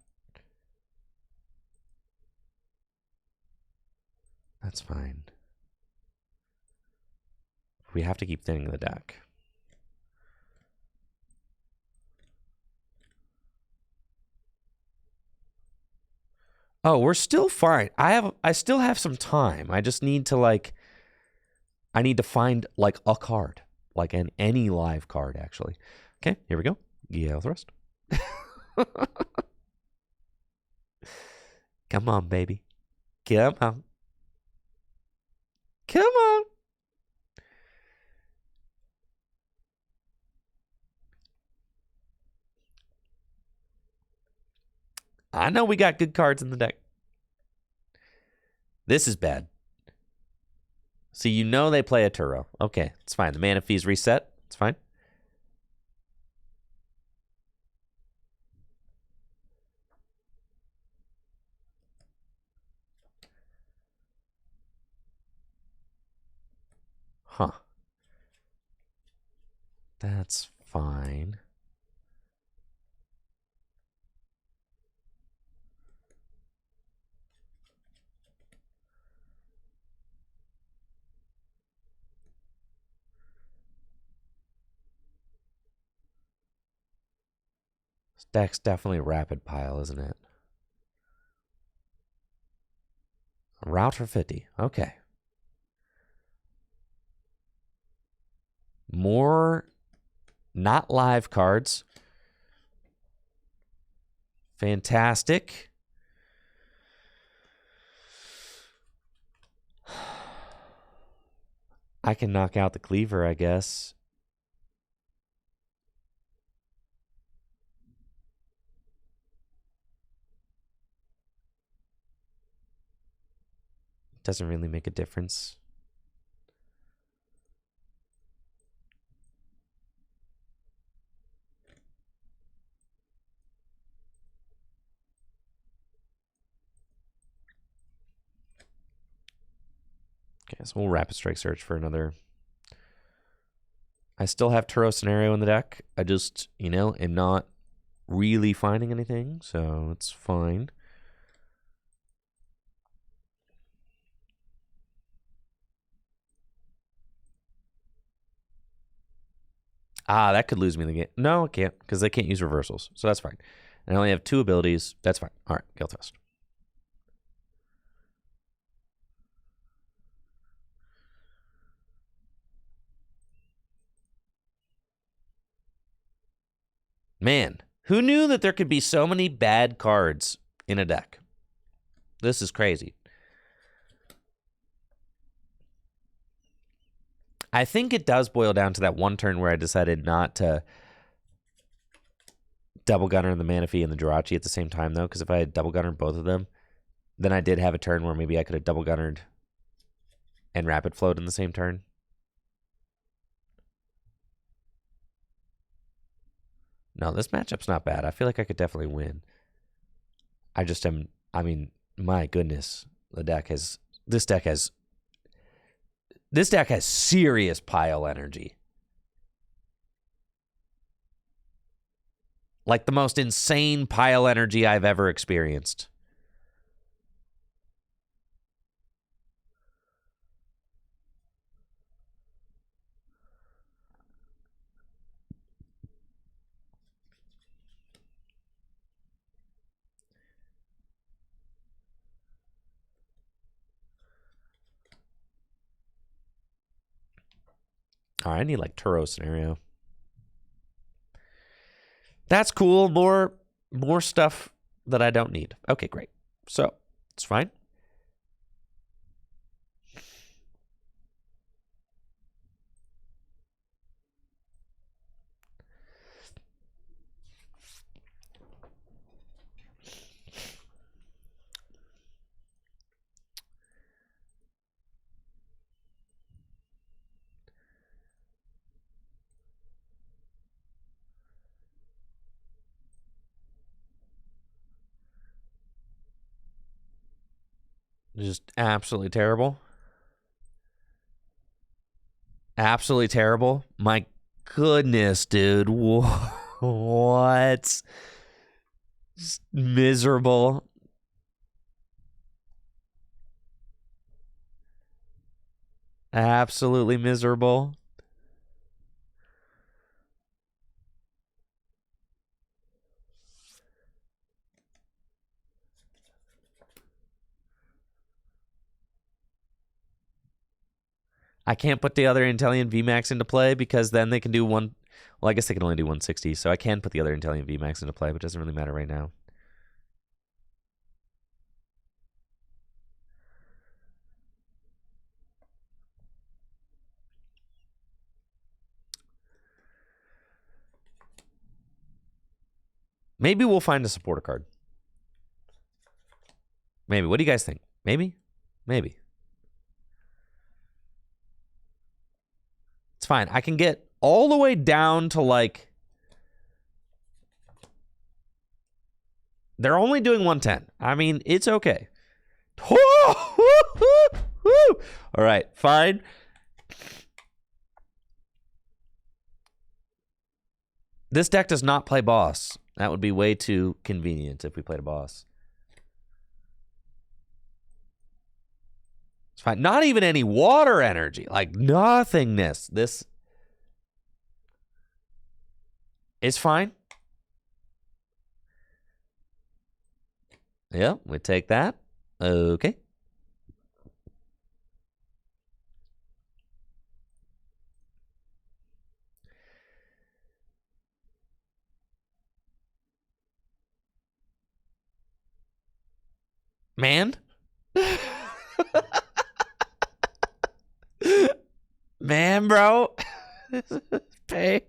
That's fine. We have to keep thinning the deck. Oh, we're still fine. I still have some time. I just need to I need to find a card. Like any live card, actually. Okay, here we go. Gale Thrust. Come on, baby. Come on. Come on. I know we got good cards in the deck. This is bad. So you know they play a Turo. Okay, it's fine. The mana fee's reset. It's fine. Huh. That's fine. This deck's definitely rapid pile, isn't it? Route for 50. Okay. More not live cards. Fantastic. I can knock out the cleaver, I guess. Doesn't really make a difference. Okay, so we'll Rapid Strike Search for another. I still have Turo Scenario in the deck. I just, am not really finding anything, so it's fine. Ah, that could lose me the game. No, it can't, because they can't use reversals, so that's fine. And I only have 2 abilities. That's fine. All right, Gale Thrust. Man, who knew that there could be so many bad cards in a deck? This is crazy. I think it does boil down to that one turn where I decided not to double gunner the Manaphy and the Jirachi at the same time, though, because if I had double gunnered both of them, then I did have a turn where maybe I could have double gunnered and rapid flowed in the same turn. No, this matchup's not bad. I feel like I could definitely win. I just am. I mean, my goodness, this deck has serious pile energy. Like the most insane pile energy I've ever experienced. All right, I need Turo Scenario. That's cool. More stuff that I don't need. Okay, great. So it's fine. Just absolutely terrible. Absolutely terrible. My goodness, dude. What? Just miserable. Absolutely miserable. I can't put the other Inteleon VMAX into play because then they can do one. Well, I guess they can only do 160, so I can put the other Inteleon VMAX into play, but it doesn't really matter right now. Maybe we'll find a supporter card. Maybe. What do you guys think? Maybe? Maybe. It's fine. I can get all the way down to like... They're only doing 110. I mean, it's okay. All right, fine. This deck does not play boss. That would be way too convenient if we played a boss. It's fine. Not even any water energy. Like nothingness. This is fine. Yeah, we take that. Okay. Man. Man, bro. Pain.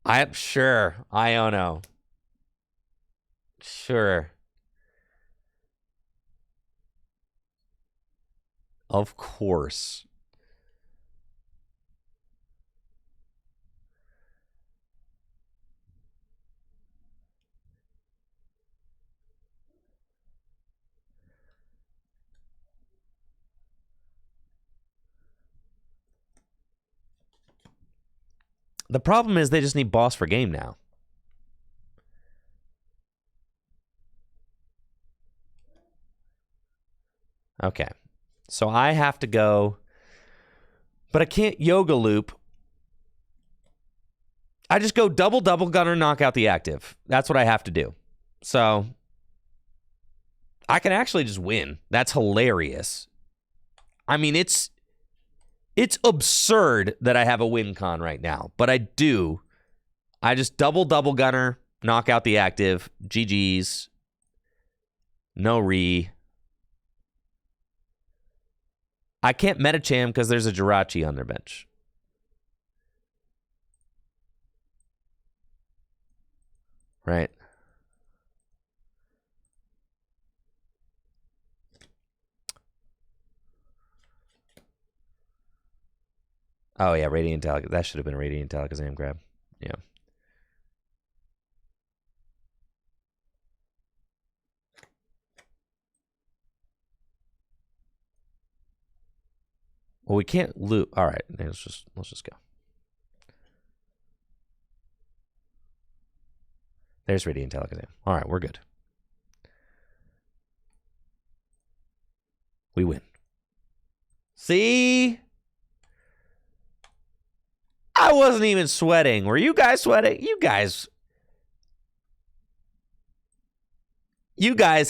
I'm sure. I don't know. Sure. Of course. The problem is they just need boss for game now. Okay. So I have to go, but I can't yoga loop. I just go double gunner, knock out the active. That's what I have to do. So I can actually just win. That's hilarious. I mean, it's absurd that I have a win con right now, but I do. I just double gunner, knock out the active, GG's, no re. I can't Metacham because there's a Jirachi on their bench. Right. Oh, yeah, Radiant Alakazam. That should have been a Radiant Alakazam grab. Yeah. Well, we can't loop. All right, let's just go. There's Radiant Alakazam. All right, we're good. We win. See? I wasn't even sweating. Were you guys sweating? You guys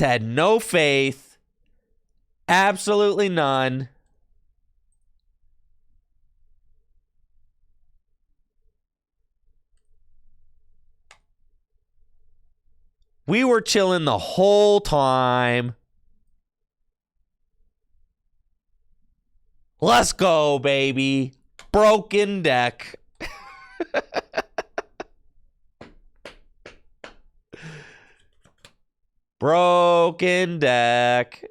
had no faith. Absolutely none. We were chilling the whole time. Let's go, baby. Broken deck. Broken deck.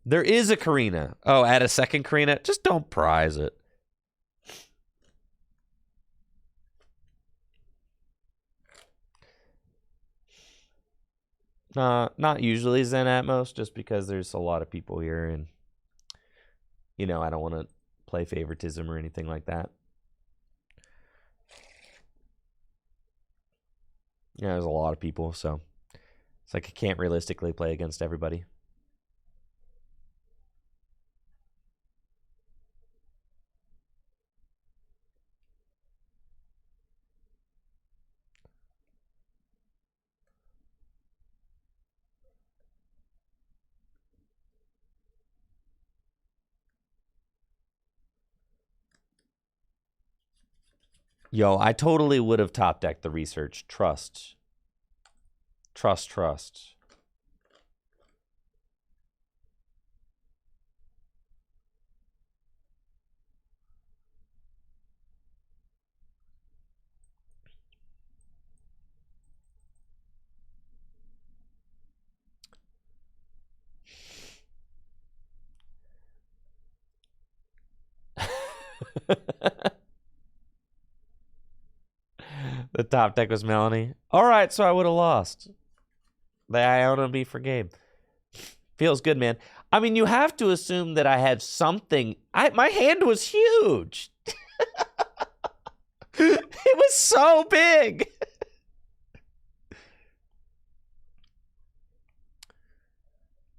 There is a Karina. Oh, add a second Karina? Just don't prize it. Not usually Zen Atmos, just because there's a lot of people here and, you know, I don't want to play favoritism or anything like that. Yeah, there's a lot of people, so it's like I can't realistically play against everybody. Yo, I totally would have top decked the research. Trust. Trust. The top deck was Melanie. All right, so I would have lost. The Iona B for game. Feels good, man. I mean, you have to assume that I have something. My hand was huge. It was so big.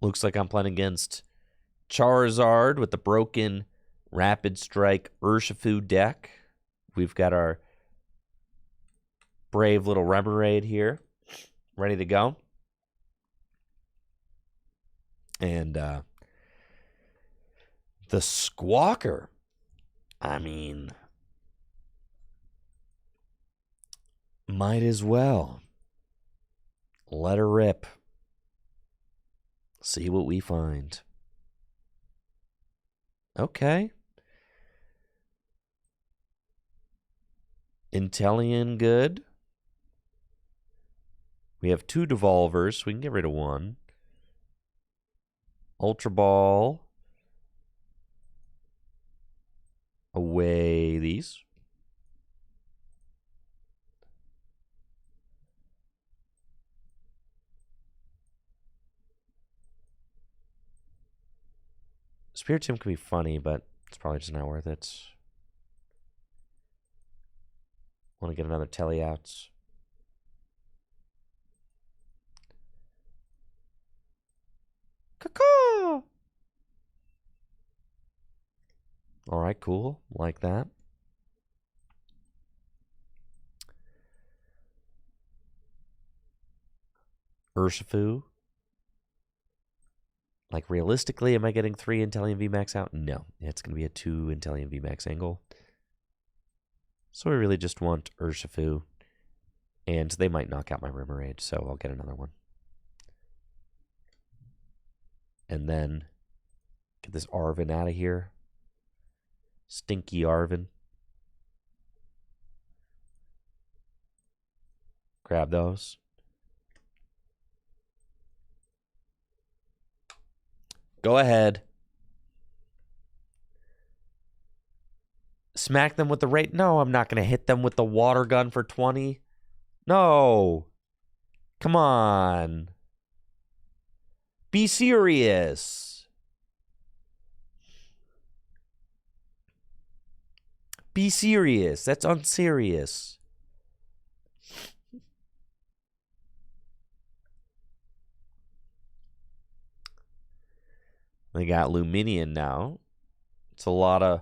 Looks like I'm playing against Charizard with the broken Rapid Strike Urshifu deck. We've got our brave little Remoraid here, ready to go. And the Squawker, I mean, might as well. Let her rip. See what we find. Okay. Inteleon good. We have 2 Devolvers, so we can get rid of 1. Ultra Ball. Away these. Spiritomb can be funny, but it's probably just not worth it. Want to get another Telly out. Caw. All right, cool. Like that. Urshifu. Like, realistically, am I getting 3 Inteleon VMAX out? No. It's going to be a 2 Inteleon VMAX angle. So we really just want Urshifu. And they might knock out my Remoraid, so I'll get another one. And then get this Arven out of here. Stinky Arven. Grab those. Go ahead. Smack them with the rate. No, I'm not going to hit them with the water gun for 20. No. Come on. Be serious. Be serious. That's unserious. They got Luminion now. It's a lot of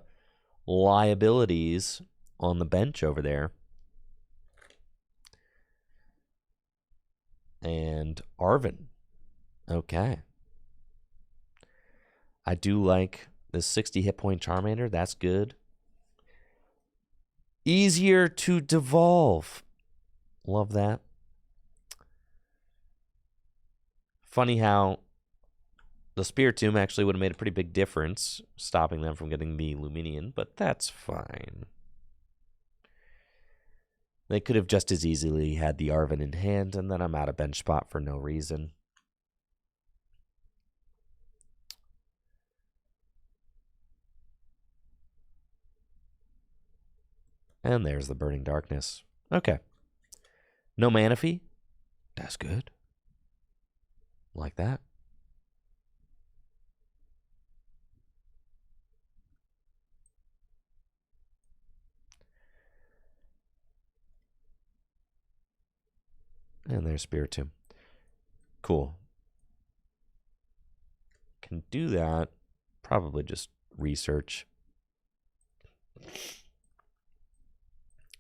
liabilities on the bench over there. And Arven. Okay. I do like this 60 hit point Charmander. That's good. Easier to devolve. Love that. Funny how the Spiritomb actually would have made a pretty big difference, stopping them from getting the Luminion, but that's fine. They could have just as easily had the Arven in hand, and then I'm out of bench spot for no reason. And there's the Burning Darkness. Okay. No mana fee. That's good. Like that. And there's Spiritomb. Cool. Can do that. Probably just research.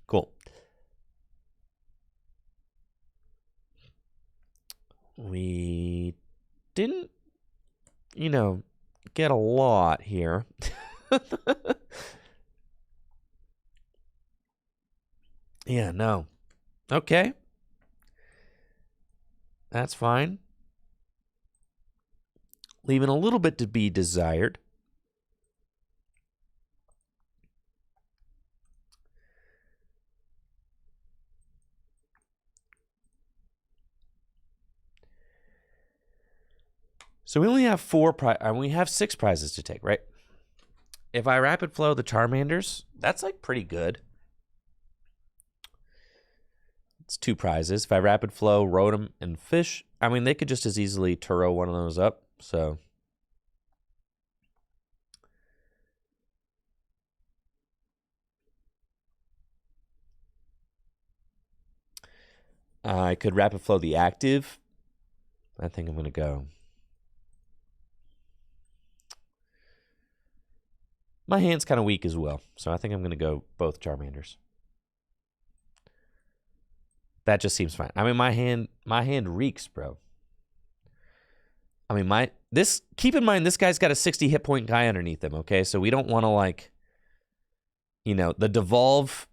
Cool. We didn't, get a lot here. Yeah, no. Okay. That's fine. Leaving a little bit to be desired. So we only have we have 6 prizes to take, right? If I rapid flow the Charmanders, that's like pretty good. It's 2 prizes. If I rapid flow Rotom and Fish, I mean, they could just as easily Turo one of those up. So I could rapid flow the active. I think I'm going to go. My hand's kind of weak as well, so I think I'm going to go both Charmanders. That just seems fine. I mean, my hand reeks, bro. I mean, keep in mind, this guy's got a 60 hit point guy underneath him, okay? So we don't want to, like, the devolve.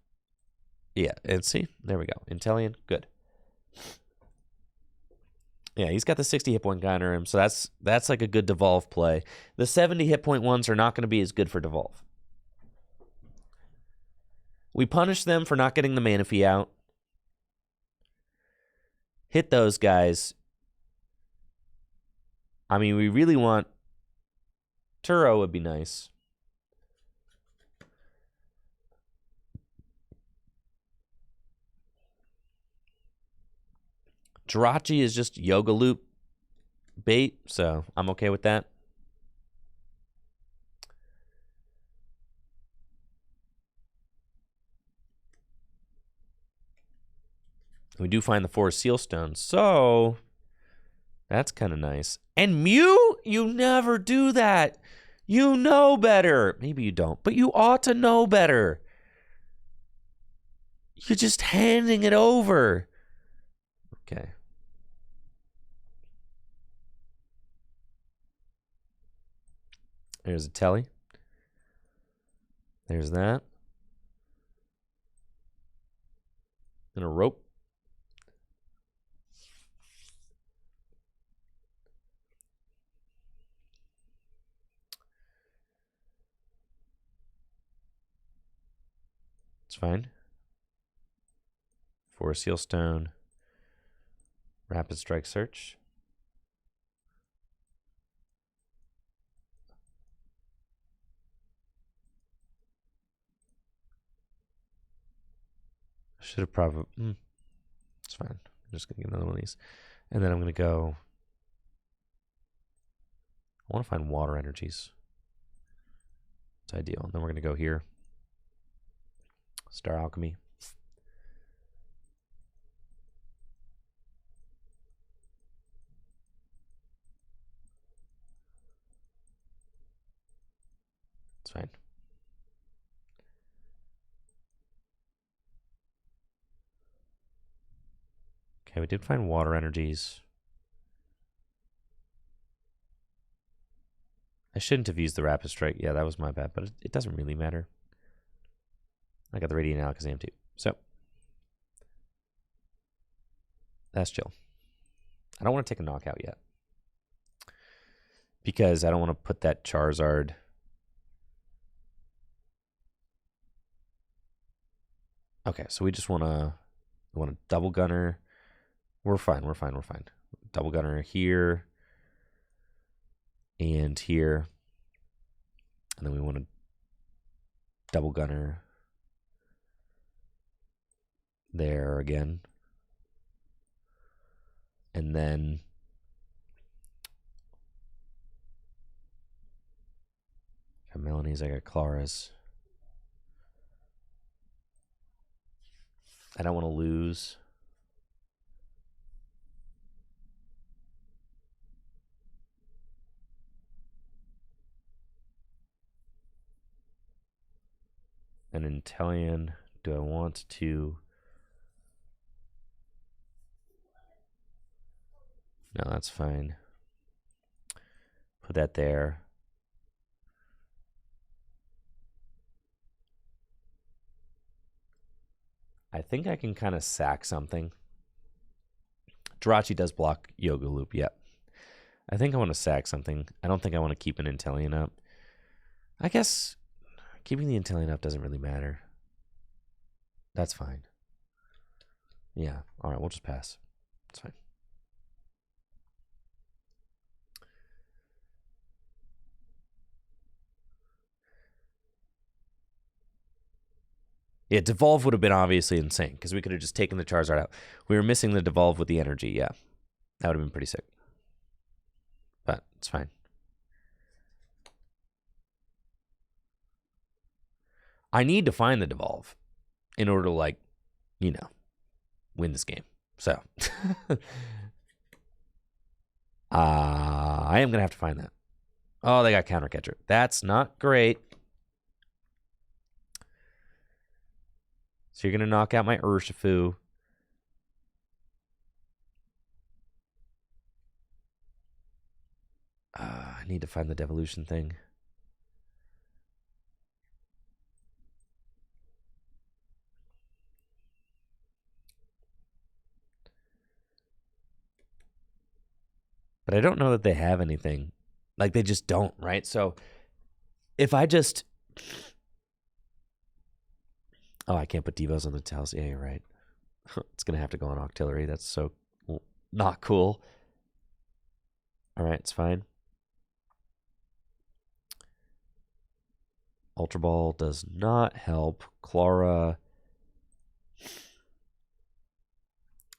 Yeah, and see, there we go. Inteleon, good. Yeah, he's got the 60 hit point guy under him, so that's like a good devolve play. The 70 hit point ones are not going to be as good for devolve. We punish them for not getting the mana fee out. Hit those guys. I mean, we really want Turo would be nice. Jirachi is just Yoga Loop bait, so I'm okay with that. We do find the 4 seal stones, so that's kind of nice. And Mew, you never do that. You know better. Maybe you don't, but you ought to know better. You're just handing it over. Okay. There's a telly. There's that. And a rope. It's fine. 4 seal stone. Rapid strike search. I should have probably. It's fine. I'm just gonna get another one of these, and then I'm gonna go. I want to find water energies. It's ideal. And then we're gonna go here. Star Alchemy. It's fine. Okay, we did find water energies. I shouldn't have used the Rapid Strike. Yeah, that was my bad, but it doesn't really matter. I got the Radiant Alakazam too. So, that's chill. I don't want to take a knockout yet. Because I don't want to put that Charizard. Okay, so we just want to double gunner. We're fine. Double gunner here and here. And then we want to double gunner there again. And then I got Melanie's, I got Clara's. I don't want to lose. An Inteleon. Do I want to? No, that's fine. Put that there. I think I can kind of sack something. Jirachi does block Yoga Loop, yep. I think I want to sack something. I don't think I want to keep an Inteleon up. I guess keeping the Inteleon up doesn't really matter. That's fine. Yeah, all right, we'll just pass. It's fine. Yeah, Devolve would have been obviously insane because we could have just taken the Charizard out. We were missing the Devolve with the energy, yeah. That would have been pretty sick. But it's fine. I need to find the Devolve in order to, like, you know, win this game. So, I am going to have to find that. Oh, they got Counter Catcher. That's not great. So you're going to knock out my Urshifu. I need to find the devolution thing. But I don't know that they have anything. Like, they just don't, right? So if I just... Oh, I can't put Devos on the Tails. Yeah, you're right. It's going to have to go on Octillery. That's so not cool. All right, it's fine. Ultra Ball does not help. Clara.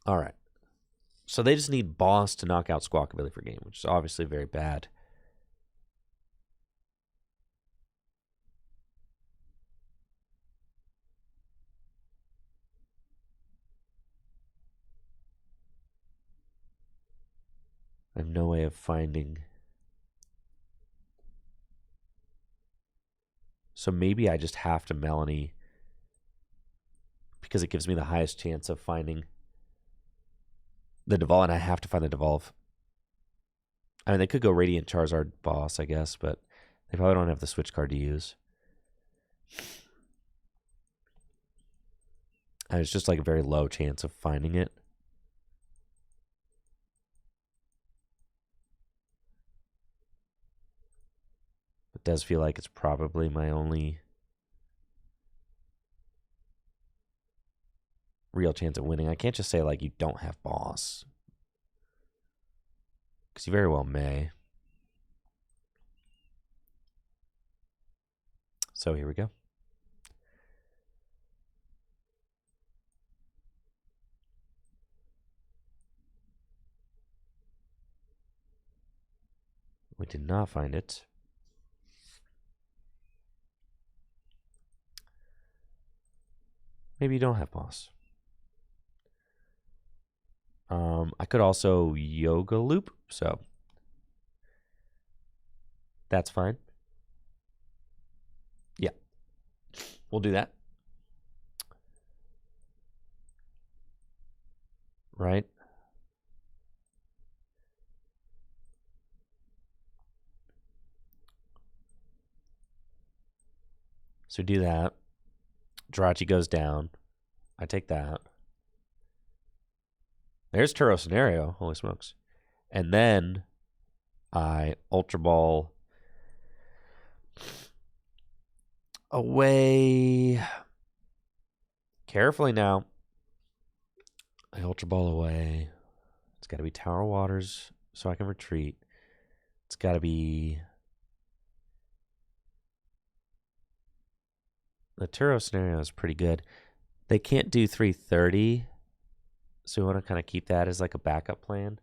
All right. So they just need Boss to knock out Squawkabilly for game, which is obviously very bad. I have no way of finding. So maybe I just have to Melanie because it gives me the highest chance of finding the Devolve, and I have to find the Devolve. I mean, they could go Radiant Charizard Boss, I guess, but they probably don't have the switch card to use. And it's just like a very low chance of finding it. It does feel like it's probably my only real chance of winning. I can't just say, like, you don't have Boss. Because you very well may. So here we go. We did not find it. Maybe you don't have Boss. I could also Yoga Loop, so that's fine. Yeah, we'll do that. Right? So do that. Jirachi goes down. I take that. There's Turo Scenario. Holy smokes. And then I Ultra Ball away. Carefully now. I Ultra Ball away. It's got to be Tower Waters so I can retreat. It's got to be... The Turo Scenario is pretty good. They can't do 330, so we want to kind of keep that as like a backup plan.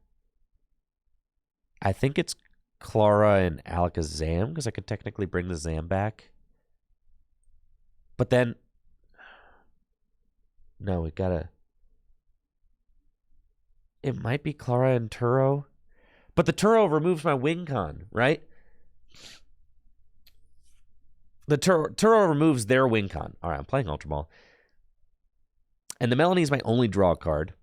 I think it's Clara and Alakazam, because I could technically bring the Zam back. But then... No, we gotta... It might be Clara and Turo. But the Turo removes my win con, right? The Turo removes their win con. All right, I'm playing Ultra Ball. And the Melanie is my only draw card.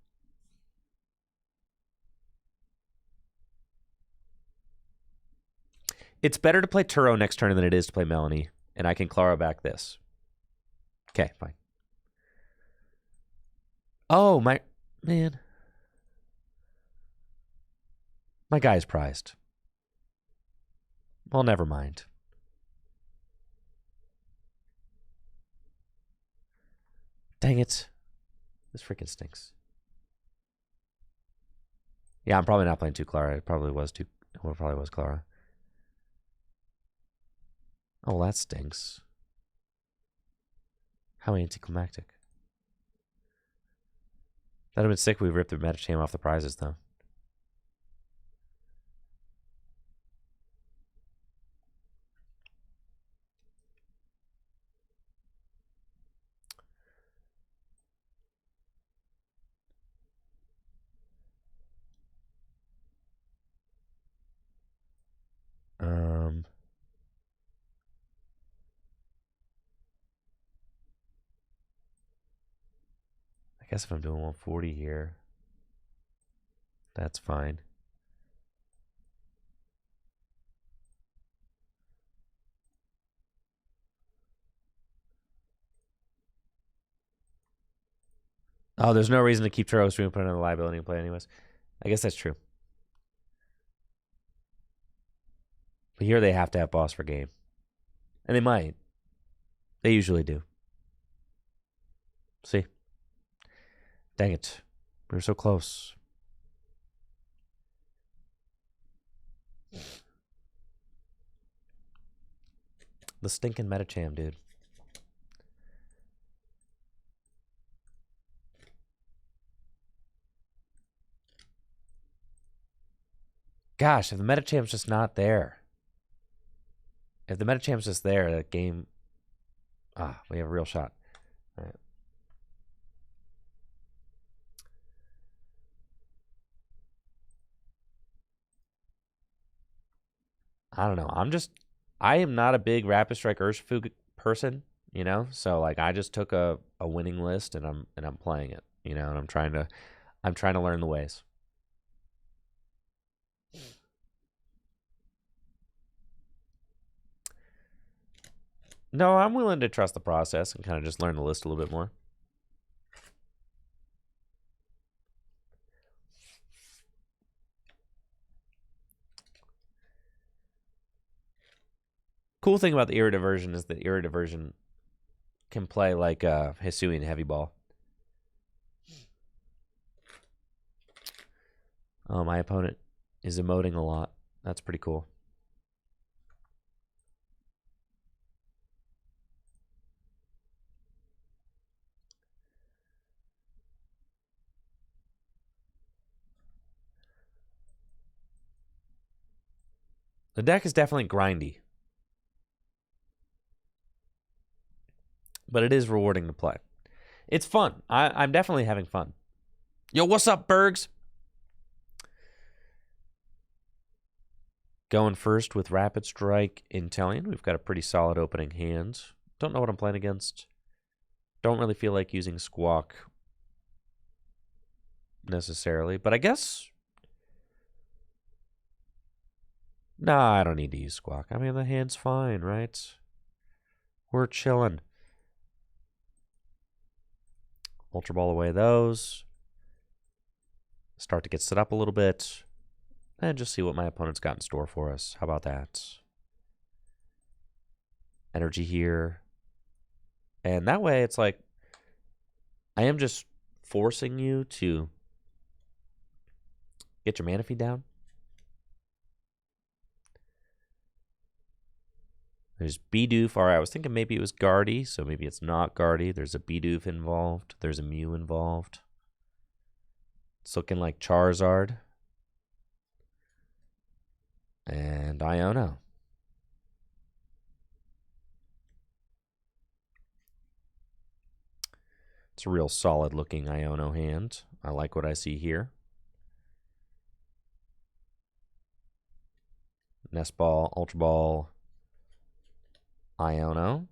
It's better to play Turo next turn than it is to play Melanie. And I can Clara back this. Okay, fine. Oh, my... Man. My guy's prized. Well, never mind. Dang it. This freaking stinks. Yeah, I'm probably not playing 2 Clara. It probably was Clara. Oh, well, that stinks. How anticlimactic. That'd have been sick if we ripped the Metacham off the prizes, though. I guess if I'm doing 140 here, that's fine. Oh, there's no reason to keep Turo stream and put it on the liability and play anyways. I guess that's true. But here they have to have boss for game. And they might. They usually do. See? Dang it. We were so close. The stinking Metacham, dude. Gosh, if the Metacham's just not there. If the Metacham's just there, that game... we have a real shot. All right. I don't know. I am not a big Rapid Strike Urshifu person, you know? So like I just took a winning list and I'm playing it, you know, and I'm trying to learn the ways. No, I'm willing to trust the process and kind of just learn the list a little bit more. Cool thing about the Iridiversion is that Iridiversion can play like Hisuian Heavy Ball. My opponent is emoting a lot. That's pretty cool. The deck is definitely grindy. But it is rewarding to play. It's fun. I'm definitely having fun. Yo, what's up, Bergs? Going first with Rapid Strike Inteleon. We've got a pretty solid opening hand. Don't know what I'm playing against. Don't really feel like using Squawk necessarily. But I guess... Nah, I don't need to use Squawk. I mean, the hand's fine, right? We're chilling. Ultra Ball away those. Start to get set up a little bit. And just see what my opponent's got in store for us. How about that? Energy here. And that way, it's like, I am just forcing you to get your mana feed down. There's Bidoof. All right, I was thinking maybe it was Guardy, so maybe it's not Guardy. There's a Bidoof involved. There's a Mew involved. It's looking like Charizard. And Iono. It's a real solid looking Iono hand. I like what I see here. Nest Ball, Ultra Ball, Iono.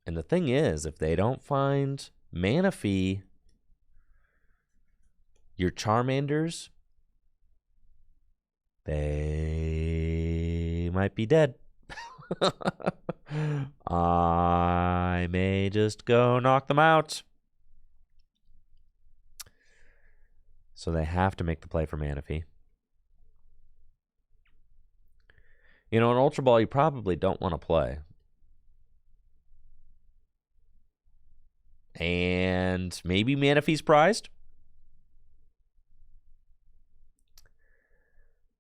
And the thing is, if they don't find Manaphy, your Charmanders, they might be dead. I may just go knock them out. So they have to make the play for Manaphy. You know, an Ultra Ball you probably don't want to play. And maybe Manaphy's prized.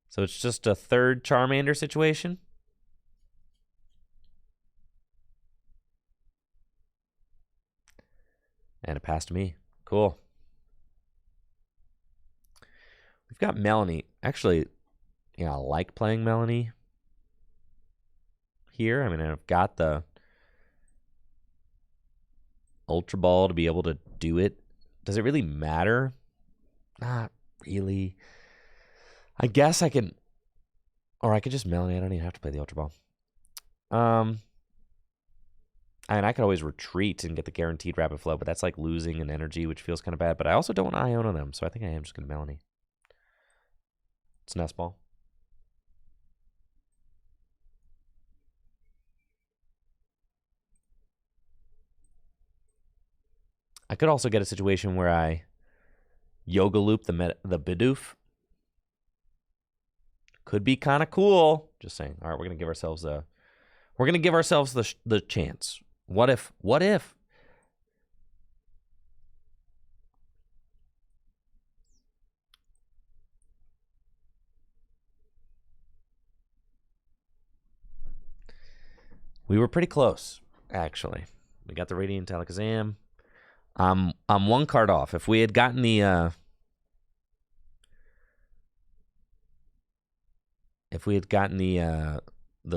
So it's just a third Charmander situation. And it passed to me. Cool. We've got Melanie. Actually, I like playing Melanie here. I mean, I've got the Ultra Ball to be able to do it. Does it really matter? Not really. I guess I can, or I could just Melanie. I don't even have to play the Ultra Ball. And I could always retreat and get the guaranteed Rapid Flow, but that's like losing an energy, which feels kind of bad. But I also don't want to Iono them, so I think I am just going to Melanie. It's Nest Ball. I could also get a situation where I Yoga Loop the Bidoof. Could be kind of cool. Just saying. All right, we're gonna give ourselves the chance. What if? We were pretty close, actually. We got the Radiant Alakazam. I'm one card off. If we had gotten the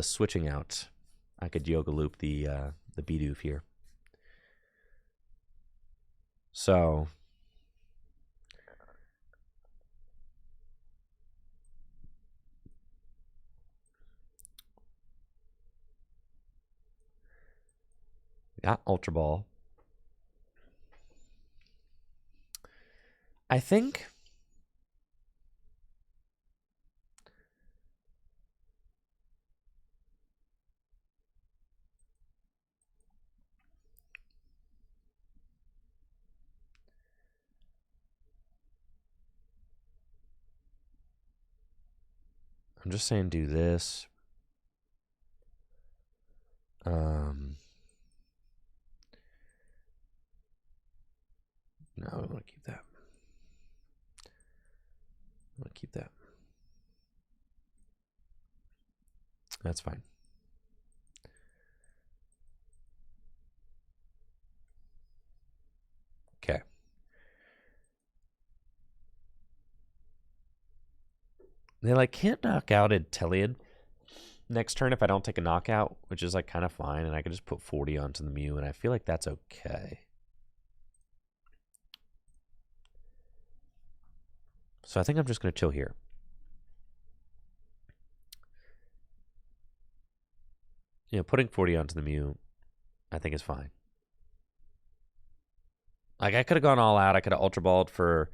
switching out, I could Yoga Loop the Bidoof here. So got Ultra Ball. I think I'm just saying do this. No, I want to keep that. That's fine. Okay. They can't knock out Inteleon next turn if I don't take a knockout, which is kind of fine, and I can just put 40 onto the Mew, and I feel like that's okay. So I think I'm just going to chill here. Putting 40 onto the Mew, I think is fine. I could have gone all out. I could have Ultra Balled for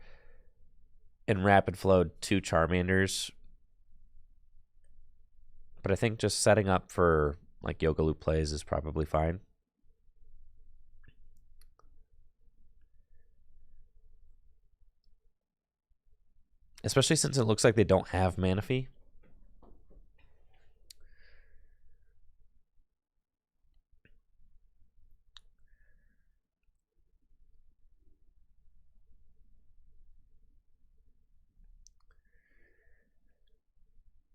and Rapid Flowed 2 Charmanders. But I think just setting up for Yoga Loop plays is probably fine. Especially since it looks like they don't have Manaphy.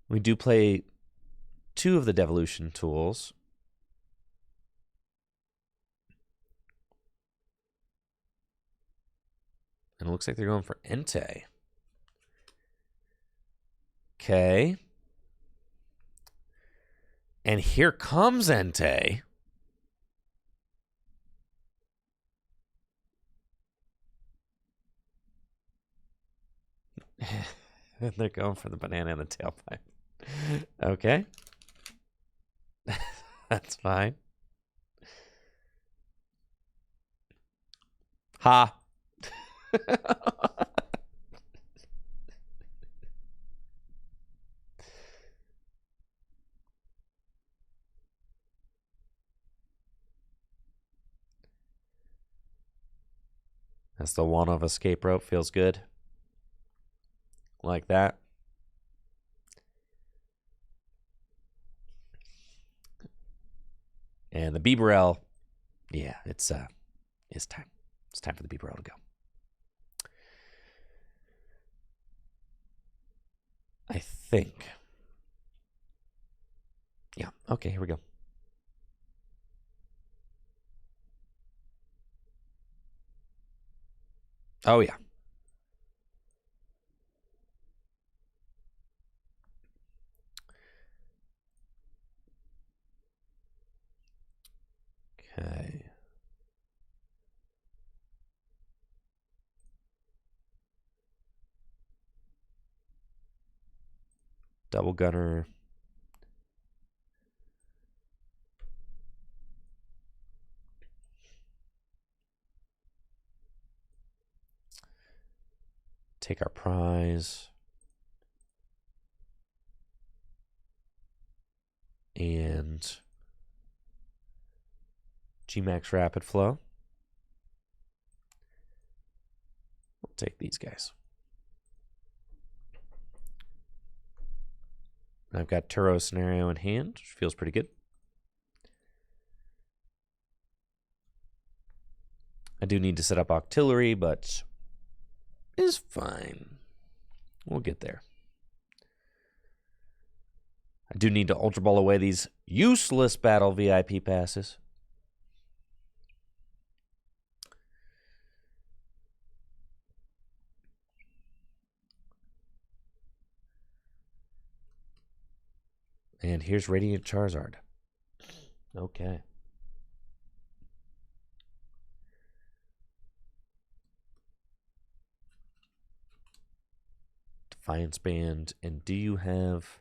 We do play 2 of the Devolution tools. And it looks like they're going for Entei. Okay. And here comes Entei. They're going for the banana in the tailpipe. Okay. That's fine. Ha. That's the one of escape rope. Feels good. Like that. And the Bibarel, yeah, it's time. It's time for the Bibarel to go. I think. Yeah, okay, here we go. Oh, yeah. Okay. Double gunner. Take our prize. And G-Max Rapid Flow. We'll take these guys. I've got Turo Scenario in hand, which feels pretty good. I do need to set up Octillery, but it's fine. We'll get there. I do need to Ultra Ball away these useless battle VIP passes. And here's Radiant Charizard. Okay. Defiance Band. And do you have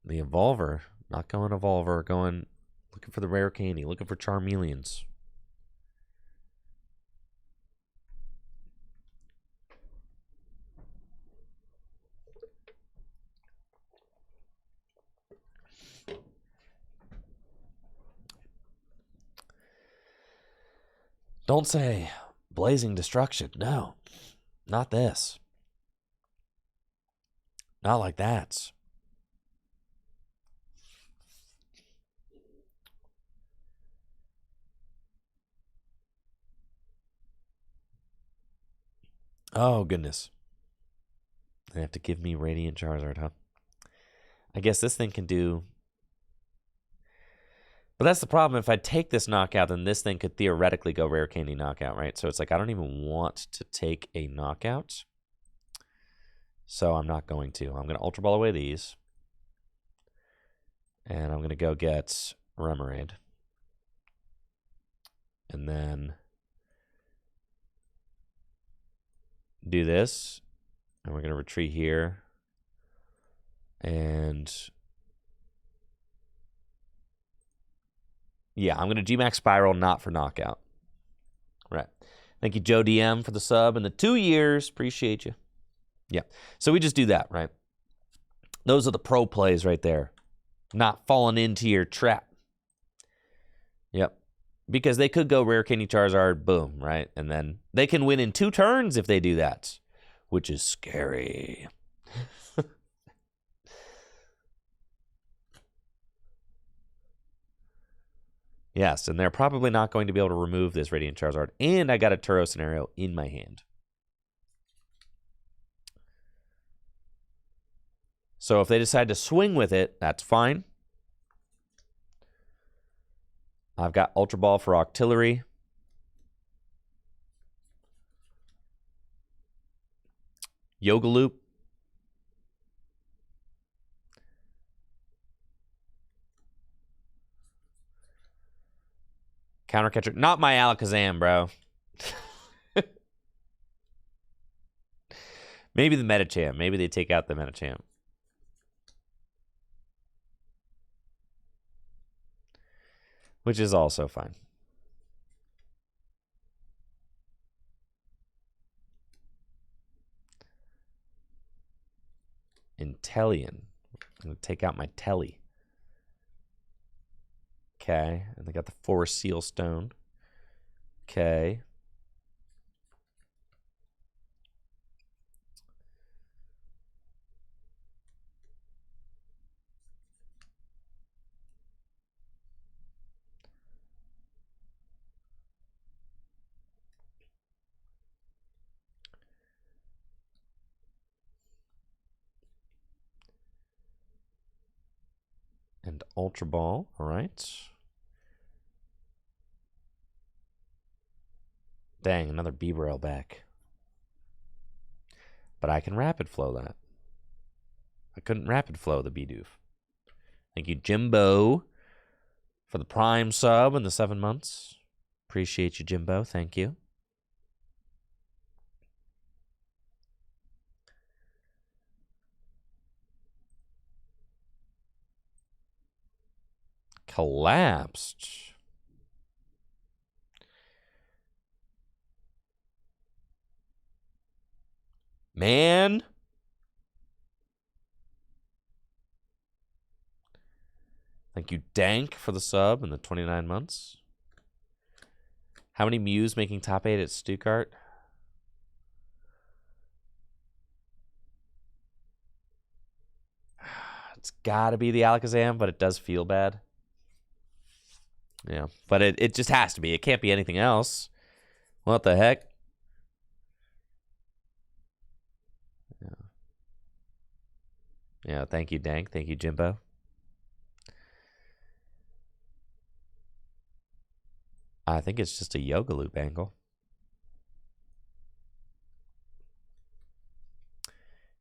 the Evolver? Not going Evolver. Going looking for the rare candy. Looking for Charmeleons. Don't say Blazing Destruction. No, not this. Not like that. Oh, goodness. They have to give me Radiant Charizard, huh? I guess this thing can do... But that's the problem. If I take this knockout, then this thing could theoretically go Rare Candy knockout, right? So it's like I don't even want to take a knockout. So I'm not going to. I'm going to Ultra Ball away these. And I'm going to go get Remoraid. And then do this. And we're going to retreat here. And... yeah, I'm going to G-Max Spiral, not for knockout. Right. Thank you, Joe DM, for the sub and the 2 years. Appreciate you. Yeah. So we just do that, right? Those are the pro plays right there. Not falling into your trap. Yep. Because they could go Rare Candy Charizard, boom, right? And then they can win in 2 turns if they do that, which is scary. Yes, and they're probably not going to be able to remove this Radiant Charizard. And I got a Turo Scenario in my hand. So if they decide to swing with it, that's fine. I've got Ultra Ball for Octillery. Yoga Loop. Counter catcher. Not my Alakazam, bro. Maybe the Metacham. Maybe they take out the Metacham. Which is also fine. Inteleon. I'm going to take out my Telly. Okay. And they got the Forest Seal Stone. Okay. And Ultra Ball. All right. Dang, another Beaverell back. But I can Rapid Flow that. I couldn't Rapid Flow the Bidoof. Thank you, Jimbo, for the Prime sub and the 7 months. Appreciate you, Jimbo. Thank you. Collapsed. Man. Thank you, Dank, for the sub and the 29 months. How many Mews making top 8 at Stuttgart? It's got to be the Alakazam, but it does feel bad. Yeah, but it just has to be. It can't be anything else. What the heck? Yeah, thank you, Dank. Thank you, Jimbo. I think it's just a Yoga Loop angle.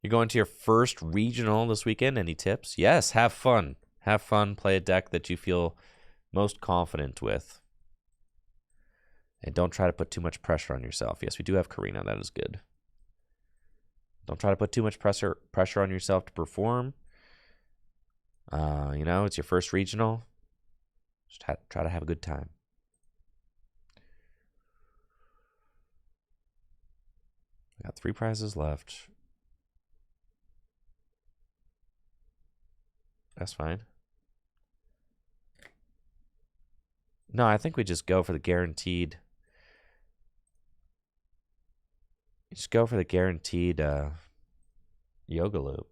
You're going to your first regional this weekend. Any tips? Yes, have fun. Have fun. Play a deck that you feel most confident with. And don't try to put too much pressure on yourself. Yes, we do have Karina. That is good. Don't try to put too much pressure on yourself to perform. You know, it's your first regional. Just try to have a good time. We got 3 prizes left. That's fine. No, I think we just go for the guaranteed. Just go for the guaranteed Yoga Loop.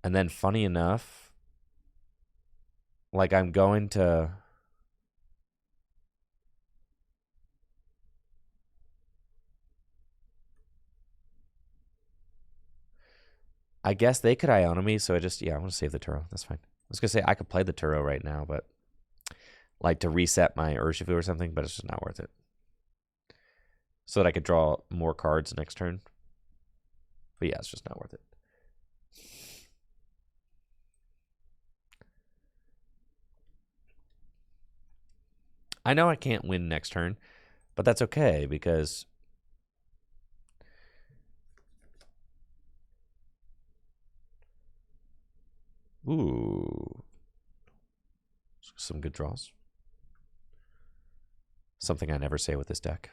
And then funny enough, like I'm going to... I guess they could Iono me, so I want to save the Turo. That's fine. I was going to say I could play the Turo right now, but like to reset my Urshifu or something, but it's just not worth it. So that I could draw more cards next turn. But yeah, it's just not worth it. I know I can't win next turn, but that's okay because... Ooh. Some good draws. Something I never say with this deck.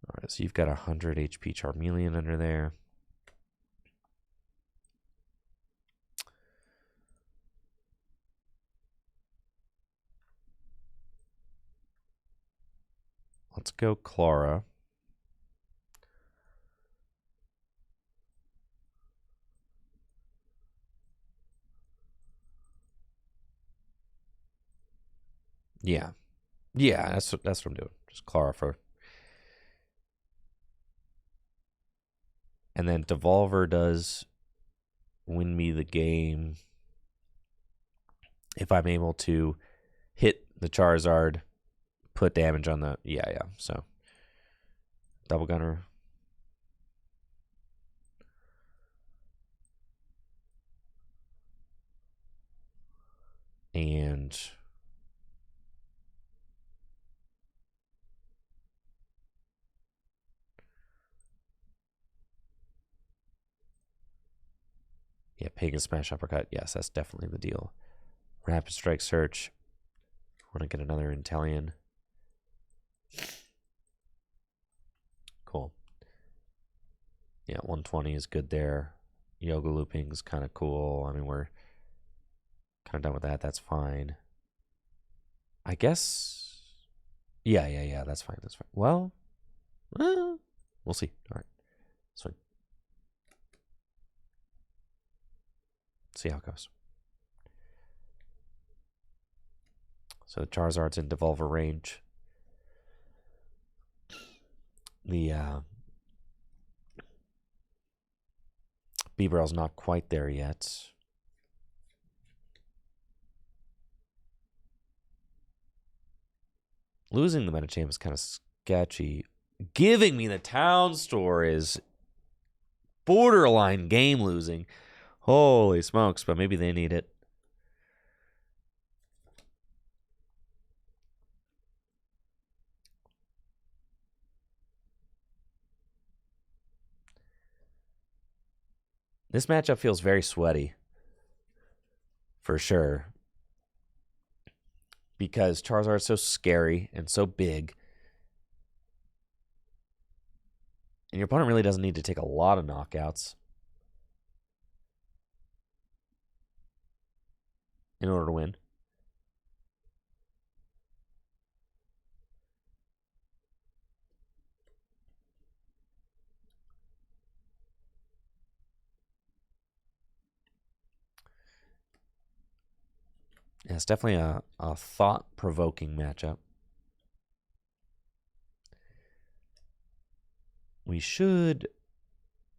All right, so you've got 100 HP Charmeleon under there. Let's go Clara. Yeah. Yeah, that's what I'm doing. Just Clara for... And then Devolver does win me the game if I'm able to hit the Charizard, put damage on the... Yeah. So, double gunner. And... yeah, Pagan Smash Uppercut. Yes, that's definitely the deal. Rapid Strike Search. Want to get another Inteleon. Cool. Yeah, 120 is good there. Yoga Looping is kind of cool. I mean, we're kind of done with that. That's fine. I guess... Yeah, that's fine. That's fine. Well, we'll see. All right. That's fine. See how it goes. So the Charizard's in Devolver range. The Beaverell's not quite there yet. Losing the Metachamp is kind of sketchy. Giving me the Town Store is borderline game losing. Holy smokes, but maybe they need it. This matchup feels very sweaty. For sure. Because Charizard's so scary and so big. And your opponent really doesn't need to take a lot of knockouts in order to win. Yeah, it's definitely a thought-provoking matchup. We should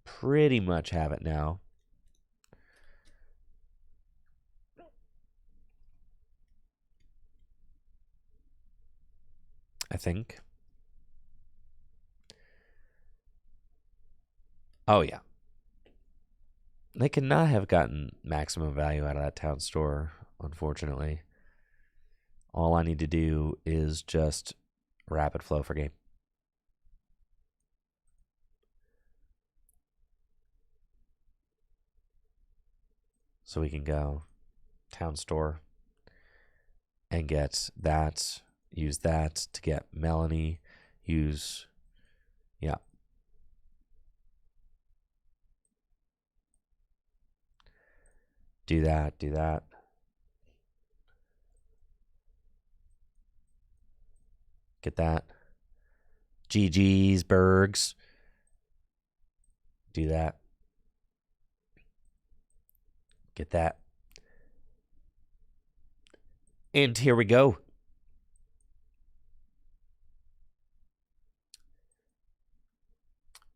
pretty much have it now. I think. Oh, yeah. They could not have gotten maximum value out of that Town Store, unfortunately. All I need to do is just rapid flow for game. So we can go Town Store and get that, use that to get Melanie, use, yeah. Do that, do that. Get that. GG's, Bergs. Do that. Get that. And here we go.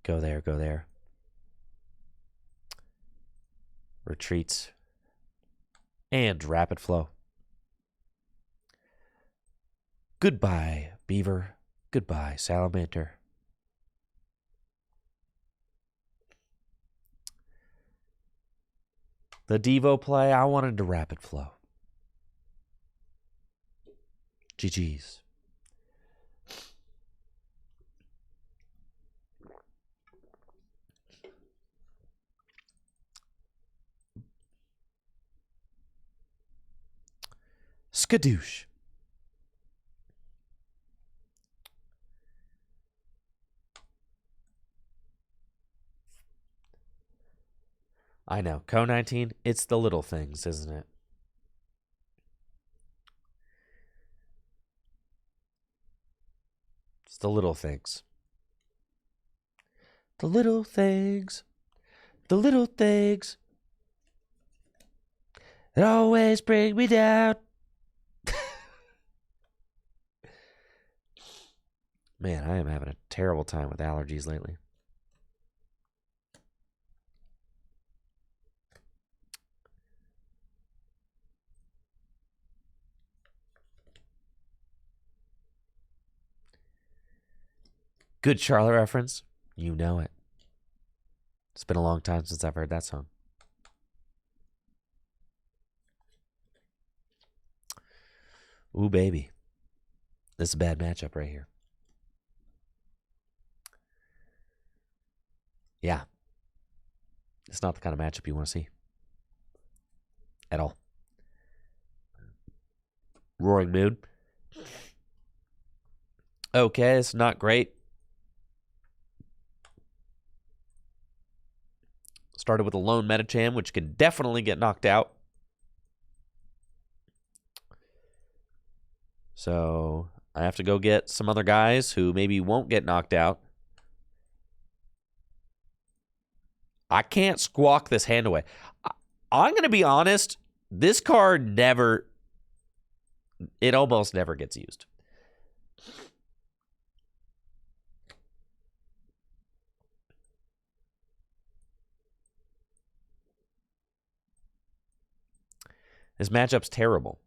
Go there, go there. Retreats. And rapid flow. Goodbye, Beaver. Goodbye, Salamander. The Devo play, I wanted to rapid flow. GG's. Skadoosh. I know. Co-19, it's the little things, isn't it? It's the little things. The little things. The little things that always bring me down. Man, I am having a terrible time with allergies lately. Good Charlotte reference. You know it. It's been a long time since I've heard that song. Ooh, baby. This is a bad matchup right here. Yeah. It's not the kind of matchup you want to see. At all. Roaring Moon. Okay, it's not great. Started with a lone Metacham, which can definitely get knocked out. So I have to go get some other guys who maybe won't get knocked out. I can't squawk this hand away. I'm going to be honest. This card never... It almost never gets used. This matchup's terrible.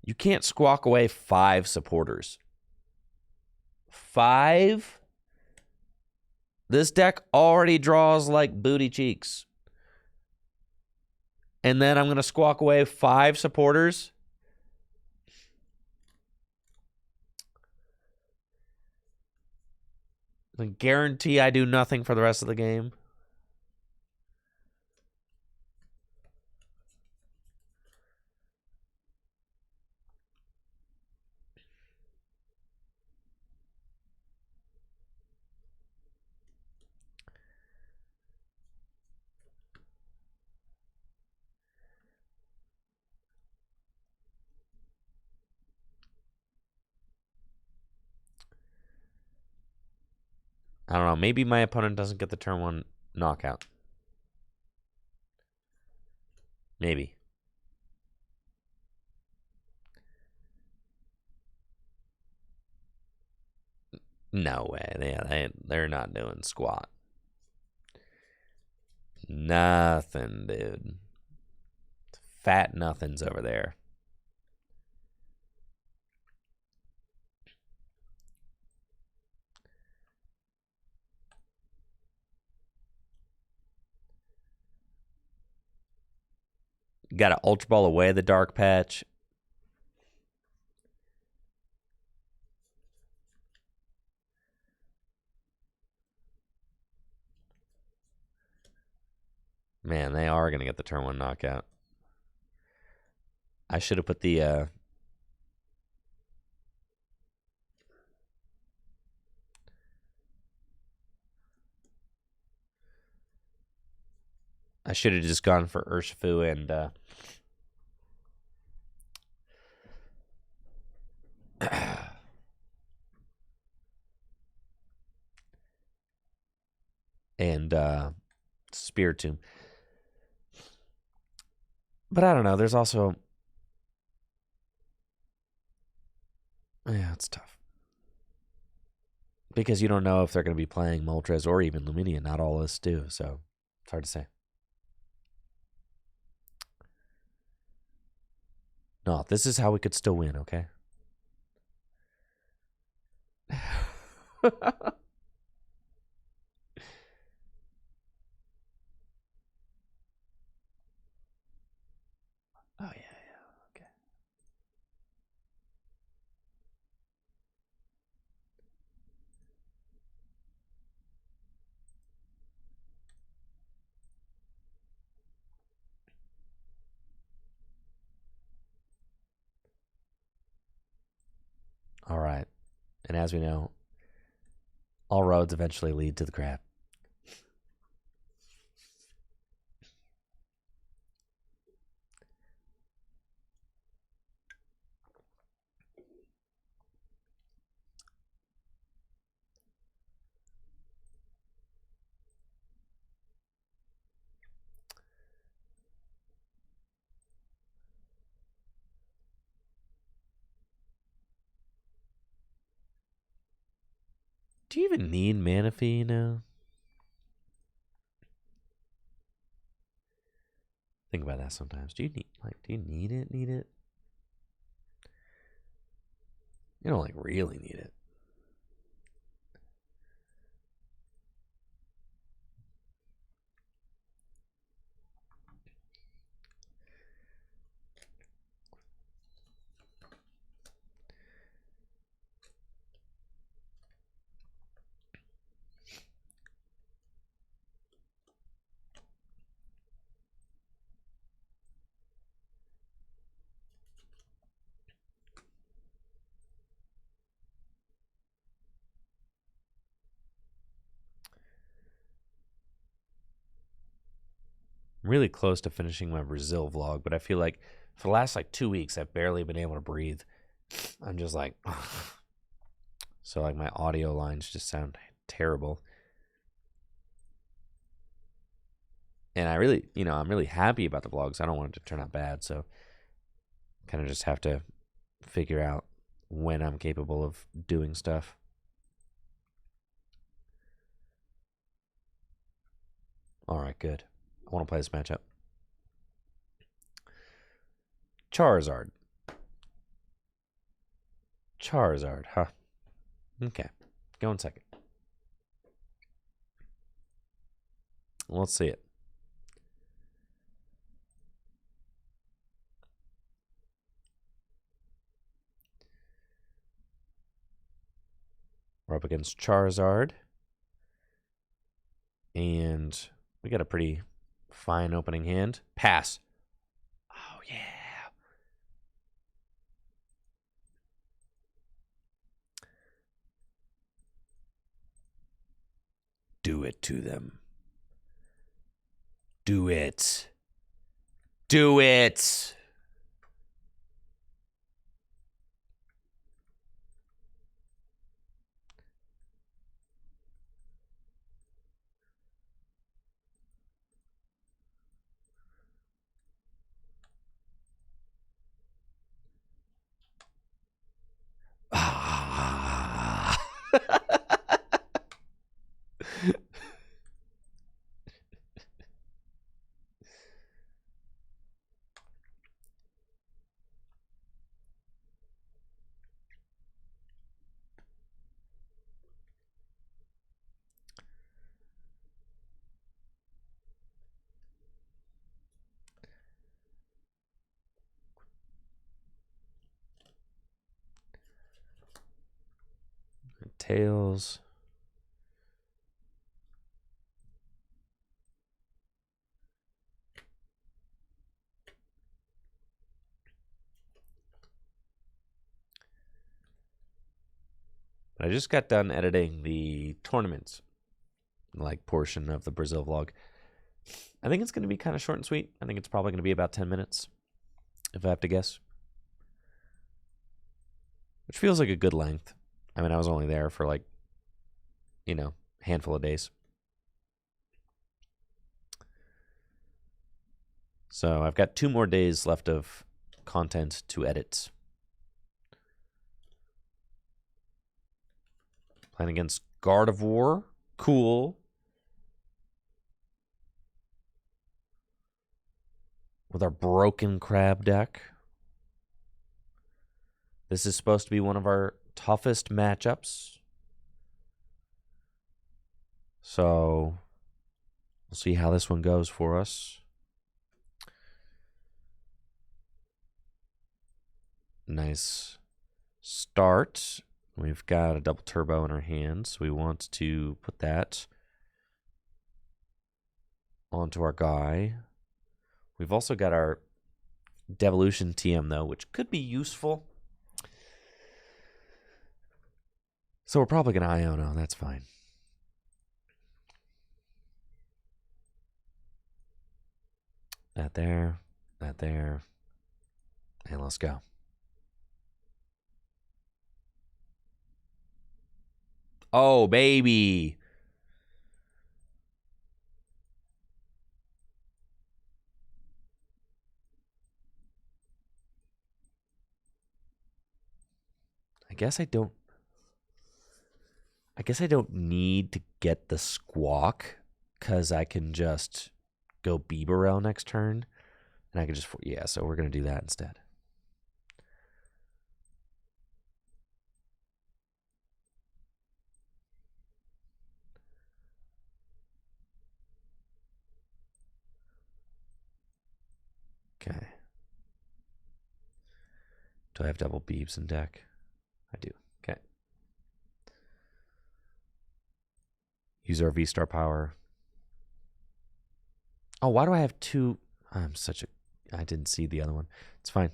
You can't squawk away 5 supporters. 5? This deck already draws like booty cheeks. And then I'm going to squawk away 5 supporters. I guarantee I do nothing for the rest of the game. I don't know. Maybe my opponent doesn't get the turn 1 knockout. Maybe. No way. They're not doing squat. Nothing, dude. Fat nothings over there. Got to Ultra Ball away the Dark Patch. Man, they are going to get the turn 1 knockout. I should have put the... I should have just gone for Urshifu and Spiritomb. But I don't know. There's also... Yeah, it's tough. Because you don't know if they're going to be playing Moltres or even Luminia. Not all of us do, so it's hard to say. No, this is how we could still win, okay? Oh, yeah, okay. All right. And as we know, all roads eventually lead to the crab. Do you even need Manaphy now? Think about that sometimes. Do you need it? Need it? You don't like really need it. I'm really close to finishing my Brazil vlog, but I feel like for the last like 2 weeks, I've barely been able to breathe. I'm just like, so like my audio lines just sound terrible. And I really, I'm really happy about the vlogs. I don't want it to turn out bad, so kind of just have to figure out when I'm capable of doing stuff. All right, good. I want to play this matchup. Charizard, huh? Okay, going second. Let's see it. We're up against Charizard. And we got a pretty fine opening hand. Pass. Oh, yeah. Do it to them. Do it. Do it. Ah. Tails. I just got done editing the tournaments, like portion of the Brazil vlog. I think it's going to be kind of short and sweet. I think it's probably going to be about 10 minutes, if I have to guess. Which feels like a good length. I mean, I was only there for like, handful of days. So I've got 2 more days left of content to edit. Playing against Gardevoir. Cool. With our Broken Crab deck. This is supposed to be one of our toughest matchups. So we'll see how this one goes for us. Nice start. We've got a double turbo in our hands. So we want to put that onto our guy. We've also got our Devolution TM, though, which could be useful. So we're probably going to Iono. That's fine. That there. And let's go. Oh, baby. I guess I don't need to get the Squawk because I can just go Bibarel next turn. And I can just, so we're going to do that instead. Do I have double Beebs in deck? I do. Okay. Use our V-Star power. Oh, why do I have two? I'm such a... I didn't see the other one. It's fine.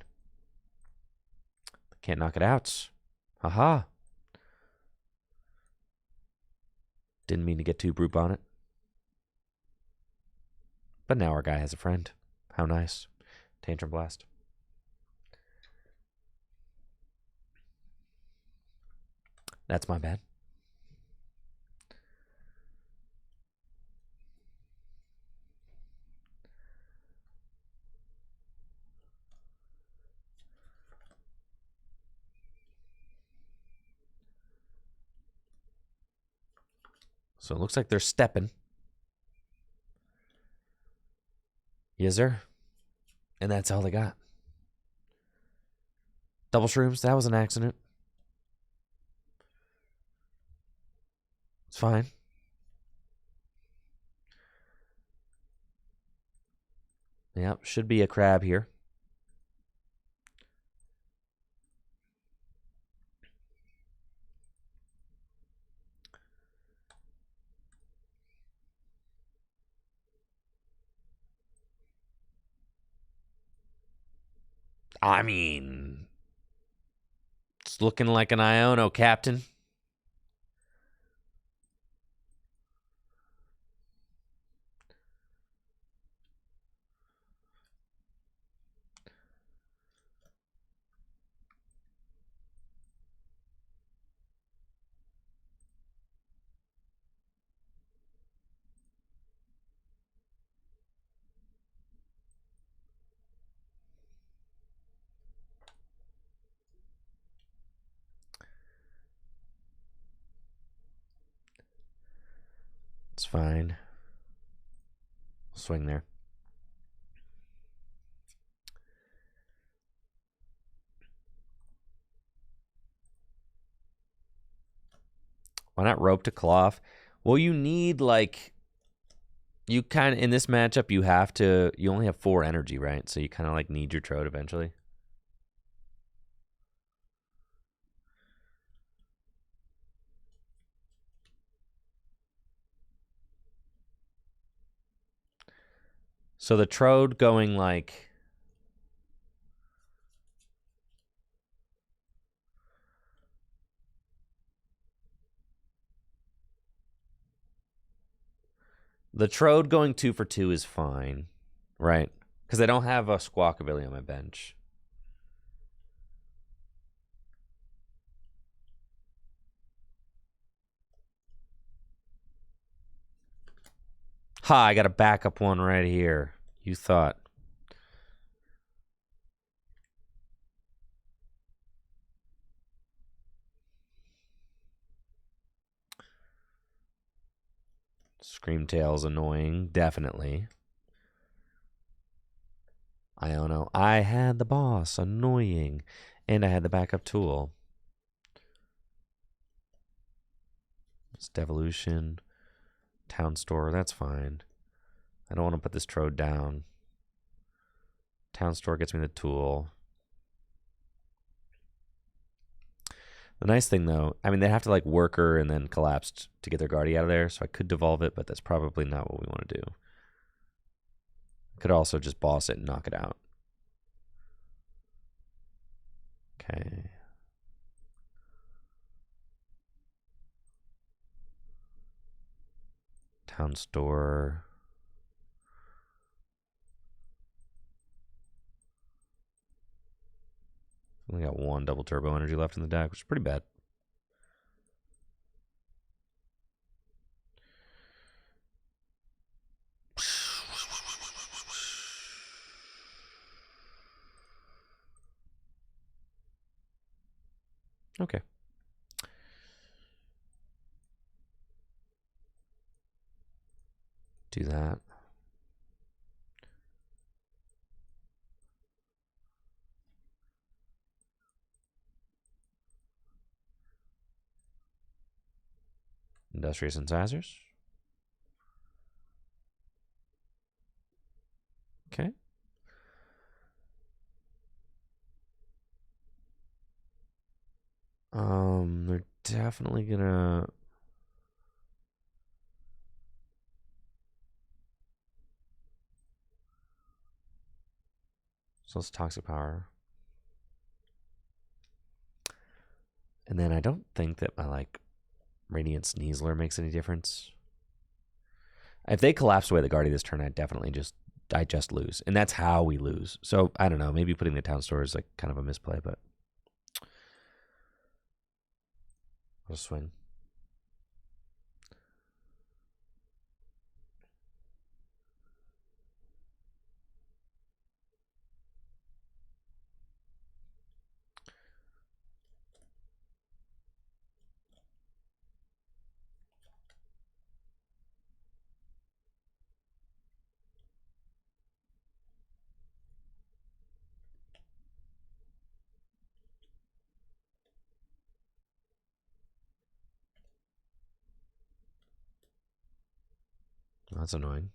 Can't knock it out. Haha. Didn't mean to get too brute on it. But now our guy has a friend. How nice. Tantrum Blast. That's my bad. So it looks like they're stepping. Yes, sir. And that's all they got. Double shrooms. That was an accident. It's fine. Yep, should be a crab here. I mean, it's looking like an Iono, Captain. It's fine. Swing there. Why not rope to cloth? Well, you need like... You kind of... In this matchup, you have to... You only have 4 energy, right? So you kind of like need your Trode eventually. So the Trode going like... The Trode going 2 for 2 is fine, right? Because I don't have a Squawkabilly on my bench. Ha, I got a backup one right here. You thought. Screamtail's annoying, definitely. Iono. I had the boss, annoying. And I had the backup tool. It's Devolution. Town Store, that's fine. I don't want to put this Trode down. Town Store gets me the tool. The nice thing, though, I mean, they have to, like, Worker and then Collapsed to get their Guardy out of there, so I could devolve it, but that's probably not what we want to do. Could also just boss it and knock it out. Okay. Town Store. Only got 1 double turbo energy left in the deck, which is pretty bad. Okay. Do that. Industrious Incisors. Okay. They're definitely gonna. So it's Toxic Power. And then I don't think that my, like, Radiant Sneasler makes any difference. If they collapse away the Guardian this turn, I just lose. And that's how we lose. So, I don't know. Maybe putting the Town Store is, like, kind of a misplay, but I'll swing. That's annoying.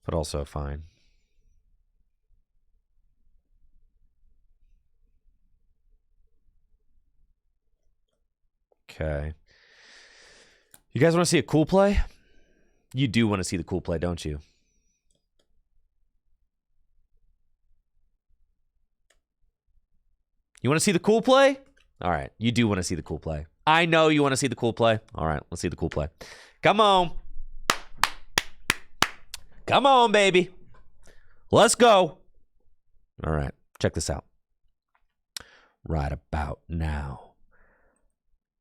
But also fine. Okay. You guys want to see a cool play? You do want to see the cool play, don't you? You want to see the cool play? All right. You do want to see the cool play. I know you want to see the cool play. All right. Let's see the cool play. Come on. Come on, baby. Let's go. All right. Check this out. Right about now.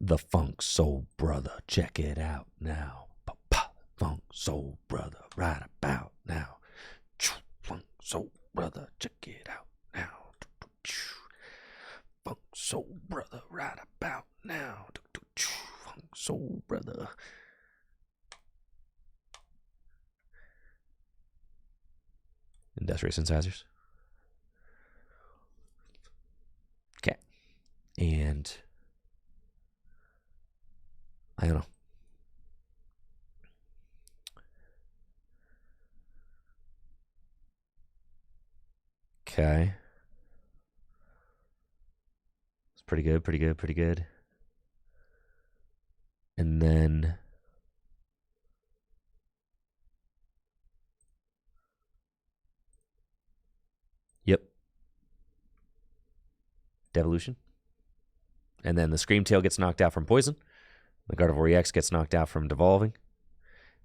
The Funk Soul Brother. Check it out now. Funk Soul Brother. Right about now. Funk Soul Brother. Check it out now. Funk Soul Brother. Right about now. Funk Soul Brother. Industrious Incisors. Okay. And I don't know. Okay. It's pretty good, pretty good, pretty good. And then yep. Devolution. And then the Screamtail gets knocked out from Poison. The Gardevoir EX gets knocked out from Devolving.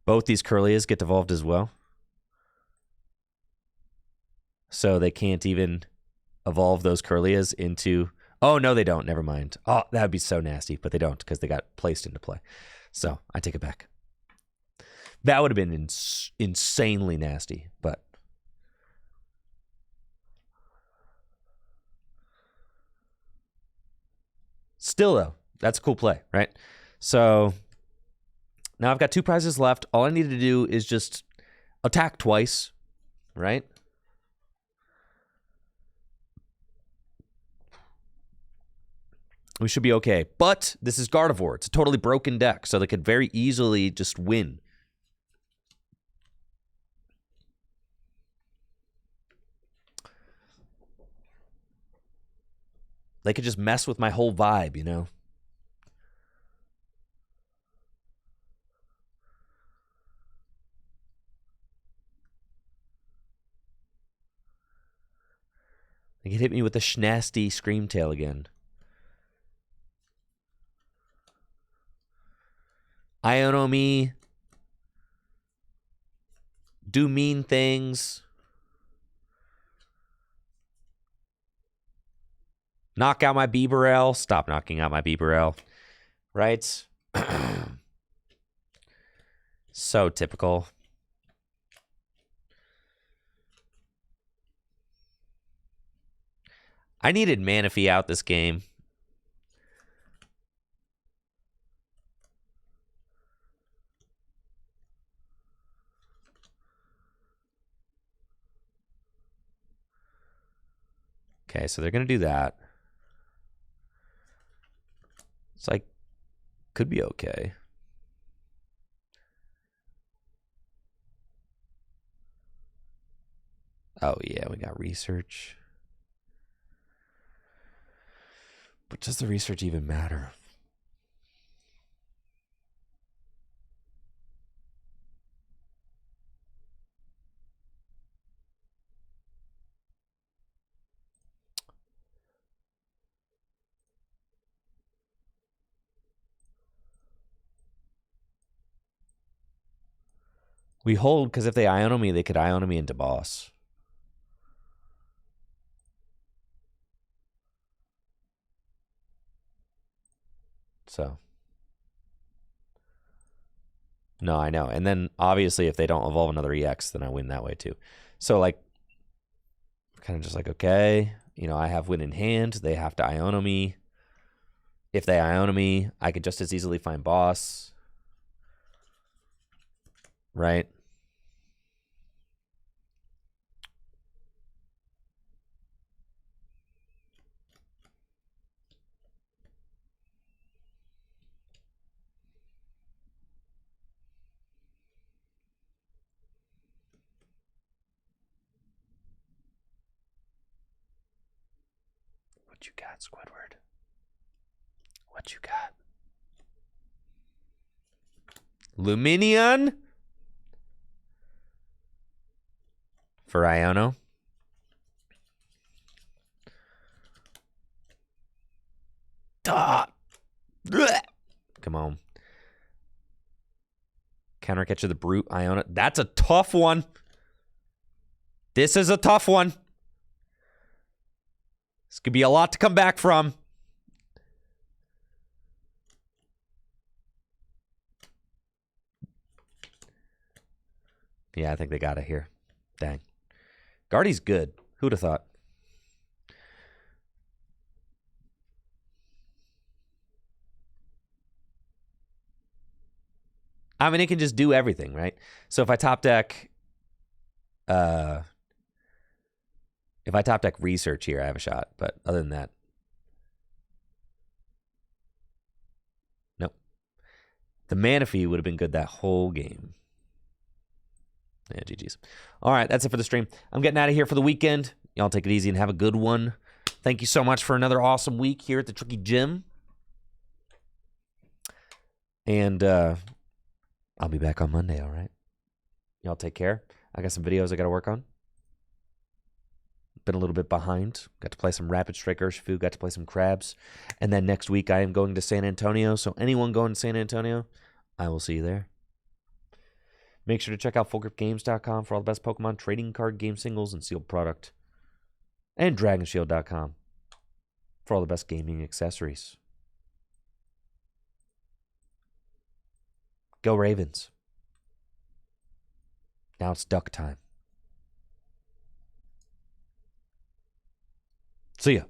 Both these Curlias get devolved as well. So they can't even evolve those Curlias into... Oh, no, they don't. Never mind. Oh, that would be so nasty. But they don't because they got placed into play. So I take it back. That would have been insanely nasty. But... Still, though, that's a cool play, right? So now I've got 2 prizes left. All I needed to do is just attack twice, right? We should be okay. But this is Gardevoir. It's a totally broken deck, so they could very easily just win. They could just mess with my whole vibe, you know? They could hit me with the schnasty Screamtail again. Iono me. Do mean things. Knock out my Bieberell. Stop knocking out my Bieberell. Right? So typical. I needed Manaphy out this game. Okay, so they're going to do that. It's like, could be okay. Oh, yeah, we got research. But does the research even matter? We hold because if they Iono me, they could Iono me into boss. So. No, I know. And then obviously if they don't evolve another EX, then I win that way too. So like kind of just like, okay, you know, I have win in hand. They have to Iono me. If they Iono me, I could just as easily find boss. Right? What you got, Squidward? What you got? Luminion? For Iono? Duh. Come on. Counter Catcher the Brute, Iono. That's a tough one. This is a tough one. This could be a lot to come back from. Yeah, I think they got it here. Dang. Guardy's good. Who'd have thought? I mean, it can just do everything, right? So if I top deck, if I top deck research here, I have a shot. But other than that, nope. The Manaphy would have been good that whole game. Yeah, GG's. All right, that's it for the stream. I'm getting out of here for the weekend. Y'all take it easy and have a good one. Thank you so much for another awesome week here at the Tricky Gym. And I'll be back on Monday, all right? Y'all take care. I got some videos I got to work on. Been a little bit behind. Got to play some Rapid Strike Urshifu. Got to play some Crabs. And then next week I am going to San Antonio. So anyone going to San Antonio, I will see you there. Make sure to check out FullGripGames.com for all the best Pokemon trading card game singles and sealed product. And DragonShield.com for all the best gaming accessories. Go Ravens. Now it's duck time. See ya.